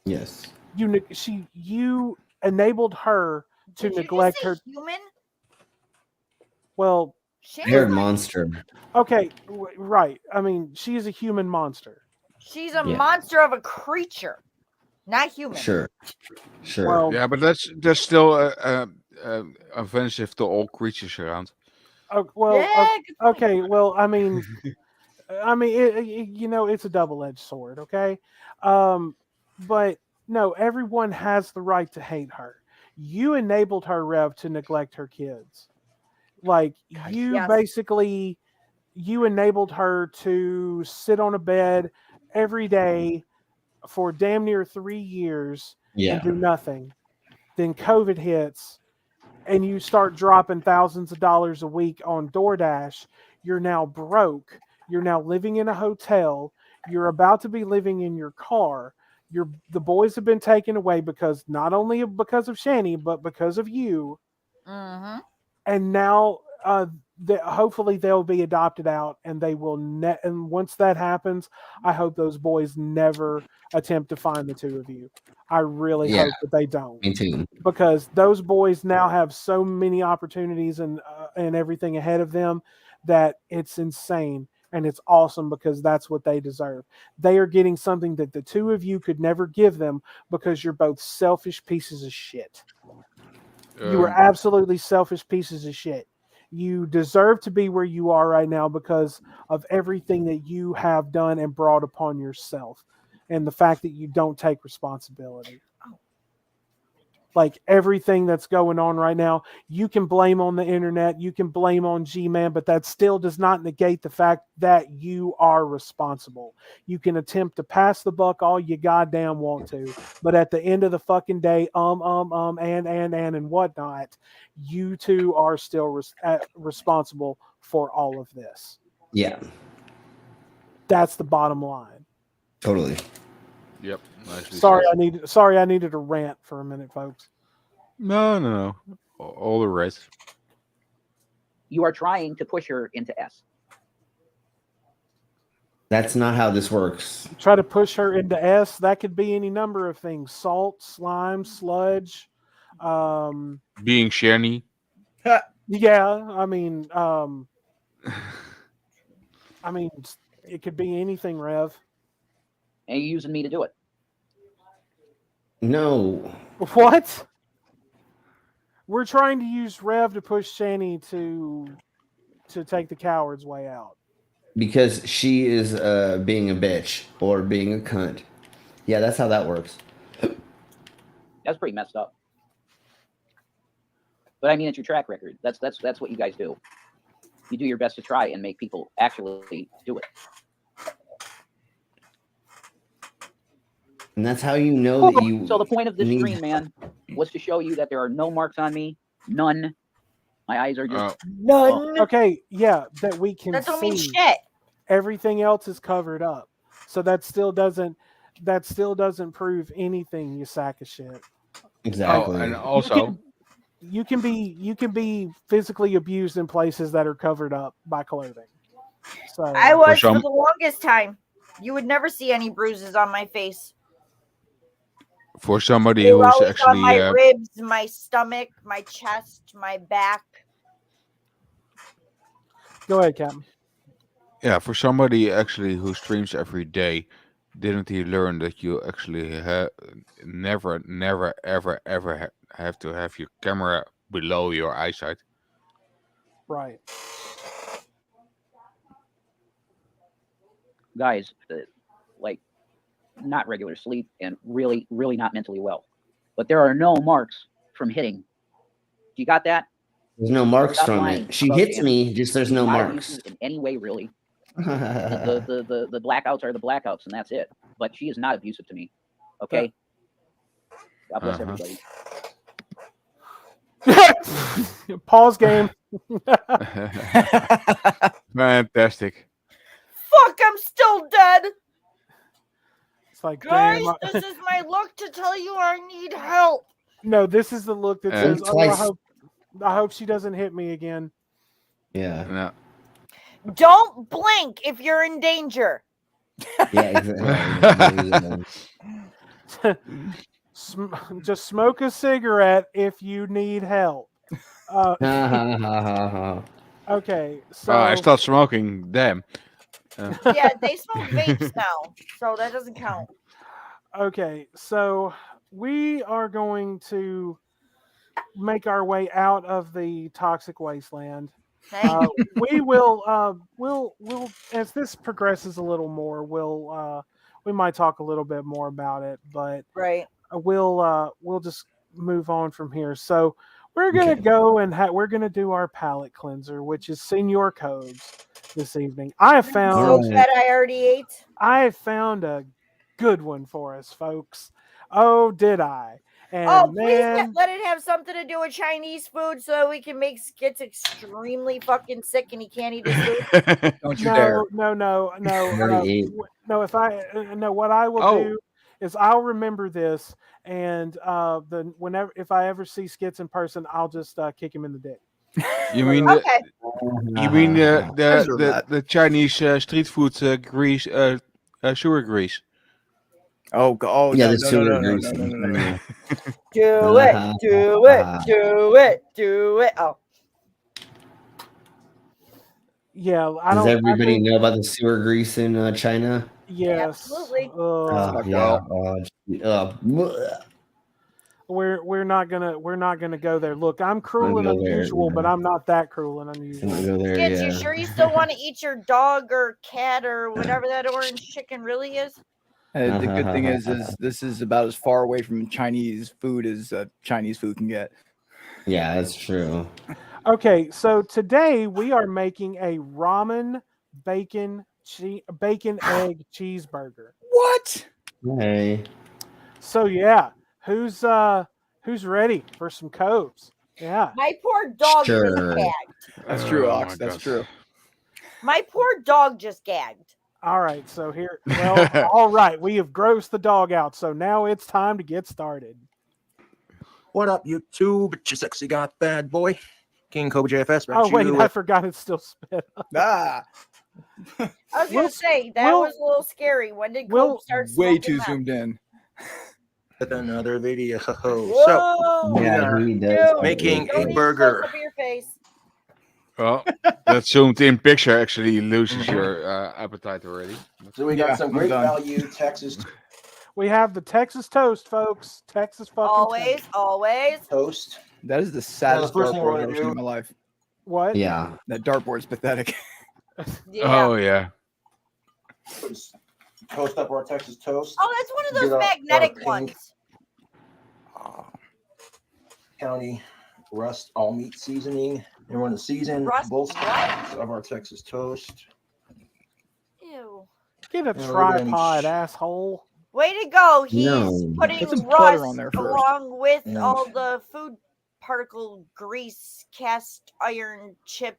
[SPEAKER 7] Yes.
[SPEAKER 8] You enabled her to neglect her.
[SPEAKER 11] Human? Well,
[SPEAKER 7] Weird monster.
[SPEAKER 8] Okay, right. I mean, she is a human monster.
[SPEAKER 11] She's a monster of a creature, not human.
[SPEAKER 7] Sure.
[SPEAKER 8] Well,
[SPEAKER 10] yeah, but that's still offensive to all creatures around.
[SPEAKER 8] Okay. Well, I mean, it's a double-edged sword. Okay, but no, everyone has the right to hate her. You enabled her, Rev, to neglect her kids. Like you basically, you enabled her to sit on a bed every day for damn near 3 years and do nothing. Then COVID hits and you start dropping thousands of dollars a week on DoorDash. You're now broke. You're now living in a hotel. You're about to be living in your car. The boys have been taken away because not only because of Shanny, but because of you.
[SPEAKER 11] Mm-hmm.
[SPEAKER 8] And now hopefully they'll be adopted out, and they will and once that happens, I hope those boys never attempt to find the two of you. I really hope that they don't.
[SPEAKER 7] Me too.
[SPEAKER 8] Because those boys now have so many opportunities and everything ahead of them that it's insane, and it's awesome because that's what they deserve. They are getting something that the two of you could never give them because you're both selfish pieces of shit. You are absolutely selfish pieces of shit. You deserve to be where you are right now because of everything that you have done and brought upon yourself, and the fact that you don't take responsibility. Like everything that's going on right now, you can blame on the internet, you can blame on G-Man, but that still does not negate the fact that you are responsible. You can attempt to pass the buck all you goddamn want to, but at the end of the fucking day, and whatnot, you two are still responsible for all of this.
[SPEAKER 7] Yeah.
[SPEAKER 8] That's the bottom line.
[SPEAKER 7] Totally.
[SPEAKER 10] Yep.
[SPEAKER 8] Sorry, I needed a rant for a minute, folks.
[SPEAKER 10] No. All the rest.
[SPEAKER 3] You are trying to push her into S.
[SPEAKER 7] That's not how this works.
[SPEAKER 8] Try to push her into S. That could be any number of things: salt, slime, sludge.
[SPEAKER 10] Being Shanny.
[SPEAKER 8] Yeah, I mean, it could be anything, Rev.
[SPEAKER 3] And you're using me to do it.
[SPEAKER 7] No.
[SPEAKER 8] What? We're trying to use Rev to push Shanny to take the coward's way out.
[SPEAKER 7] Because she is being a bitch or being a cunt. Yeah, that's how that works.
[SPEAKER 3] That's pretty messed up. But I mean, it's your track record. That's what you guys do. You do your best to try and make people actually do it.
[SPEAKER 7] And that's how you know that you.
[SPEAKER 3] So the point of this stream, man, was to show you that there are no marks on me. None. My eyes are just
[SPEAKER 11] none.
[SPEAKER 8] Okay, yeah, that we can
[SPEAKER 11] That don't
[SPEAKER 8] see.
[SPEAKER 11] mean shit.
[SPEAKER 8] Everything else is covered up. So that still doesn't prove anything, you sack of shit.
[SPEAKER 7] Exactly.
[SPEAKER 10] Oh, and also
[SPEAKER 8] you can be physically abused in places that are covered up by clothing. So
[SPEAKER 11] I was for the longest time. You would never see any bruises on my face.
[SPEAKER 10] For somebody
[SPEAKER 11] They were
[SPEAKER 10] who's
[SPEAKER 11] always
[SPEAKER 10] actually
[SPEAKER 11] on my ribs, my stomach, my chest, my back.
[SPEAKER 8] Go ahead, Captain.
[SPEAKER 10] yeah, for somebody actually who streams every day, didn't he learn that you actually never, ever have to have your camera below your eyesight?
[SPEAKER 8] Right.
[SPEAKER 3] guys, like not regular sleep and really not mentally well. But there are no marks from hitting. You got that?
[SPEAKER 7] There's no marks
[SPEAKER 3] Stop
[SPEAKER 7] from
[SPEAKER 3] lying
[SPEAKER 7] it. She
[SPEAKER 3] about
[SPEAKER 7] hits
[SPEAKER 3] Shanny.
[SPEAKER 7] me, just there's
[SPEAKER 3] She's
[SPEAKER 7] no
[SPEAKER 3] not
[SPEAKER 7] marks.
[SPEAKER 3] abusive in any way, really. The blackouts are the blackouts, and that's it. But she is not abusive to me. Okay. God bless everybody.
[SPEAKER 8] Pause game.
[SPEAKER 10] Fantastic.
[SPEAKER 11] Fuck, I'm still dead.
[SPEAKER 8] It's like,
[SPEAKER 11] Guys,
[SPEAKER 8] damn,
[SPEAKER 11] this is my look to tell you I need help.
[SPEAKER 8] no, this is the look that says, oh,
[SPEAKER 7] twice.
[SPEAKER 8] I hope she doesn't hit me again.
[SPEAKER 7] Yeah.
[SPEAKER 10] No.
[SPEAKER 11] Don't blink if you're in danger.
[SPEAKER 7] Yeah, exactly.
[SPEAKER 8] Just smoke a cigarette if you need help. Okay, so
[SPEAKER 10] I stopped smoking. Damn.
[SPEAKER 11] Yeah, they smoke vapes now, so that doesn't count.
[SPEAKER 8] Okay, so we are going to make our way out of the toxic wasteland.
[SPEAKER 11] Thank you.
[SPEAKER 8] We will we'll as this progresses a little more, we might talk a little bit more about it, but
[SPEAKER 11] Right.
[SPEAKER 8] we'll just move on from here. So we're gonna go and we're gonna do our palate cleanser, which is Senior Cobes this evening. I have found
[SPEAKER 11] So that I already ate.
[SPEAKER 8] I have found a good one for us, folks. Oh, did I? And
[SPEAKER 11] Oh, please
[SPEAKER 8] man,
[SPEAKER 11] let it have something to do with Chinese food so we can make Skits extremely fucking sick and he can't eat his food.
[SPEAKER 12] Don't you dare.
[SPEAKER 8] No.
[SPEAKER 7] Already ate.
[SPEAKER 8] No, if I no, what I will do is I'll remember this, and if I ever see Skits in person, I'll just kick him in the dick.
[SPEAKER 10] You mean
[SPEAKER 11] Okay.
[SPEAKER 10] the Chinese street food grease, sewer grease?
[SPEAKER 12] Oh, oh
[SPEAKER 7] Yeah,
[SPEAKER 12] no,
[SPEAKER 7] the
[SPEAKER 12] no,
[SPEAKER 7] sewer
[SPEAKER 12] no, no,
[SPEAKER 7] grease.
[SPEAKER 12] no, no, no, no.
[SPEAKER 11] Do it. Oh.
[SPEAKER 8] Yeah,
[SPEAKER 7] Does everybody know about the sewer grease in China?
[SPEAKER 8] Yes.
[SPEAKER 11] Absolutely.
[SPEAKER 7] Yeah.
[SPEAKER 8] We're not gonna go there. Look, I'm cruel and
[SPEAKER 7] Don't go there,
[SPEAKER 8] unusual, but
[SPEAKER 7] yeah.
[SPEAKER 8] I'm not that cruel and unusual.
[SPEAKER 7] Don't go there,
[SPEAKER 11] Skits,
[SPEAKER 7] yeah.
[SPEAKER 11] you sure you still want to eat your dog or cat or whatever that orange chicken really is?
[SPEAKER 12] The good thing is this is about as far away from Chinese food as Chinese food can get.
[SPEAKER 7] Yeah, that's true.
[SPEAKER 8] Okay, so today we are making a ramen bacon egg cheeseburger.
[SPEAKER 12] What?
[SPEAKER 7] Hey.
[SPEAKER 8] So yeah, who's ready for some Cobes? Yeah.
[SPEAKER 11] My poor dog
[SPEAKER 7] Sure.
[SPEAKER 11] just gagged.
[SPEAKER 12] That's true,
[SPEAKER 10] Oh
[SPEAKER 12] Ox.
[SPEAKER 10] my
[SPEAKER 12] That's
[SPEAKER 10] God.
[SPEAKER 12] true.
[SPEAKER 11] My poor dog just gagged.
[SPEAKER 8] All right, so here, well, all right, we have grossed the dog out, so now it's time to get started.
[SPEAKER 15] What up, YouTube? It's your sexy goth bad boy, King Kobe JFS.
[SPEAKER 8] Oh wait, I forgot it's still spit.
[SPEAKER 12] Ah,
[SPEAKER 11] I was gonna say that was a little scary. When did Cobes start
[SPEAKER 12] way
[SPEAKER 11] smoking
[SPEAKER 12] too
[SPEAKER 11] that?
[SPEAKER 12] zoomed in.
[SPEAKER 15] With another video.
[SPEAKER 11] Whoa.
[SPEAKER 15] So we
[SPEAKER 7] Yeah,
[SPEAKER 15] are
[SPEAKER 7] he does.
[SPEAKER 15] making
[SPEAKER 11] Don't
[SPEAKER 15] a
[SPEAKER 11] even
[SPEAKER 15] burger.
[SPEAKER 11] close up your face.
[SPEAKER 10] Well, that zoomed in picture actually loses your appetite already.
[SPEAKER 15] So we got some
[SPEAKER 12] I'm
[SPEAKER 15] great
[SPEAKER 12] done.
[SPEAKER 15] value Texas
[SPEAKER 8] We have the Texas toast, folks. Texas fucking
[SPEAKER 11] Always.
[SPEAKER 15] toast.
[SPEAKER 12] That is the saddest
[SPEAKER 15] first thing we're
[SPEAKER 12] dartboard I've
[SPEAKER 15] gonna
[SPEAKER 12] ever seen
[SPEAKER 15] do-
[SPEAKER 12] in my life.
[SPEAKER 8] What?
[SPEAKER 7] Yeah.
[SPEAKER 12] That dartboard's pathetic.
[SPEAKER 11] Yeah.
[SPEAKER 10] Oh yeah.
[SPEAKER 15] Toast up our Texas toast.
[SPEAKER 11] Oh, that's one of
[SPEAKER 15] Get
[SPEAKER 11] those
[SPEAKER 15] our
[SPEAKER 11] magnetic
[SPEAKER 15] pink
[SPEAKER 11] ones.
[SPEAKER 15] County Rust all meat seasoning. And we're going to season
[SPEAKER 11] Rust
[SPEAKER 15] both
[SPEAKER 11] what?
[SPEAKER 15] sides of our Texas toast.
[SPEAKER 11] Ew.
[SPEAKER 8] Get a
[SPEAKER 15] And we're gonna be
[SPEAKER 8] tripod, asshole.
[SPEAKER 11] Way to go. He's
[SPEAKER 7] No.
[SPEAKER 11] putting
[SPEAKER 12] Put some
[SPEAKER 11] rust
[SPEAKER 12] butter on there first.
[SPEAKER 11] along with
[SPEAKER 15] Yeah.
[SPEAKER 11] all the food particle grease, cast iron chip,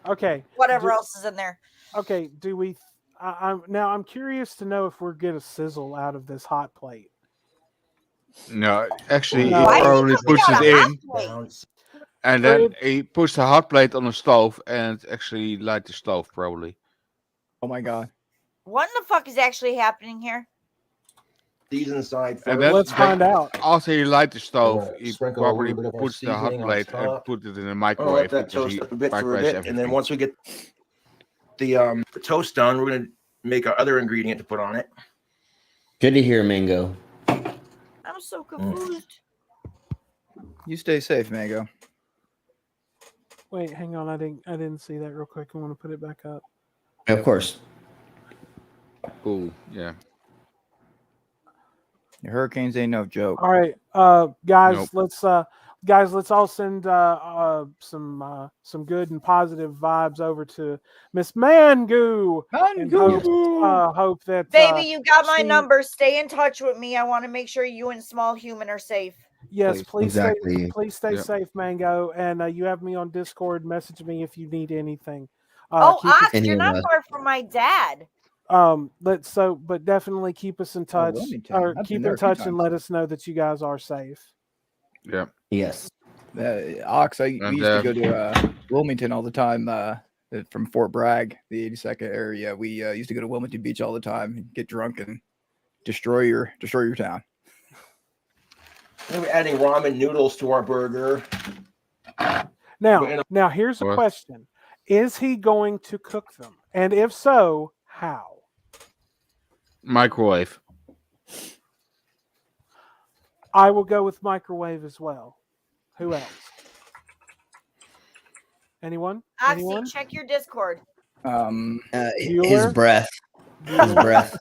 [SPEAKER 8] Okay.
[SPEAKER 11] whatever else is in there.
[SPEAKER 8] Okay. Do we? I'm curious to know if we're get a sizzle out of this hot plate.
[SPEAKER 10] No, actually,
[SPEAKER 8] No.
[SPEAKER 10] he
[SPEAKER 8] Why is it
[SPEAKER 10] probably
[SPEAKER 11] coming
[SPEAKER 10] puts
[SPEAKER 11] out
[SPEAKER 10] it
[SPEAKER 11] a hot
[SPEAKER 10] in,
[SPEAKER 11] plate?
[SPEAKER 10] and then he puts the hot plate on the stove and actually light the stove probably.
[SPEAKER 12] Oh my god.
[SPEAKER 11] What in the fuck is actually happening here?
[SPEAKER 15] Season side first.
[SPEAKER 10] And then,
[SPEAKER 8] Let's find out.
[SPEAKER 10] After he light the stove,
[SPEAKER 15] gonna
[SPEAKER 10] he
[SPEAKER 15] sprinkle a
[SPEAKER 10] probably
[SPEAKER 15] little bit of our
[SPEAKER 10] puts the hot
[SPEAKER 15] seasoning on
[SPEAKER 10] plate and
[SPEAKER 15] top.
[SPEAKER 10] put it in the
[SPEAKER 15] I'll let
[SPEAKER 10] microwave.
[SPEAKER 15] that
[SPEAKER 10] because
[SPEAKER 15] toast
[SPEAKER 10] he
[SPEAKER 15] up a bit for a
[SPEAKER 10] microwaves
[SPEAKER 15] bit, and then
[SPEAKER 10] everything.
[SPEAKER 15] once we get the toast done, we're gonna make our other ingredient to put on it.
[SPEAKER 7] Good to hear, Mango.
[SPEAKER 11] I'm so confused.
[SPEAKER 12] You stay safe, Mango.
[SPEAKER 8] Wait, hang on. I didn't see that real quick. I want to put it back up.
[SPEAKER 7] Of course.
[SPEAKER 10] Cool. Yeah.
[SPEAKER 12] The hurricanes ain't no joke.
[SPEAKER 8] All right, guys.
[SPEAKER 10] Nope.
[SPEAKER 8] Let's all send some good and positive vibes over to Miss Mango. And hope that
[SPEAKER 11] Baby, you got my
[SPEAKER 8] she-
[SPEAKER 11] number. Stay in touch with me. I want to make sure you and Small Human are safe.
[SPEAKER 8] Yes, please
[SPEAKER 7] Exactly.
[SPEAKER 8] stay
[SPEAKER 10] Yep.
[SPEAKER 8] safe, Mango. And you have me on Discord. Message me if you need anything.
[SPEAKER 11] Oh,
[SPEAKER 8] keep us-
[SPEAKER 11] Ox,
[SPEAKER 7] any
[SPEAKER 11] you're
[SPEAKER 7] of
[SPEAKER 11] not
[SPEAKER 7] us.
[SPEAKER 11] far from my dad.
[SPEAKER 8] But definitely keep us in touch,
[SPEAKER 12] Wilmington.
[SPEAKER 8] or
[SPEAKER 12] I've been
[SPEAKER 8] keep
[SPEAKER 12] there
[SPEAKER 8] in
[SPEAKER 12] a few
[SPEAKER 8] touch and
[SPEAKER 12] times.
[SPEAKER 8] let us know that you guys are safe.
[SPEAKER 10] Yeah.
[SPEAKER 7] Yes.
[SPEAKER 12] Ox, we
[SPEAKER 10] And,
[SPEAKER 12] used to go to Wilmington all the time from Fort Bragg, the 82nd area. We used to go to Wilmington Beach all the time, get drunk and destroy your town.
[SPEAKER 15] We're adding ramen noodles to our burger.
[SPEAKER 8] Now here's a question: is he going to cook them? And if so, how?
[SPEAKER 10] Microwave.
[SPEAKER 8] I will go with microwave as well. Who else? Anyone?
[SPEAKER 11] Oxy, check your Discord.
[SPEAKER 7] His breath. His breath.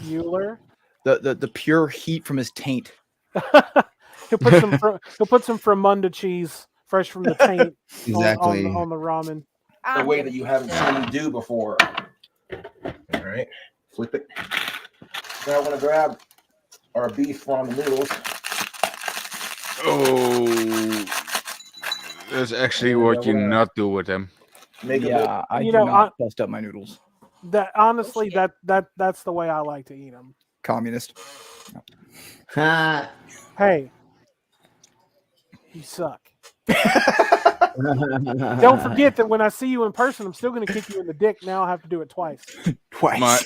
[SPEAKER 8] Bueller.
[SPEAKER 12] The pure heat from his taint.
[SPEAKER 8] He'll put some Fremunda cheese fresh from the taint
[SPEAKER 7] exactly
[SPEAKER 8] on the ramen.
[SPEAKER 15] The way that you haven't seen me do before. All right, flip it. Now I'm gonna grab our beef ramen noodles.
[SPEAKER 10] Oh, that's actually what you not do with them.
[SPEAKER 12] I do not bust up my noodles.
[SPEAKER 8] That honestly, that's the way I like to eat them.
[SPEAKER 12] Communist.
[SPEAKER 8] Hey, you suck. Don't forget that when I see you in person, I'm still going to kick you in the dick. Now I'll have to do it twice.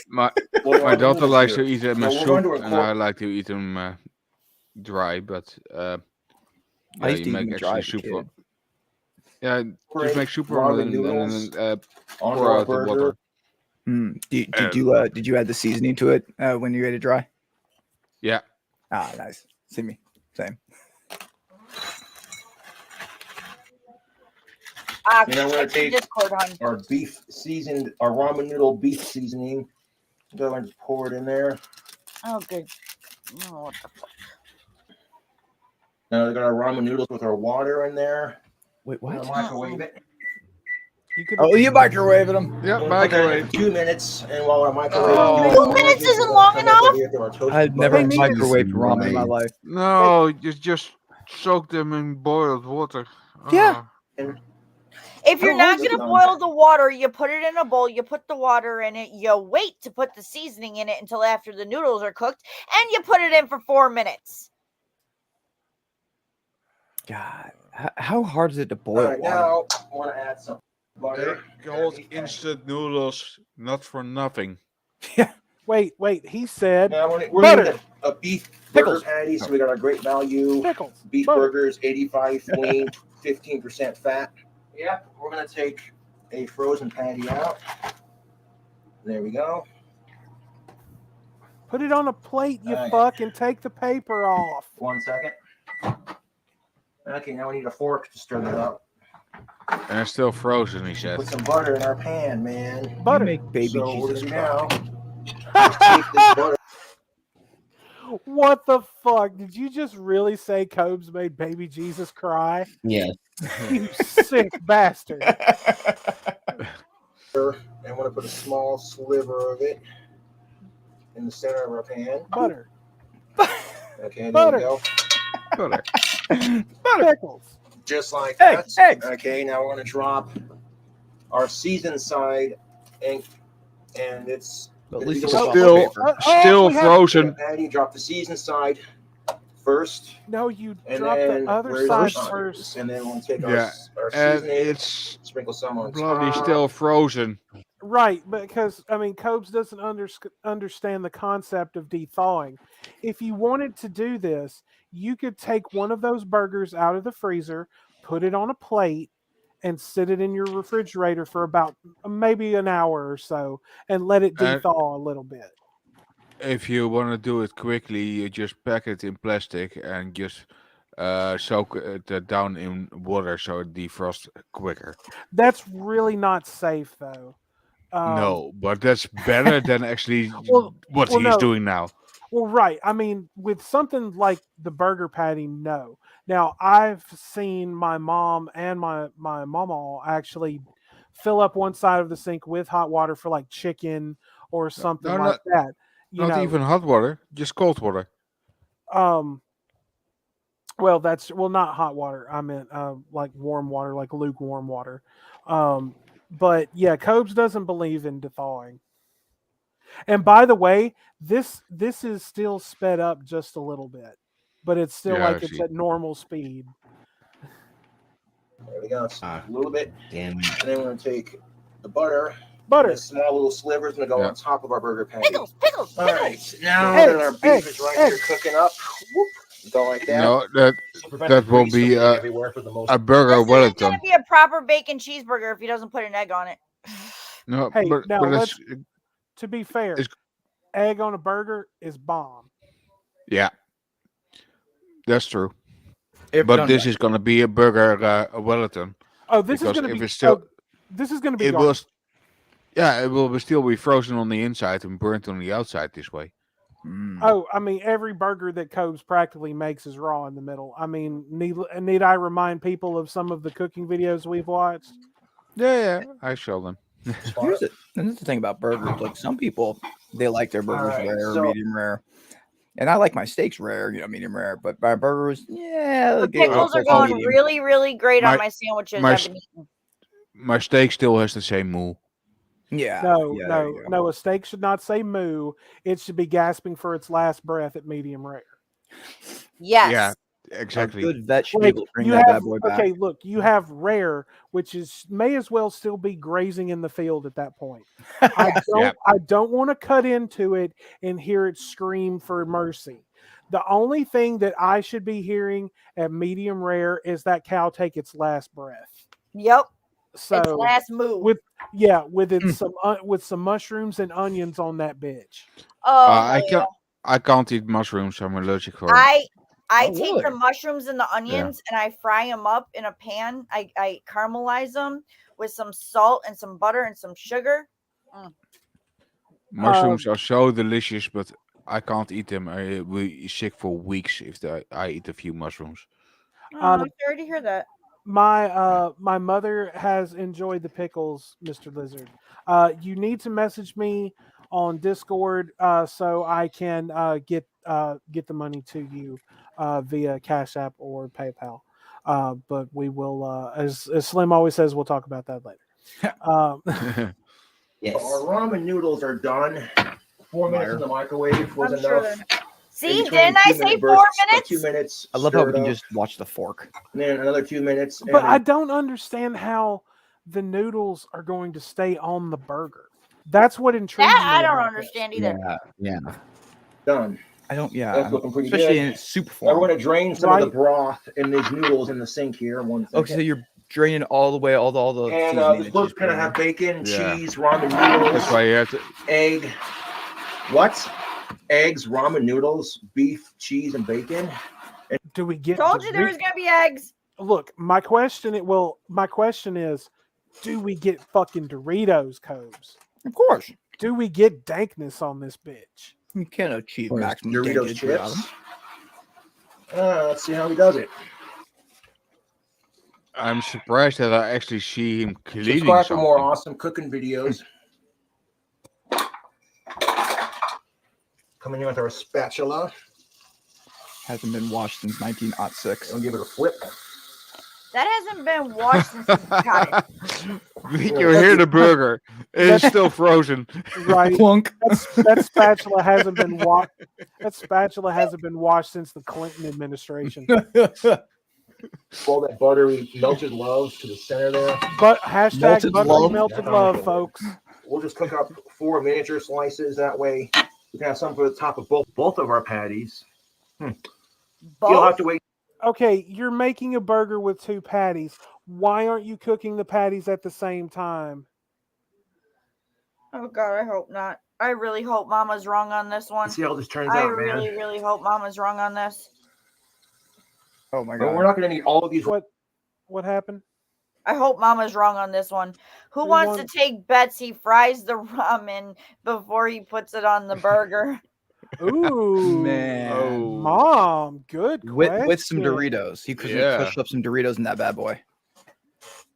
[SPEAKER 10] My daughter likes to eat them as soup, and I like to eat them dry. But
[SPEAKER 12] I used to
[SPEAKER 10] make
[SPEAKER 12] eat them dry
[SPEAKER 10] actually
[SPEAKER 12] as a
[SPEAKER 10] soup.
[SPEAKER 12] kid.
[SPEAKER 10] Yeah, just make soup from it and then pour out the water.
[SPEAKER 12] Did you add the seasoning to it when you ate it dry?
[SPEAKER 10] Yeah.
[SPEAKER 12] Ah, nice. See me. Same.
[SPEAKER 15] And I'm going to take our beef seasoned, our ramen noodle beef seasoning. Go and just pour it in there.
[SPEAKER 11] Oh, good. Oh, what the fuck?
[SPEAKER 15] Now we got our ramen noodles with our water in there.
[SPEAKER 12] Wait, what?
[SPEAKER 15] Microwave it.
[SPEAKER 12] You microwaving them?
[SPEAKER 10] Yeah,
[SPEAKER 15] microwave. 2 minutes, and while our microwave.
[SPEAKER 11] 2 minutes isn't long enough.
[SPEAKER 12] I've never microwaved ramen in my life.
[SPEAKER 10] No, you just soak them in boiled water.
[SPEAKER 12] Yeah.
[SPEAKER 11] If you're not going to boil the water, you put it in a bowl, you put the water in it, you wait to put the seasoning in it until after the noodles are cooked, and you put it in for 4 minutes.
[SPEAKER 12] God, how hard is it to boil water?
[SPEAKER 15] Now, I want to add some butter.
[SPEAKER 10] They're called instant noodles, not for nothing.
[SPEAKER 8] Yeah. Wait. He said
[SPEAKER 15] now we're
[SPEAKER 8] butter.
[SPEAKER 15] going to a beef burger patty, so we got our great value beef burgers, 85 lean, 15% fat. Yep, we're going to take a frozen patty out. There we go.
[SPEAKER 8] Put it on a plate, you fuck, and take the paper off.
[SPEAKER 15] 1 second. Okay, now we need a fork to stir that up.
[SPEAKER 10] And it's still frozen, he said.
[SPEAKER 15] Put some butter in our pan, man.
[SPEAKER 8] Butter.
[SPEAKER 12] You make baby Jesus
[SPEAKER 15] now.
[SPEAKER 8] Take this butter. What the fuck? Did you just really say Cobes made baby Jesus cry?
[SPEAKER 7] Yes.
[SPEAKER 8] You sick bastard.
[SPEAKER 15] And I'm going to put a small sliver of it in the center of our pan.
[SPEAKER 8] Butter.
[SPEAKER 15] Okay,
[SPEAKER 8] butter.
[SPEAKER 15] There we go.
[SPEAKER 10] Butter.
[SPEAKER 8] Pickles.
[SPEAKER 15] Just like that. Eggs. Okay, now we're going to drop our seasoned side, and it's
[SPEAKER 12] at least
[SPEAKER 10] still frozen.
[SPEAKER 15] Patty, drop the seasoned side first.
[SPEAKER 8] No, you drop the other side first.
[SPEAKER 15] And then we'll take our seasoning,
[SPEAKER 10] it's
[SPEAKER 15] sprinkle some on
[SPEAKER 10] bloody
[SPEAKER 15] top.
[SPEAKER 10] still frozen.
[SPEAKER 8] Right, because I mean, Cobes doesn't understand the concept of thawing. If you wanted to do this, you could take one of those burgers out of the freezer, put it on a plate, and sit it in your refrigerator for about maybe an hour or so, and let it thaw a little bit.
[SPEAKER 10] If you want to do it quickly, you just pack it in plastic and just soak it down in water so it defrosts quicker.
[SPEAKER 8] That's really not safe, though.
[SPEAKER 10] No, but that's better than actually what he's doing now.
[SPEAKER 8] Well, right. I mean, with something like the burger patty, no. Now, I've seen my mom and my mama actually fill up one side of the sink with hot water for like chicken or something like that.
[SPEAKER 10] Not even hot water, just cold water.
[SPEAKER 8] Well, not hot water. I meant like warm water, like lukewarm water. But yeah, Cobes doesn't believe in thawing. And by the way, this is still sped up just a little bit, but it's still it's at normal speed.
[SPEAKER 15] There we go. A little bit.
[SPEAKER 7] Damn.
[SPEAKER 15] And then we're going to take the butter. Small little slivers going to go on top of our burger patty.
[SPEAKER 11] Pickles.
[SPEAKER 15] All right. Now that our beef is right here cooking up, Go like that.
[SPEAKER 10] No,
[SPEAKER 15] So prevent
[SPEAKER 10] that
[SPEAKER 15] the
[SPEAKER 10] will
[SPEAKER 15] grease from
[SPEAKER 10] be
[SPEAKER 15] getting everywhere for the most.
[SPEAKER 10] a burger
[SPEAKER 11] This isn't
[SPEAKER 10] Wellington.
[SPEAKER 11] gonna be a proper bacon cheeseburger if he doesn't put an egg on it.
[SPEAKER 10] No,
[SPEAKER 8] Hey,
[SPEAKER 10] but
[SPEAKER 8] now
[SPEAKER 10] it's,
[SPEAKER 8] to be fair,
[SPEAKER 10] it's
[SPEAKER 8] egg on a burger is bomb.
[SPEAKER 10] yeah, that's true.
[SPEAKER 12] If
[SPEAKER 10] But
[SPEAKER 12] done
[SPEAKER 10] this
[SPEAKER 12] right.
[SPEAKER 10] is gonna be a burger Wellington.
[SPEAKER 8] Oh, this is
[SPEAKER 10] because
[SPEAKER 8] gonna
[SPEAKER 10] if
[SPEAKER 8] be.
[SPEAKER 10] it's still,
[SPEAKER 8] This is gonna be.
[SPEAKER 10] it will,
[SPEAKER 8] garbage.
[SPEAKER 10] yeah, it will still be frozen on the inside and burnt on the outside this way.
[SPEAKER 8] Oh, I mean, every burger that Cobes practically makes is raw in the middle. I mean, need I remind people of some of the cooking videos we've watched?
[SPEAKER 10] Yeah, I show them.
[SPEAKER 12] Here's the thing about burgers. Like some people, they like their burgers
[SPEAKER 15] Alright,
[SPEAKER 12] rare,
[SPEAKER 15] so-
[SPEAKER 12] medium rare, and I like my steaks rare, medium rare. But my burgers, yeah,
[SPEAKER 11] The
[SPEAKER 12] like,
[SPEAKER 11] pickles are
[SPEAKER 12] all
[SPEAKER 11] going
[SPEAKER 12] medium.
[SPEAKER 11] really, really great on
[SPEAKER 10] My-
[SPEAKER 11] my sandwiches.
[SPEAKER 10] my
[SPEAKER 11] I've
[SPEAKER 10] s-
[SPEAKER 11] been eating.
[SPEAKER 10] My steak still has the same moo.
[SPEAKER 12] Yeah.
[SPEAKER 8] No,
[SPEAKER 12] yeah, there
[SPEAKER 8] no,
[SPEAKER 12] you go.
[SPEAKER 8] no. A steak should not say moo. It should be gasping for its last breath at medium rare.
[SPEAKER 11] Yes.
[SPEAKER 10] Yeah,
[SPEAKER 12] A
[SPEAKER 10] exactly.
[SPEAKER 12] good vet should be
[SPEAKER 8] Wait,
[SPEAKER 12] able to bring
[SPEAKER 8] you
[SPEAKER 12] that
[SPEAKER 8] have
[SPEAKER 12] bad boy back.
[SPEAKER 8] okay. Look, you have rare, which is may as well still be grazing in the field at that point.
[SPEAKER 10] Yeah.
[SPEAKER 8] I don't want to cut into it and hear it scream for mercy. The only thing that I should be hearing at medium rare is that cow take its last breath.
[SPEAKER 11] Yep.
[SPEAKER 8] So
[SPEAKER 11] Its last move.
[SPEAKER 8] with its with some mushrooms and onions on that bitch.
[SPEAKER 11] Oh,
[SPEAKER 10] I can't eat mushrooms. I'm allergic for them.
[SPEAKER 11] I
[SPEAKER 12] Oh,
[SPEAKER 11] take
[SPEAKER 12] really?
[SPEAKER 11] the mushrooms and the onions and I fry them up in a pan. I caramelize them with some salt and some butter and some sugar.
[SPEAKER 10] Mushrooms are so delicious, but I can't eat them. I will be sick for weeks if I eat a few mushrooms.
[SPEAKER 11] Oh, I'm sorry to hear that.
[SPEAKER 8] My mother has enjoyed the pickles, Mr. Lizard. You need to message me on Discord so I can get the money to you via Cash App or PayPal. But we will, as Slim always says, we'll talk about that later.
[SPEAKER 7] Yes.
[SPEAKER 15] Our ramen noodles are done. 4 minutes in the microwave was
[SPEAKER 11] I'm sure
[SPEAKER 15] enough.
[SPEAKER 11] they're-
[SPEAKER 15] In
[SPEAKER 11] See,
[SPEAKER 15] between
[SPEAKER 11] didn't I
[SPEAKER 15] 2
[SPEAKER 11] say
[SPEAKER 15] minute
[SPEAKER 11] 4
[SPEAKER 15] bursts of
[SPEAKER 11] minutes?
[SPEAKER 15] 2 minutes.
[SPEAKER 12] I love how we
[SPEAKER 15] stir it
[SPEAKER 12] can
[SPEAKER 15] up,
[SPEAKER 12] just watch the fork.
[SPEAKER 15] and then another 2 minutes.
[SPEAKER 8] But I
[SPEAKER 15] and
[SPEAKER 8] don't understand how the noodles are going to stay on the burger. That's what intrigues me.
[SPEAKER 11] That I don't
[SPEAKER 8] about
[SPEAKER 11] understand either.
[SPEAKER 7] Yeah.
[SPEAKER 15] done.
[SPEAKER 12] I don't. Yeah.
[SPEAKER 15] That's
[SPEAKER 12] I
[SPEAKER 15] looking
[SPEAKER 12] don't-
[SPEAKER 15] pretty
[SPEAKER 12] especially
[SPEAKER 15] good.
[SPEAKER 12] in its soup
[SPEAKER 15] Now
[SPEAKER 12] form.
[SPEAKER 15] we're going to drain some of
[SPEAKER 8] Right.
[SPEAKER 15] the broth in these noodles in the sink here. One second.
[SPEAKER 12] Okay, so you're draining all the way, all the.
[SPEAKER 15] And
[SPEAKER 12] seasoning
[SPEAKER 15] this
[SPEAKER 12] that
[SPEAKER 15] book's
[SPEAKER 12] you
[SPEAKER 15] going to
[SPEAKER 12] put
[SPEAKER 15] have bacon,
[SPEAKER 10] Yeah.
[SPEAKER 15] cheese, ramen
[SPEAKER 10] That's
[SPEAKER 15] noodles,
[SPEAKER 10] why you have to.
[SPEAKER 15] egg. What? Eggs, ramen noodles, beef, cheese, and bacon.
[SPEAKER 8] it. Do we get?
[SPEAKER 11] Told you there was gonna be eggs.
[SPEAKER 8] Look, my question. My question is, do we get fucking Doritos, Cobes?
[SPEAKER 12] Of course,
[SPEAKER 8] Do we get dankness on this bitch?
[SPEAKER 12] you can't achieve
[SPEAKER 7] course.
[SPEAKER 12] maximum
[SPEAKER 15] Doritos
[SPEAKER 12] dankage without
[SPEAKER 15] chips.
[SPEAKER 12] them.
[SPEAKER 15] Let's see how he does it.
[SPEAKER 10] I'm surprised that I actually see him cleaning
[SPEAKER 15] Subscribe for more
[SPEAKER 10] something.
[SPEAKER 15] awesome cooking videos. Coming in with our spatula.
[SPEAKER 12] Hasn't been washed since 1906.
[SPEAKER 15] I'll give it a flip.
[SPEAKER 11] That hasn't been washed since you got it.
[SPEAKER 10] You hear the burger. It's still frozen.
[SPEAKER 8] Right.
[SPEAKER 12] Clunk.
[SPEAKER 8] That spatula hasn't been washed. That spatula hasn't been washed since the Clinton administration.
[SPEAKER 15] All that buttery melted love to the center there.
[SPEAKER 8] But hashtag
[SPEAKER 12] Melted
[SPEAKER 8] buttery
[SPEAKER 12] love?
[SPEAKER 8] melted love, folks.
[SPEAKER 15] We'll just cook up 4 miniature slices. That way we can have some for the top of both of our patties. You'll have to wait.
[SPEAKER 8] Okay, you're making a burger with 2 patties. Why aren't you cooking the patties at the same time?
[SPEAKER 11] Oh God, I hope not. I really hope Mama's wrong on this one.
[SPEAKER 15] See how this turns
[SPEAKER 11] I
[SPEAKER 15] out,
[SPEAKER 11] really,
[SPEAKER 15] man.
[SPEAKER 11] really hope Mama's wrong on this.
[SPEAKER 12] Oh my
[SPEAKER 15] But
[SPEAKER 12] god.
[SPEAKER 15] we're not going to need all of these.
[SPEAKER 8] What happened?
[SPEAKER 11] I hope Mama's wrong on this one. Who wants to take bets he fries the ramen before he puts it on the burger?
[SPEAKER 8] Ooh,
[SPEAKER 12] Man.
[SPEAKER 8] Mom, good
[SPEAKER 12] With some
[SPEAKER 8] question.
[SPEAKER 12] Doritos. You could
[SPEAKER 10] Yeah.
[SPEAKER 12] push up some Doritos in that bad boy.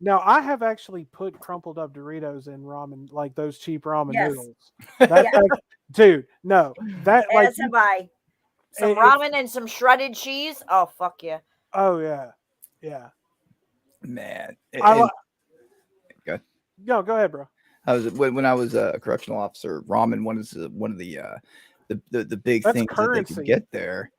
[SPEAKER 8] Now, I have actually put crumpled up Doritos in ramen, like those cheap ramen
[SPEAKER 11] Yes.
[SPEAKER 8] noodles. Dude, no, that like,
[SPEAKER 11] As have I. Some
[SPEAKER 8] it-
[SPEAKER 11] ramen and some shredded cheese. Oh fuck yeah!
[SPEAKER 8] oh yeah, yeah.
[SPEAKER 12] Man.
[SPEAKER 8] Go ahead, bro.
[SPEAKER 12] I was when I was a correctional officer. Ramen one of the big
[SPEAKER 8] That's
[SPEAKER 12] things that they
[SPEAKER 8] currency.
[SPEAKER 12] could get there,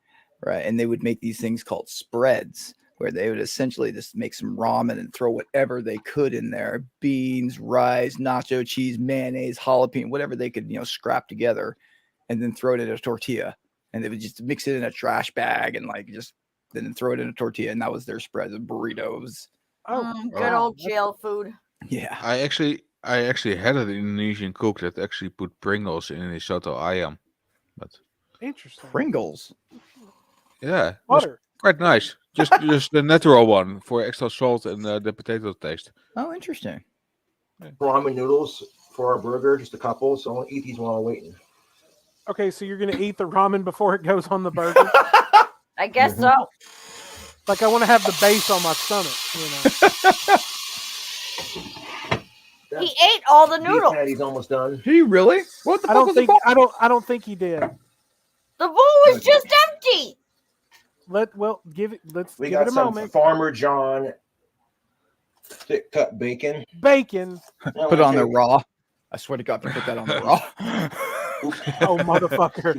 [SPEAKER 12] right? And they would make these things called spreads, where they would essentially just make some ramen and throw whatever they could in there: beans, rice, nacho cheese, mayonnaise, jalapeno, whatever they could scrap together, and then throw it in a tortilla and they would just mix it in a trash bag and like just then throw it in a tortilla, and that was their spread of burritos.
[SPEAKER 11] Good old jail food.
[SPEAKER 12] Yeah.
[SPEAKER 10] I actually had an Indonesian cook that actually put Pringles in his soto ayam. But
[SPEAKER 8] Interesting.
[SPEAKER 12] Pringles.
[SPEAKER 10] yeah, it was
[SPEAKER 8] Butter.
[SPEAKER 10] quite nice. Just the natural one for extra salt and the potato taste.
[SPEAKER 12] Oh, interesting.
[SPEAKER 15] Ramen noodles for our burger, just a couple. So I'll eat these while I'm waiting.
[SPEAKER 8] Okay, so you're gonna eat the ramen before it goes on the burger?
[SPEAKER 11] I guess so.
[SPEAKER 8] Like I want to have the base on my stomach,
[SPEAKER 11] He ate all the
[SPEAKER 15] Beef
[SPEAKER 11] noodles.
[SPEAKER 15] patty's almost done.
[SPEAKER 12] He really? What the
[SPEAKER 8] I don't think I don't think he did.
[SPEAKER 11] The bowl was just empty.
[SPEAKER 15] We
[SPEAKER 8] give it
[SPEAKER 15] got
[SPEAKER 8] a
[SPEAKER 15] some
[SPEAKER 8] moment.
[SPEAKER 15] Farmer John thick cut bacon.
[SPEAKER 8] Bacon.
[SPEAKER 12] Put it on there raw. I swear to God, if I put that on there raw.
[SPEAKER 8] Oh, motherfucker.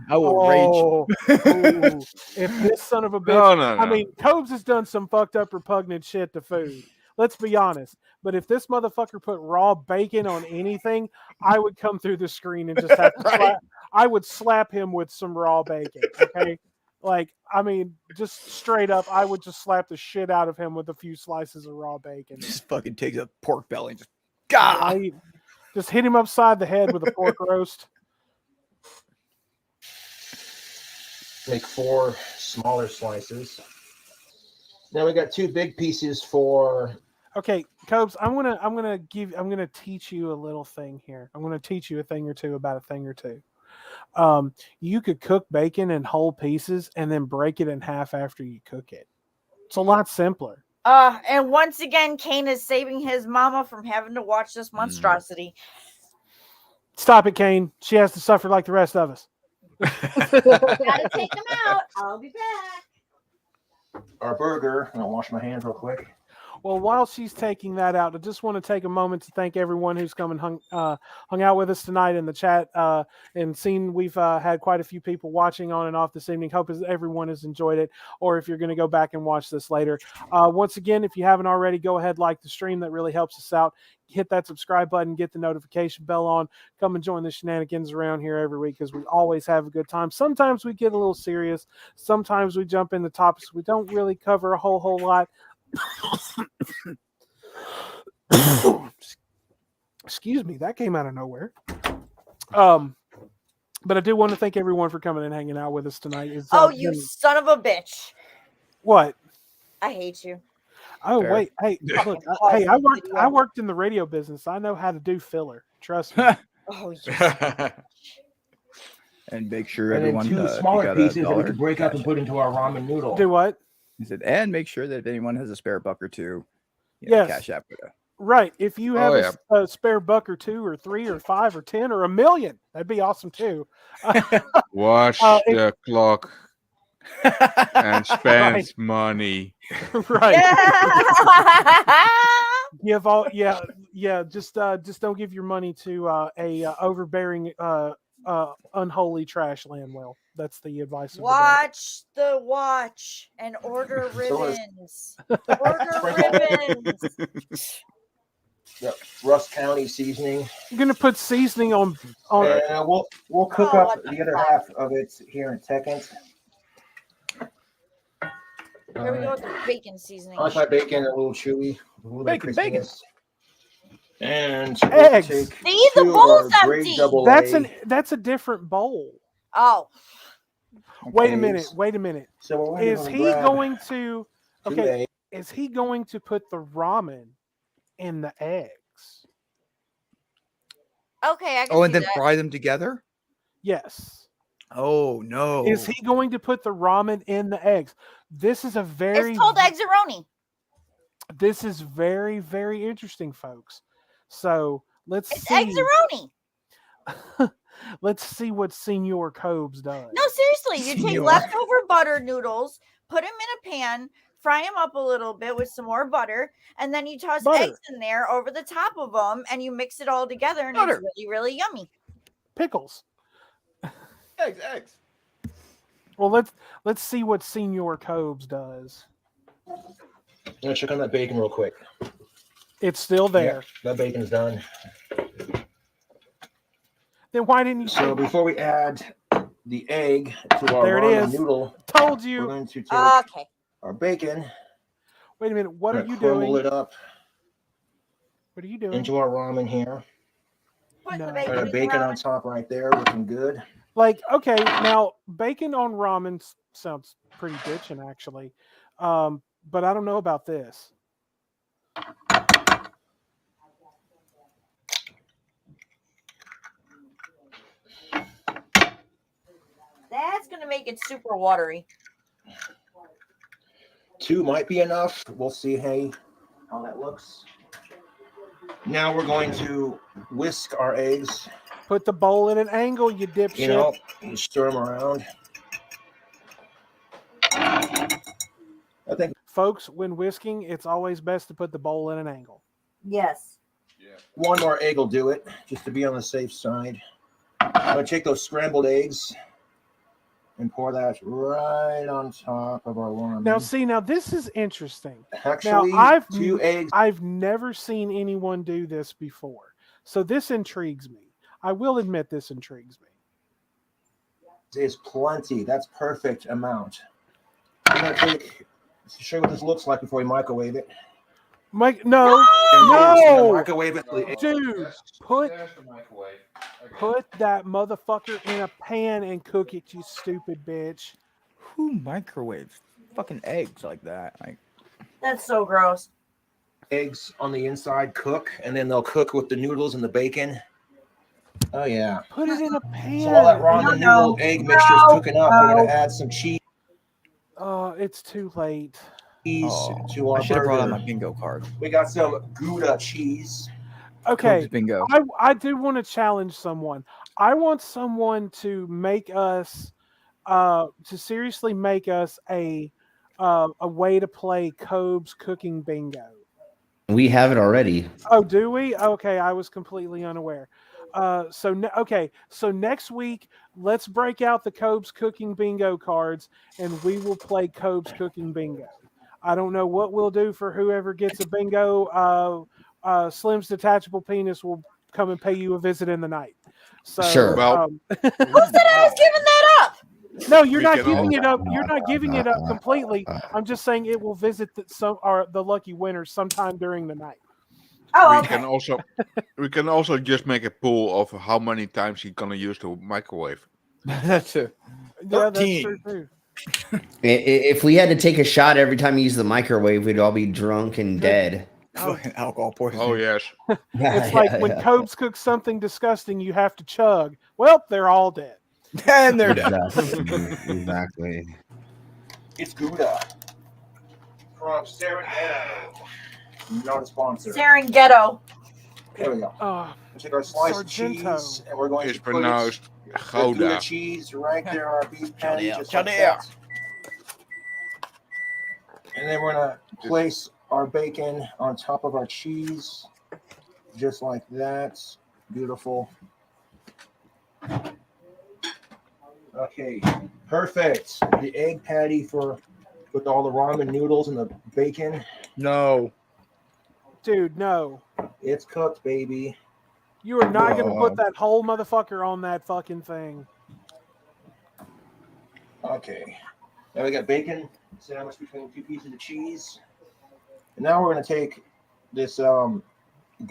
[SPEAKER 12] I will rage.
[SPEAKER 8] If this son of a bitch.
[SPEAKER 10] No.
[SPEAKER 8] I mean, Cobes has done some fucked up, repugnant shit to food. Let's be honest. But if this motherfucker put raw bacon on anything, I would come through the screen and just have to I would slap him with some raw bacon. Okay. Like, I mean, just straight up, I would just slap the shit out of him with a few slices of raw bacon.
[SPEAKER 12] Just fucking takes a pork belly and just
[SPEAKER 8] Just hit him upside the head with a pork roast.
[SPEAKER 15] Make 4 smaller slices. Now we got 2 big pieces for.
[SPEAKER 8] Okay, Cobes, I'm gonna teach you a little thing here. I'm gonna teach you a thing or two about a thing or two. You could cook bacon in whole pieces and then break it in half after you cook it. It's a lot simpler.
[SPEAKER 11] And once again, Kane is saving his mama from having to watch this monstrosity.
[SPEAKER 8] Stop it, Kane. She has to suffer like the rest of us.
[SPEAKER 11] Gotta take him out. I'll be back.
[SPEAKER 15] Our burger. I'll wash my hands real quick.
[SPEAKER 8] Well, while she's taking that out, I just want to take a moment to thank everyone who's come and hung out with us tonight in the chat and seen we've had quite a few people watching on and off this evening. Hope everyone has enjoyed it, or if you're going to go back and watch this later. Once again, if you haven't already, go ahead, like the stream. That really helps us out. Hit that subscribe button, get the notification bell on. Come and join the shenanigans around here every week because we always have a good time. Sometimes we get a little serious. Sometimes we jump into topics we don't really cover a whole lot. Excuse me, that came out of nowhere. But I do want to thank everyone for coming and hanging out with us tonight.
[SPEAKER 11] You son of a bitch.
[SPEAKER 8] What?
[SPEAKER 11] I hate you.
[SPEAKER 8] Oh,
[SPEAKER 12] Fair.
[SPEAKER 8] wait. Hey, look, I worked in the radio business. I know how to do filler. Trust me.
[SPEAKER 11] Oh, yes.
[SPEAKER 12] And make sure
[SPEAKER 15] And
[SPEAKER 12] everyone.
[SPEAKER 15] then 2 smaller pieces that we could break up and put into our ramen noodle.
[SPEAKER 8] Do what?
[SPEAKER 12] He said, and make sure that if anyone has a spare buck or two,
[SPEAKER 8] Yes.
[SPEAKER 12] cash app with it.
[SPEAKER 8] Right. If you have a spare buck or 2 or 3 or 5 or 10 or $1 million, that'd be awesome too.
[SPEAKER 10] Watch the clock and spend money.
[SPEAKER 8] Right. Give all, yeah. Just don't give your money to a overbearing, unholy trash land. Well, that's the advice.
[SPEAKER 11] Watch the watch and order ribbons. Order ribbons.
[SPEAKER 15] Yep. Russ County seasoning.
[SPEAKER 8] You're gonna put seasoning on.
[SPEAKER 15] We'll cook up the other half of it here in seconds.
[SPEAKER 11] Here we go with the bacon seasoning.
[SPEAKER 15] I like my bacon a little chewy. A little bit of
[SPEAKER 12] Bacon.
[SPEAKER 15] crispiness. And
[SPEAKER 8] Eggs.
[SPEAKER 15] we'll take
[SPEAKER 11] See, the
[SPEAKER 15] 2 of
[SPEAKER 11] bowl's
[SPEAKER 15] our grade
[SPEAKER 11] empty.
[SPEAKER 15] double
[SPEAKER 8] That's a different bowl.
[SPEAKER 11] Oh.
[SPEAKER 8] Wait a minute.
[SPEAKER 15] So
[SPEAKER 8] Is he going to?
[SPEAKER 15] 2
[SPEAKER 8] Okay.
[SPEAKER 15] eggs.
[SPEAKER 8] Is he going to put the ramen in the eggs?
[SPEAKER 11] Okay, I can
[SPEAKER 12] Oh, and
[SPEAKER 11] see
[SPEAKER 12] then
[SPEAKER 11] that.
[SPEAKER 12] fry them together?
[SPEAKER 8] Yes.
[SPEAKER 12] Oh, no.
[SPEAKER 8] Is he going to put the ramen in the eggs? This is a very.
[SPEAKER 11] It's called Eggsaroni.
[SPEAKER 8] This is very, very interesting, folks. So let's
[SPEAKER 11] It's
[SPEAKER 8] see.
[SPEAKER 11] Eggsaroni.
[SPEAKER 8] Let's see what Senor Cobes does.
[SPEAKER 11] No, seriously, you take
[SPEAKER 12] Senor.
[SPEAKER 11] leftover butter noodles, put them in a pan, fry them up a little bit with some more butter, and then you toss
[SPEAKER 8] Butter.
[SPEAKER 11] eggs in there over the top of them, and you mix it all together, and
[SPEAKER 12] Butter.
[SPEAKER 11] it's really, really yummy.
[SPEAKER 8] Pickles.
[SPEAKER 12] Eggs.
[SPEAKER 8] Well, let's see what Senor Cobes does.
[SPEAKER 15] I'm gonna check on that bacon real quick.
[SPEAKER 8] It's still there.
[SPEAKER 15] Yeah, that bacon's done.
[SPEAKER 8] Then why didn't you?
[SPEAKER 15] So before we add the egg to our
[SPEAKER 8] There it
[SPEAKER 15] ramen
[SPEAKER 8] is.
[SPEAKER 15] noodle.
[SPEAKER 8] Told
[SPEAKER 15] We're
[SPEAKER 8] you.
[SPEAKER 15] going to take
[SPEAKER 11] Okay.
[SPEAKER 15] our bacon.
[SPEAKER 8] Wait a minute. What are you
[SPEAKER 15] crumble
[SPEAKER 8] doing?
[SPEAKER 15] it up
[SPEAKER 8] What are you doing?
[SPEAKER 15] into our ramen here.
[SPEAKER 11] Put
[SPEAKER 8] No.
[SPEAKER 11] the
[SPEAKER 15] Got
[SPEAKER 11] bacon
[SPEAKER 15] our
[SPEAKER 11] in the
[SPEAKER 15] bacon
[SPEAKER 11] ramen.
[SPEAKER 15] on top right there, looking good.
[SPEAKER 8] Like, okay, now bacon on ramen sounds pretty bitchin' actually, but I don't know about this.
[SPEAKER 11] That's gonna make it super watery.
[SPEAKER 15] 2 might be enough. We'll see, how that looks. Now we're going to whisk our eggs.
[SPEAKER 8] Put the bowl in an angle, you dipshit.
[SPEAKER 15] You know, and stir them around. I think,
[SPEAKER 8] folks, when whisking, it's always best to put the bowl in an angle.
[SPEAKER 11] Yes.
[SPEAKER 15] one more egg will do it, just to be on the safe side. I'm going to take those scrambled eggs and pour that right on top of our ramen.
[SPEAKER 8] Now this is interesting.
[SPEAKER 15] Actually,
[SPEAKER 8] now,
[SPEAKER 15] 2 eggs.
[SPEAKER 8] I've never seen anyone do this before, so this intrigues me. I will admit this intrigues me.
[SPEAKER 15] Is plenty. That's perfect amount. I'm going to show you what this looks like before we microwave it.
[SPEAKER 8] No,
[SPEAKER 15] microwave it.
[SPEAKER 8] Dude, put that motherfucker in a pan and cook it, you stupid bitch.
[SPEAKER 12] Who microwaves fucking eggs like that? Like,
[SPEAKER 11] that's so gross.
[SPEAKER 15] Eggs on the inside cook, and then they'll cook with the noodles and the bacon. Oh yeah.
[SPEAKER 8] Put it in a pan.
[SPEAKER 15] So while that ramen noodle egg mixture is cooking up, we're gonna add some cheese.
[SPEAKER 8] It's too late.
[SPEAKER 15] To our
[SPEAKER 12] I should have brought out
[SPEAKER 15] burger.
[SPEAKER 12] my bingo card.
[SPEAKER 15] We got some Gouda cheese.
[SPEAKER 8] Okay,
[SPEAKER 12] Cobes bingo.
[SPEAKER 8] I do want to challenge someone. I want someone to make us, to seriously make us a way to play Cobes cooking bingo.
[SPEAKER 7] We have it already.
[SPEAKER 8] Oh, do we? Okay, I was completely unaware. So next week, let's break out the Cobes cooking bingo cards, and we will play Cobes cooking bingo. I don't know what we'll do for whoever gets a bingo. Slim's detachable penis will come and pay you a visit in the night. So,
[SPEAKER 7] Sure.
[SPEAKER 11] Who said I was giving that up?
[SPEAKER 8] No, you're
[SPEAKER 4] We
[SPEAKER 8] not
[SPEAKER 4] can
[SPEAKER 8] giving
[SPEAKER 4] all-
[SPEAKER 8] it up. You're not giving it up completely. I'm just saying it will visit the lucky winners sometime during the night.
[SPEAKER 11] Oh,
[SPEAKER 10] We can also just make a pool of how many times he's gonna use the microwave.
[SPEAKER 12] That's it.
[SPEAKER 8] Yeah, that's true too.
[SPEAKER 7] If we had to take a shot every time you use the microwave, we'd all be drunk and dead.
[SPEAKER 12] Fucking alcohol poisoning.
[SPEAKER 10] Oh yes.
[SPEAKER 8] It's like when Cobes cooks something disgusting, you have to chug. Well, they're all dead.
[SPEAKER 12] And they're dead.
[SPEAKER 7] Exactly.
[SPEAKER 15] It's Gouda from Serengeti. Not a sponsor.
[SPEAKER 11] Serengeti.
[SPEAKER 15] There we go.
[SPEAKER 8] Oh,
[SPEAKER 15] We'll take our slice of
[SPEAKER 8] Sargento.
[SPEAKER 15] cheese, and we're going
[SPEAKER 10] It's
[SPEAKER 15] to put
[SPEAKER 10] pronounced
[SPEAKER 15] the Gouda
[SPEAKER 10] Gouda.
[SPEAKER 15] cheese right there on our beef patty, just like
[SPEAKER 12] Johnny.
[SPEAKER 15] that. And then we're gonna place our bacon on top of our cheese, just like that. Beautiful. Okay, perfect. The egg patty with all the ramen noodles and the bacon.
[SPEAKER 12] No.
[SPEAKER 8] Dude, no.
[SPEAKER 15] It's cooked, baby.
[SPEAKER 8] You are not going to put that whole motherfucker on that fucking thing.
[SPEAKER 15] Okay. Now we got bacon sandwiched between 2 pieces of cheese. And now we're going to take this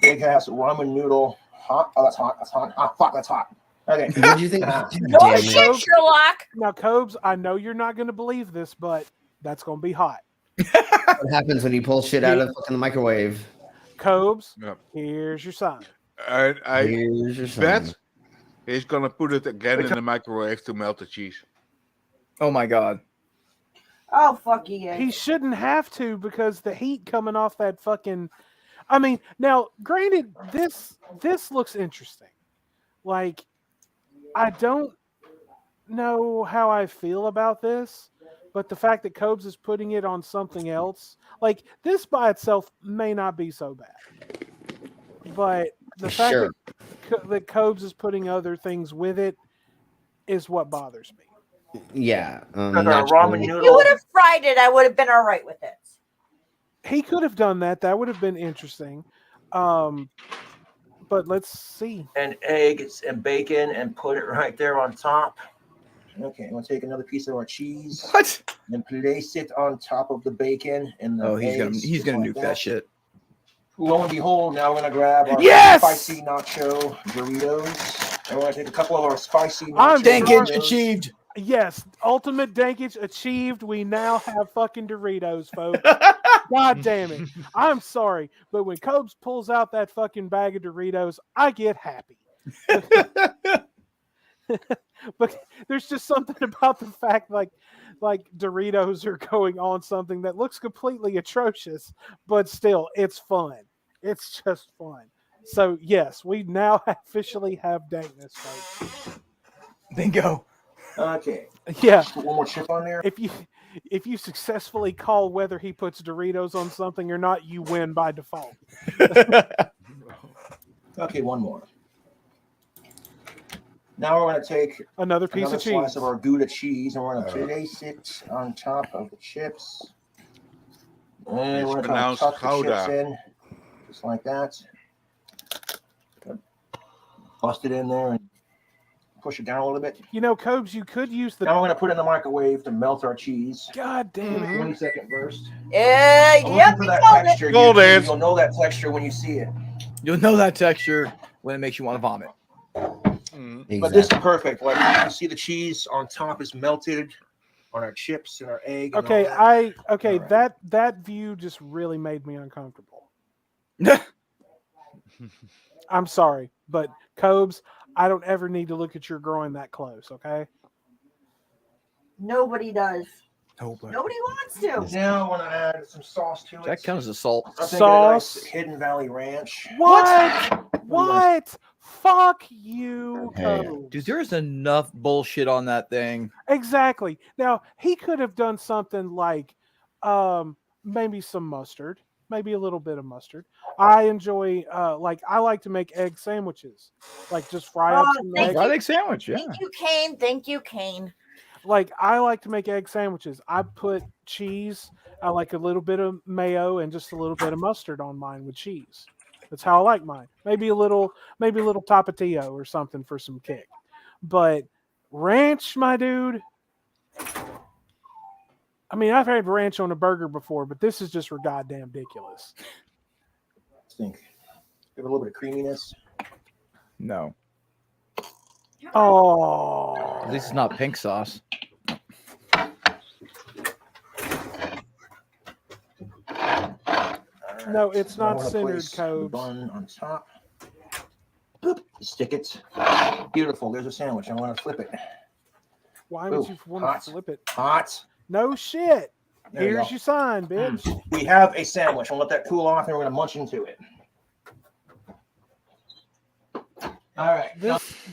[SPEAKER 15] big ass ramen noodle. Hot. Oh, that's hot. That's hot. Hot. Fuck, that's hot. Okay.
[SPEAKER 7] What do you think?
[SPEAKER 11] Oh shit, Sherlock.
[SPEAKER 8] Now, Cobes, I know you're not going to believe this, but that's going to be hot.
[SPEAKER 7] What happens when you pull shit out of the microwave?
[SPEAKER 8] Cobes,
[SPEAKER 10] Yep.
[SPEAKER 8] here's your sign.
[SPEAKER 10] I
[SPEAKER 7] Here's your
[SPEAKER 10] bet
[SPEAKER 7] sign.
[SPEAKER 10] he's gonna put it again in the microwave to melt the cheese.
[SPEAKER 12] Oh my god.
[SPEAKER 11] Oh fuck yeah.
[SPEAKER 8] He shouldn't have to because the heat coming off that fucking. I mean, now, granted, this looks interesting. Like, I don't know how I feel about this, but the fact that Cobes is putting it on something else, like this by itself may not be so bad, but the fact that Cobes is putting other things with it is what bothers me.
[SPEAKER 7] Yeah.
[SPEAKER 15] Ramen
[SPEAKER 11] If
[SPEAKER 15] noodle.
[SPEAKER 11] you would have fried it, I would have been all right with it.
[SPEAKER 8] He could have done that. That would have been interesting. But let's see.
[SPEAKER 15] And eggs and bacon and put it right there on top. Okay, I'm gonna take another piece of our cheese.
[SPEAKER 12] What?
[SPEAKER 15] And place it on top of the bacon and the
[SPEAKER 12] Oh, he's gonna
[SPEAKER 15] eggs,
[SPEAKER 12] he's
[SPEAKER 15] just
[SPEAKER 12] gonna
[SPEAKER 15] like
[SPEAKER 12] nuke that shit.
[SPEAKER 15] Lo and behold, now we're gonna grab our
[SPEAKER 8] Yes!
[SPEAKER 15] spicy nacho Doritos. And we're gonna take a couple of our spicy
[SPEAKER 8] I'm
[SPEAKER 15] nacho
[SPEAKER 8] sorry.
[SPEAKER 15] Doritos.
[SPEAKER 12] Achieved.
[SPEAKER 8] Yes, ultimate dankage achieved. We now have fucking Doritos, folks. God damn it. I'm sorry, but when Cobes pulls out that fucking bag of Doritos, I get happy. But there's just something about the fact like Doritos are going on something that looks completely atrocious, but still it's fun. It's just fun. So yes, we now officially have dankness, folks.
[SPEAKER 12] Bingo.
[SPEAKER 15] Okay.
[SPEAKER 8] Yeah.
[SPEAKER 15] Just put one more chip on there.
[SPEAKER 8] If you successfully call whether he puts Doritos on something or not, you win by default.
[SPEAKER 15] Okay, one more. Now we're going to take
[SPEAKER 8] another piece of
[SPEAKER 15] slice
[SPEAKER 8] cheese
[SPEAKER 15] of our Gouda cheese, and we're going to place it on top of the chips. And we're going to tuck the chips in, just like that. Bust it in there and push it down a little bit.
[SPEAKER 8] You know, Cobes, you could use the...
[SPEAKER 15] Now we're going to put it in the microwave to melt our cheese.
[SPEAKER 8] God damn it.
[SPEAKER 15] 20-second burst.
[SPEAKER 11] Yep,
[SPEAKER 15] For that texture, you'll know that texture when you see it.
[SPEAKER 12] You'll know that texture when it makes you want to vomit.
[SPEAKER 15] Exactly. But this is perfect. Like you see, the cheese on top is melted on our chips and our egg. And
[SPEAKER 8] Okay,
[SPEAKER 15] all that.
[SPEAKER 8] right. that view just really made me uncomfortable. I'm sorry, but Cobes, I don't ever need to look at your groin that close, okay?
[SPEAKER 11] Nobody does.
[SPEAKER 12] Nobody
[SPEAKER 11] wants to.
[SPEAKER 15] Now I want to add some sauce to it.
[SPEAKER 12] That counts as salt.
[SPEAKER 15] I'm thinking
[SPEAKER 8] Sauce.
[SPEAKER 15] a nice Hidden Valley Ranch.
[SPEAKER 8] What? Fuck you, Cobes.
[SPEAKER 12] Dude, there's enough bullshit on that thing.
[SPEAKER 8] Exactly. Now, he could have done something like maybe some mustard, maybe a little bit of mustard. I enjoy, I like to make egg sandwiches. Like, just fry up some eggs.
[SPEAKER 12] Fried egg sandwich, yeah.
[SPEAKER 11] Thank you, Kane. Thank you, Kane.
[SPEAKER 8] Like, I like to make egg sandwiches. I put cheese, I like a little bit of mayo and just a little bit of mustard on mine with cheese. That's how I like mine. Maybe a little tapatio or something for some kick. But ranch, my dude. I mean, I've had ranch on a burger before, but this is just goddamn ridiculous.
[SPEAKER 15] Think. Give it a little bit of creaminess.
[SPEAKER 12] No.
[SPEAKER 8] Oh.
[SPEAKER 12] At least it's not pink sauce.
[SPEAKER 8] No, it's
[SPEAKER 15] Now I
[SPEAKER 8] not
[SPEAKER 15] wanna
[SPEAKER 8] centered,
[SPEAKER 15] place the
[SPEAKER 8] Cobes.
[SPEAKER 15] bun on top. Boop. Stick it. Beautiful. There's a sandwich. I want to flip it.
[SPEAKER 8] Why would
[SPEAKER 15] Ooh,
[SPEAKER 8] you want
[SPEAKER 15] hot.
[SPEAKER 8] to flip it?
[SPEAKER 15] Hot.
[SPEAKER 8] No shit.
[SPEAKER 15] There you
[SPEAKER 8] Here's
[SPEAKER 15] go.
[SPEAKER 8] your sign, bitch.
[SPEAKER 15] We have a sandwich. I'll let that cool off, and we're going to munch into it. All right.
[SPEAKER 8] If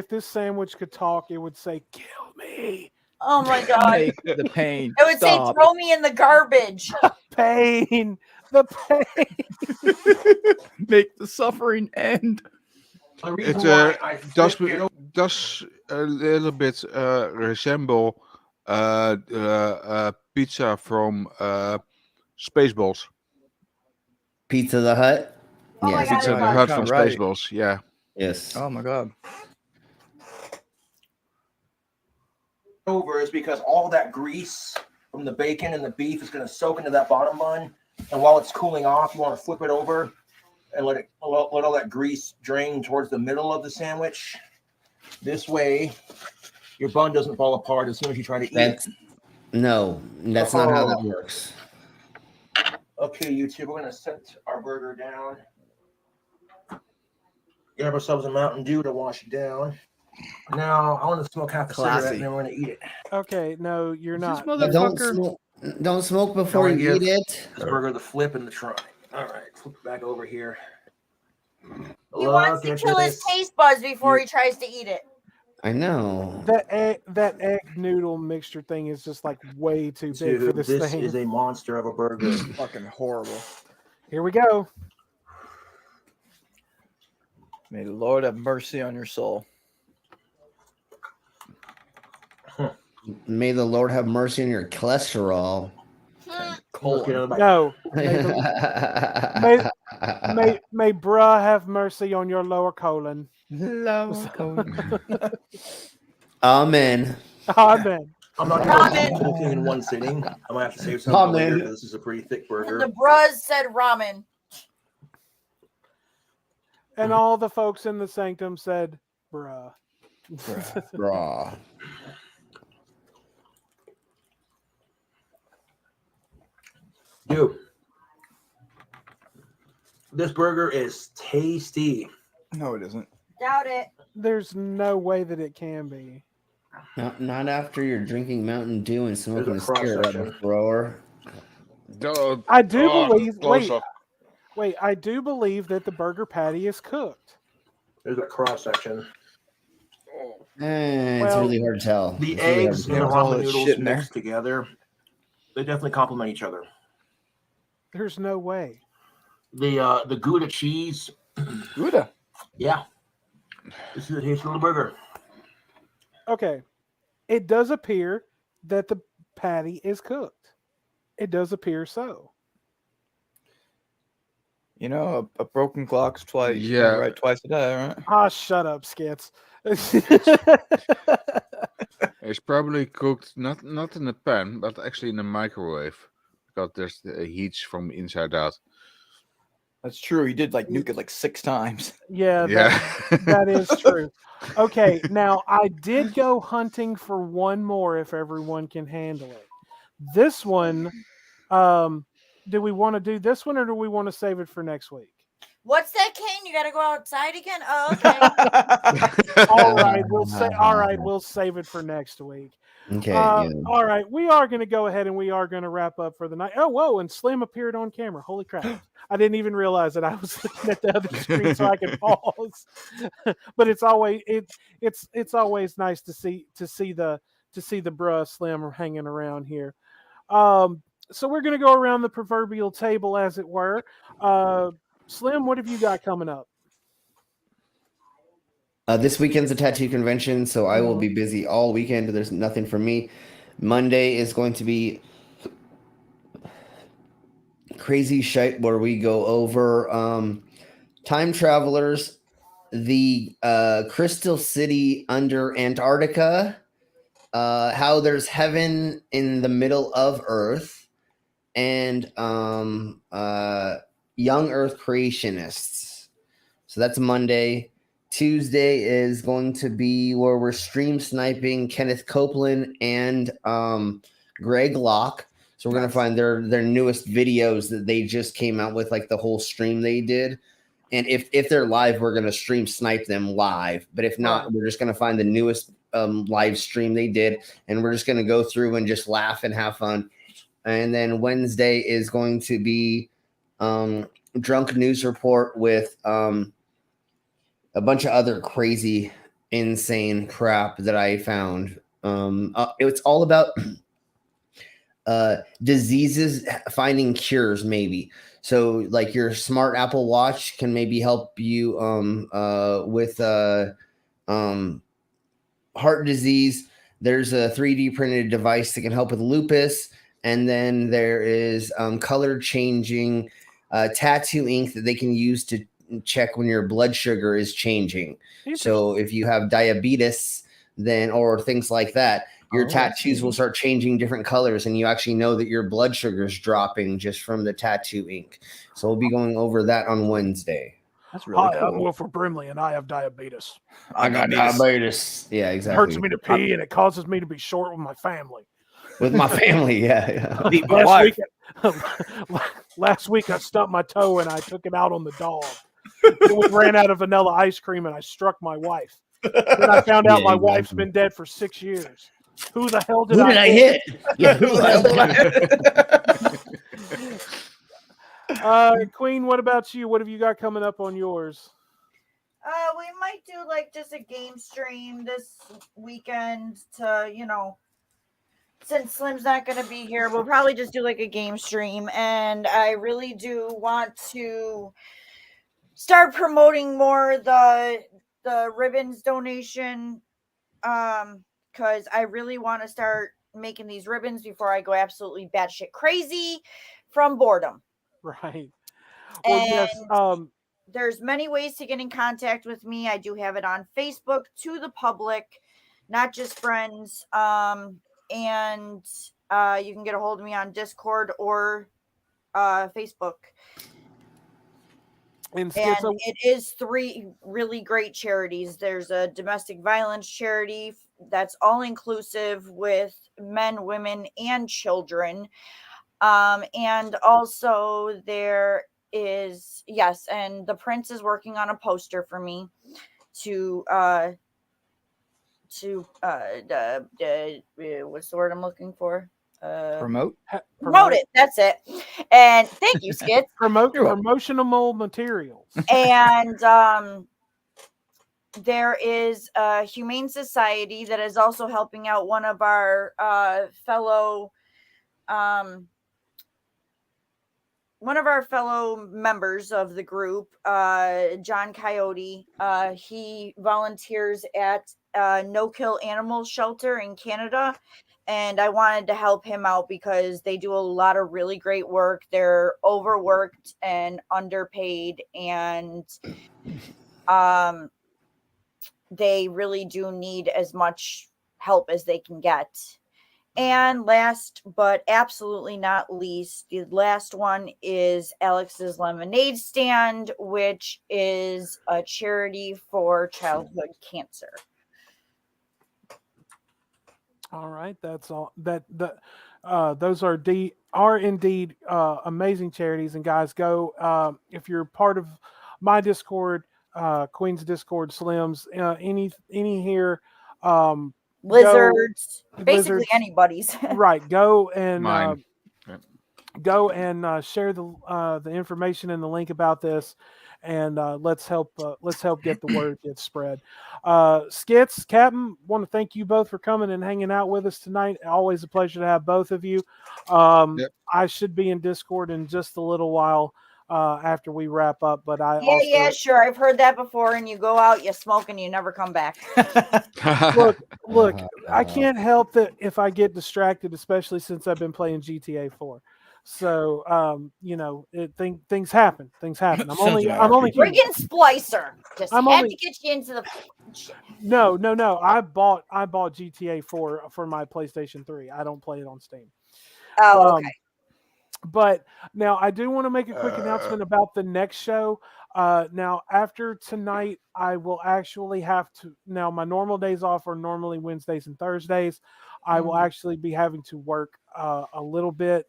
[SPEAKER 8] this sandwich could talk, it would say, "Kill me."
[SPEAKER 11] Oh my god.
[SPEAKER 12] Make the pain.
[SPEAKER 11] It would say,
[SPEAKER 12] stop.
[SPEAKER 11] "Throw me in the garbage."
[SPEAKER 8] Pain. The pain.
[SPEAKER 12] Make the suffering end.
[SPEAKER 10] It does a little bit resemble pizza from Spaceballs.
[SPEAKER 7] Pizza the Hut.
[SPEAKER 11] Oh my
[SPEAKER 7] Yes.
[SPEAKER 11] God,
[SPEAKER 10] Pizza the Hut from
[SPEAKER 12] Right.
[SPEAKER 10] Spaceballs. Yeah.
[SPEAKER 7] Yes.
[SPEAKER 12] Oh my god.
[SPEAKER 15] Over is because all that grease from the bacon and the beef is going to soak into that bottom bun. And while it's cooling off, you want to flip it over and let all that grease drain towards the middle of the sandwich. This way, your bun doesn't fall apart as soon as you try to eat it.
[SPEAKER 7] No, that's not how that works.
[SPEAKER 15] Okay, YouTube, we're going to set our burger down. Grab ourselves a Mountain Dew to wash it down. Now, I want to smoke half a cigarette, and then we're going to eat it.
[SPEAKER 8] Okay, no, you're not.
[SPEAKER 7] Don't smoke before you eat it.
[SPEAKER 15] This burger the flip and the try. All right, flip it back over here.
[SPEAKER 11] He wants to kill his taste buds before he tries to eat it.
[SPEAKER 7] I know.
[SPEAKER 8] That egg noodle mixture thing is just like way too big for this thing.
[SPEAKER 15] Is a monster of a burger.
[SPEAKER 12] Fucking horrible.
[SPEAKER 8] Here we go.
[SPEAKER 12] May the Lord have mercy on your soul.
[SPEAKER 7] May the Lord have mercy on your cholesterol.
[SPEAKER 8] No. May bruh have mercy on your lower colon.
[SPEAKER 12] Lower colon.
[SPEAKER 7] Amen.
[SPEAKER 8] Amen.
[SPEAKER 15] I'm not going to eat the whole thing in one sitting. I'm going to have to save some for later, because this is a pretty thick burger.
[SPEAKER 11] The bros said ramen.
[SPEAKER 8] And all the folks in the Sanctum said, bruh.
[SPEAKER 7] Raw.
[SPEAKER 15] Dude, this burger is tasty.
[SPEAKER 12] No, it isn't.
[SPEAKER 11] Doubt it.
[SPEAKER 8] There's no way that it can be.
[SPEAKER 7] Not after you're drinking Mountain Dew and smoking a
[SPEAKER 15] There's a cross
[SPEAKER 7] cigarette,
[SPEAKER 15] section.
[SPEAKER 7] thrower.
[SPEAKER 8] I do believe.
[SPEAKER 10] close
[SPEAKER 8] Wait,
[SPEAKER 10] up.
[SPEAKER 8] wait. I do believe that the burger patty is cooked.
[SPEAKER 15] There's a cross section.
[SPEAKER 7] It's
[SPEAKER 8] Well,
[SPEAKER 7] really hard to tell.
[SPEAKER 15] The
[SPEAKER 7] It's really hard
[SPEAKER 15] eggs
[SPEAKER 7] to
[SPEAKER 15] and the
[SPEAKER 7] tell.
[SPEAKER 15] ramen noodles mixed together, they definitely complement each other.
[SPEAKER 8] There's no way.
[SPEAKER 15] The Gouda cheese.
[SPEAKER 12] Gouda?
[SPEAKER 15] Yeah. This is a tasty little burger.
[SPEAKER 8] Okay. It does appear that the patty is cooked. It does appear so.
[SPEAKER 12] You know, a broken clock's twice.
[SPEAKER 10] Yeah.
[SPEAKER 12] Right, twice a day, right?
[SPEAKER 8] Ah, shut up, Skits.
[SPEAKER 10] It's probably cooked not in a pan, but actually in a microwave, because there's the heat from inside out.
[SPEAKER 12] That's true. He did like nuke it like 6 times.
[SPEAKER 8] Yeah,
[SPEAKER 10] Yeah.
[SPEAKER 8] that is true. Okay, now I did go hunting for one more if everyone can handle it. This one, do we want to do this one or do we want to save it for next week?
[SPEAKER 11] What's that, Kane? You got to go outside again? Oh, okay.
[SPEAKER 8] All right, we'll save it for next week.
[SPEAKER 7] Okay.
[SPEAKER 8] All right, we are going to go ahead and we are going to wrap up for the night. Oh, whoa! And Slim appeared on camera. Holy crap! I didn't even realize that I was looking at the other screen so I could pause. But it's always always nice to see the bruh Slim hanging around here. So we're going to go around the proverbial table, as it were. Slim, what have you got coming up?
[SPEAKER 7] This weekend's a tattoo convention, so I will be busy all weekend. There's nothing for me. Monday is going to be crazy shite where we go over time travelers, the Crystal City under Antarctica, how there's heaven in the middle of Earth, and young Earth creationists. So that's Monday. Tuesday is going to be where we're stream sniping Kenneth Copeland and Greg Locke. So we're going to find their newest videos that they just came out with, like the whole stream they did. And if they're live, we're going to stream snipe them live. But if not, we're just going to find the newest live stream they did. And we're just going to go through and just laugh and have fun. And then Wednesday is going to be Drunk News Report with a bunch of other crazy, insane crap that I found. It's all about diseases finding cures, maybe. So, like your smart Apple Watch can maybe help you with heart disease. There's a 3D printed device that can help with lupus. And then there is color changing tattoo ink that they can use to check when your blood sugar is changing. So if you have diabetes, then or things like that, your tattoos will start changing different colors, and you actually know that your blood sugar is dropping just from the tattoo ink. So we'll be going over that on Wednesday.
[SPEAKER 12] That's really
[SPEAKER 8] Hi, I'm
[SPEAKER 12] cool.
[SPEAKER 8] Wilford Brimley, and I have diabetes.
[SPEAKER 7] I got diabetes. Yeah,
[SPEAKER 8] It
[SPEAKER 7] exactly.
[SPEAKER 8] hurts me to pee, and it causes me to be short with my family.
[SPEAKER 7] With my family, yeah.
[SPEAKER 8] Last week I stubbed my toe and I took it out on the dog. We ran out of vanilla ice cream and I struck my wife. Then I found out my wife's been dead for 6 years. Who the hell did I hit?
[SPEAKER 7] Yeah, who the hell did I hit?
[SPEAKER 8] Queen, what about you? What have you got coming up on yours?
[SPEAKER 11] We might do like just a game stream this weekend to, since Slim's not going to be here, we'll probably just do like a game stream. And I really do want to start promoting more the ribbons donation, because I really want to start making these ribbons before I go absolutely batshit crazy from boredom.
[SPEAKER 8] Right.
[SPEAKER 11] Well, there's many ways to get in contact with me. I do have it on Facebook to the public. Not Just Friends. And you can get a hold of me on Discord or Facebook.
[SPEAKER 8] And
[SPEAKER 11] it is 3 really great charities. There's a domestic violence charity that's all inclusive with men, women, and children. And also there is, yes, and the Prince is working on a poster for me to what's the word I'm looking for?
[SPEAKER 12] Promote
[SPEAKER 11] it. That's it. And thank you, Skits.
[SPEAKER 8] Promotional materials.
[SPEAKER 11] And there is a humane society that is also helping out one of our fellow members of the group, John Coyote. He volunteers at No Kill Animal Shelter in Canada. And I wanted to help him out because they do a lot of really great work. They're overworked and underpaid, and they really do need as much help as they can get. And last but absolutely not least, the last one is Alex's Lemonade Stand, which is a charity for childhood cancer.
[SPEAKER 8] All right, that's all. Those are indeed amazing charities. And guys, go if you're part of my Discord, Queen's Discord, Slims, any here,
[SPEAKER 11] Lizards, basically anybody's.
[SPEAKER 8] Right, go and
[SPEAKER 10] Mine.
[SPEAKER 8] Share the information and the link about this, and let's help get the word get spread. Skits, Captain, want to thank you both for coming and hanging out with us tonight. Always a pleasure to have both of you. I should be in Discord in just a little while after we wrap up, but
[SPEAKER 11] yeah, sure, I've heard that before. And you go out, you smoke, and you never come back.
[SPEAKER 8] look, I can't help that if I get distracted, especially since I've been playing GTA 4. So things happen. I'm only
[SPEAKER 11] friggin' Splicer. Just had to get you into the.
[SPEAKER 8] No. I bought GTA 4 for my PlayStation 3. I don't play it on Steam.
[SPEAKER 11] Oh, okay.
[SPEAKER 8] But now I do want to make a quick announcement about the next show. Now after tonight, I will actually have to. Now my normal days off are normally Wednesdays and Thursdays. I will actually be having to work a little bit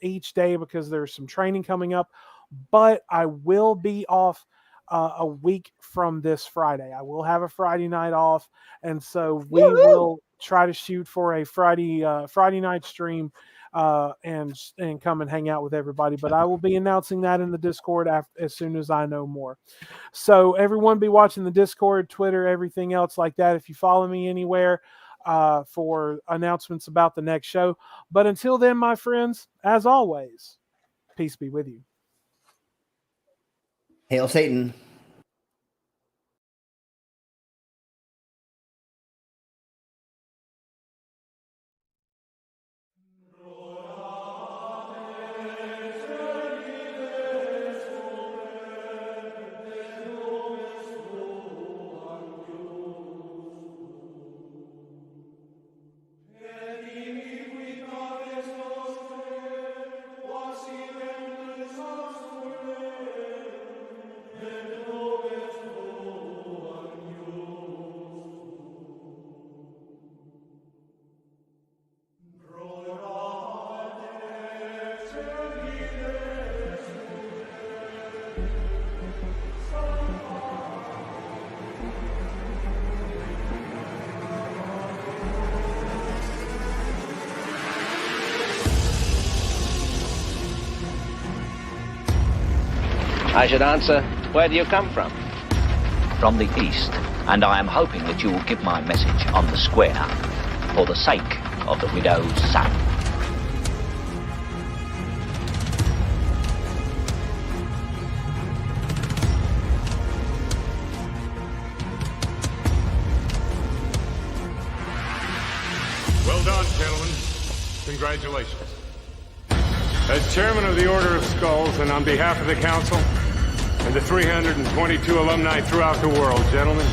[SPEAKER 8] each day because there's some training coming up. But I will be off a week from this Friday. I will have a Friday night off, and so we will try to shoot for a Friday night stream. And come and hang out with everybody. But I will be announcing that in the Discord as soon as I know more. So everyone be watching the Discord, Twitter, everything else like that. If you follow me anywhere for announcements about the next show. But until then, my friends, as always, peace be with you.
[SPEAKER 7] Hail Satan.
[SPEAKER 2] I should answer, where do you come from?
[SPEAKER 16] From the east, and I am hoping that you will give my message on the square for the sake of the widow's son.
[SPEAKER 4] Well done, gentlemen. Congratulations. As chairman of the Order of Skulls, and on behalf of the Council, and the 322 alumni throughout the world, gentlemen,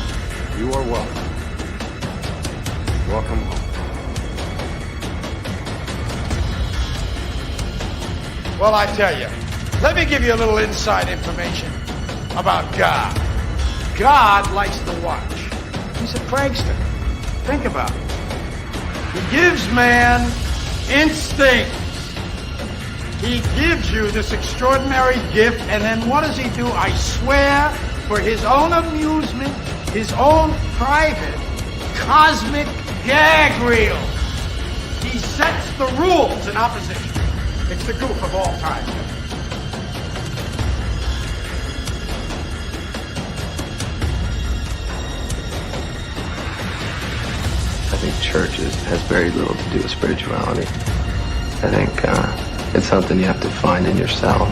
[SPEAKER 4] you are welcome.
[SPEAKER 5] Welcome home. Well, I tell you, let me give you a little inside information about God. God likes to watch. He's a prankster. Think about it. He gives man instincts. He gives you this extraordinary gift, and then what does he do? I swear, for his own amusement, his own private cosmic gag reel, he sets the rules in opposition. It's the goof of all time.
[SPEAKER 6] I think church has very little to do with spirituality. I think it's something you have to find in yourself.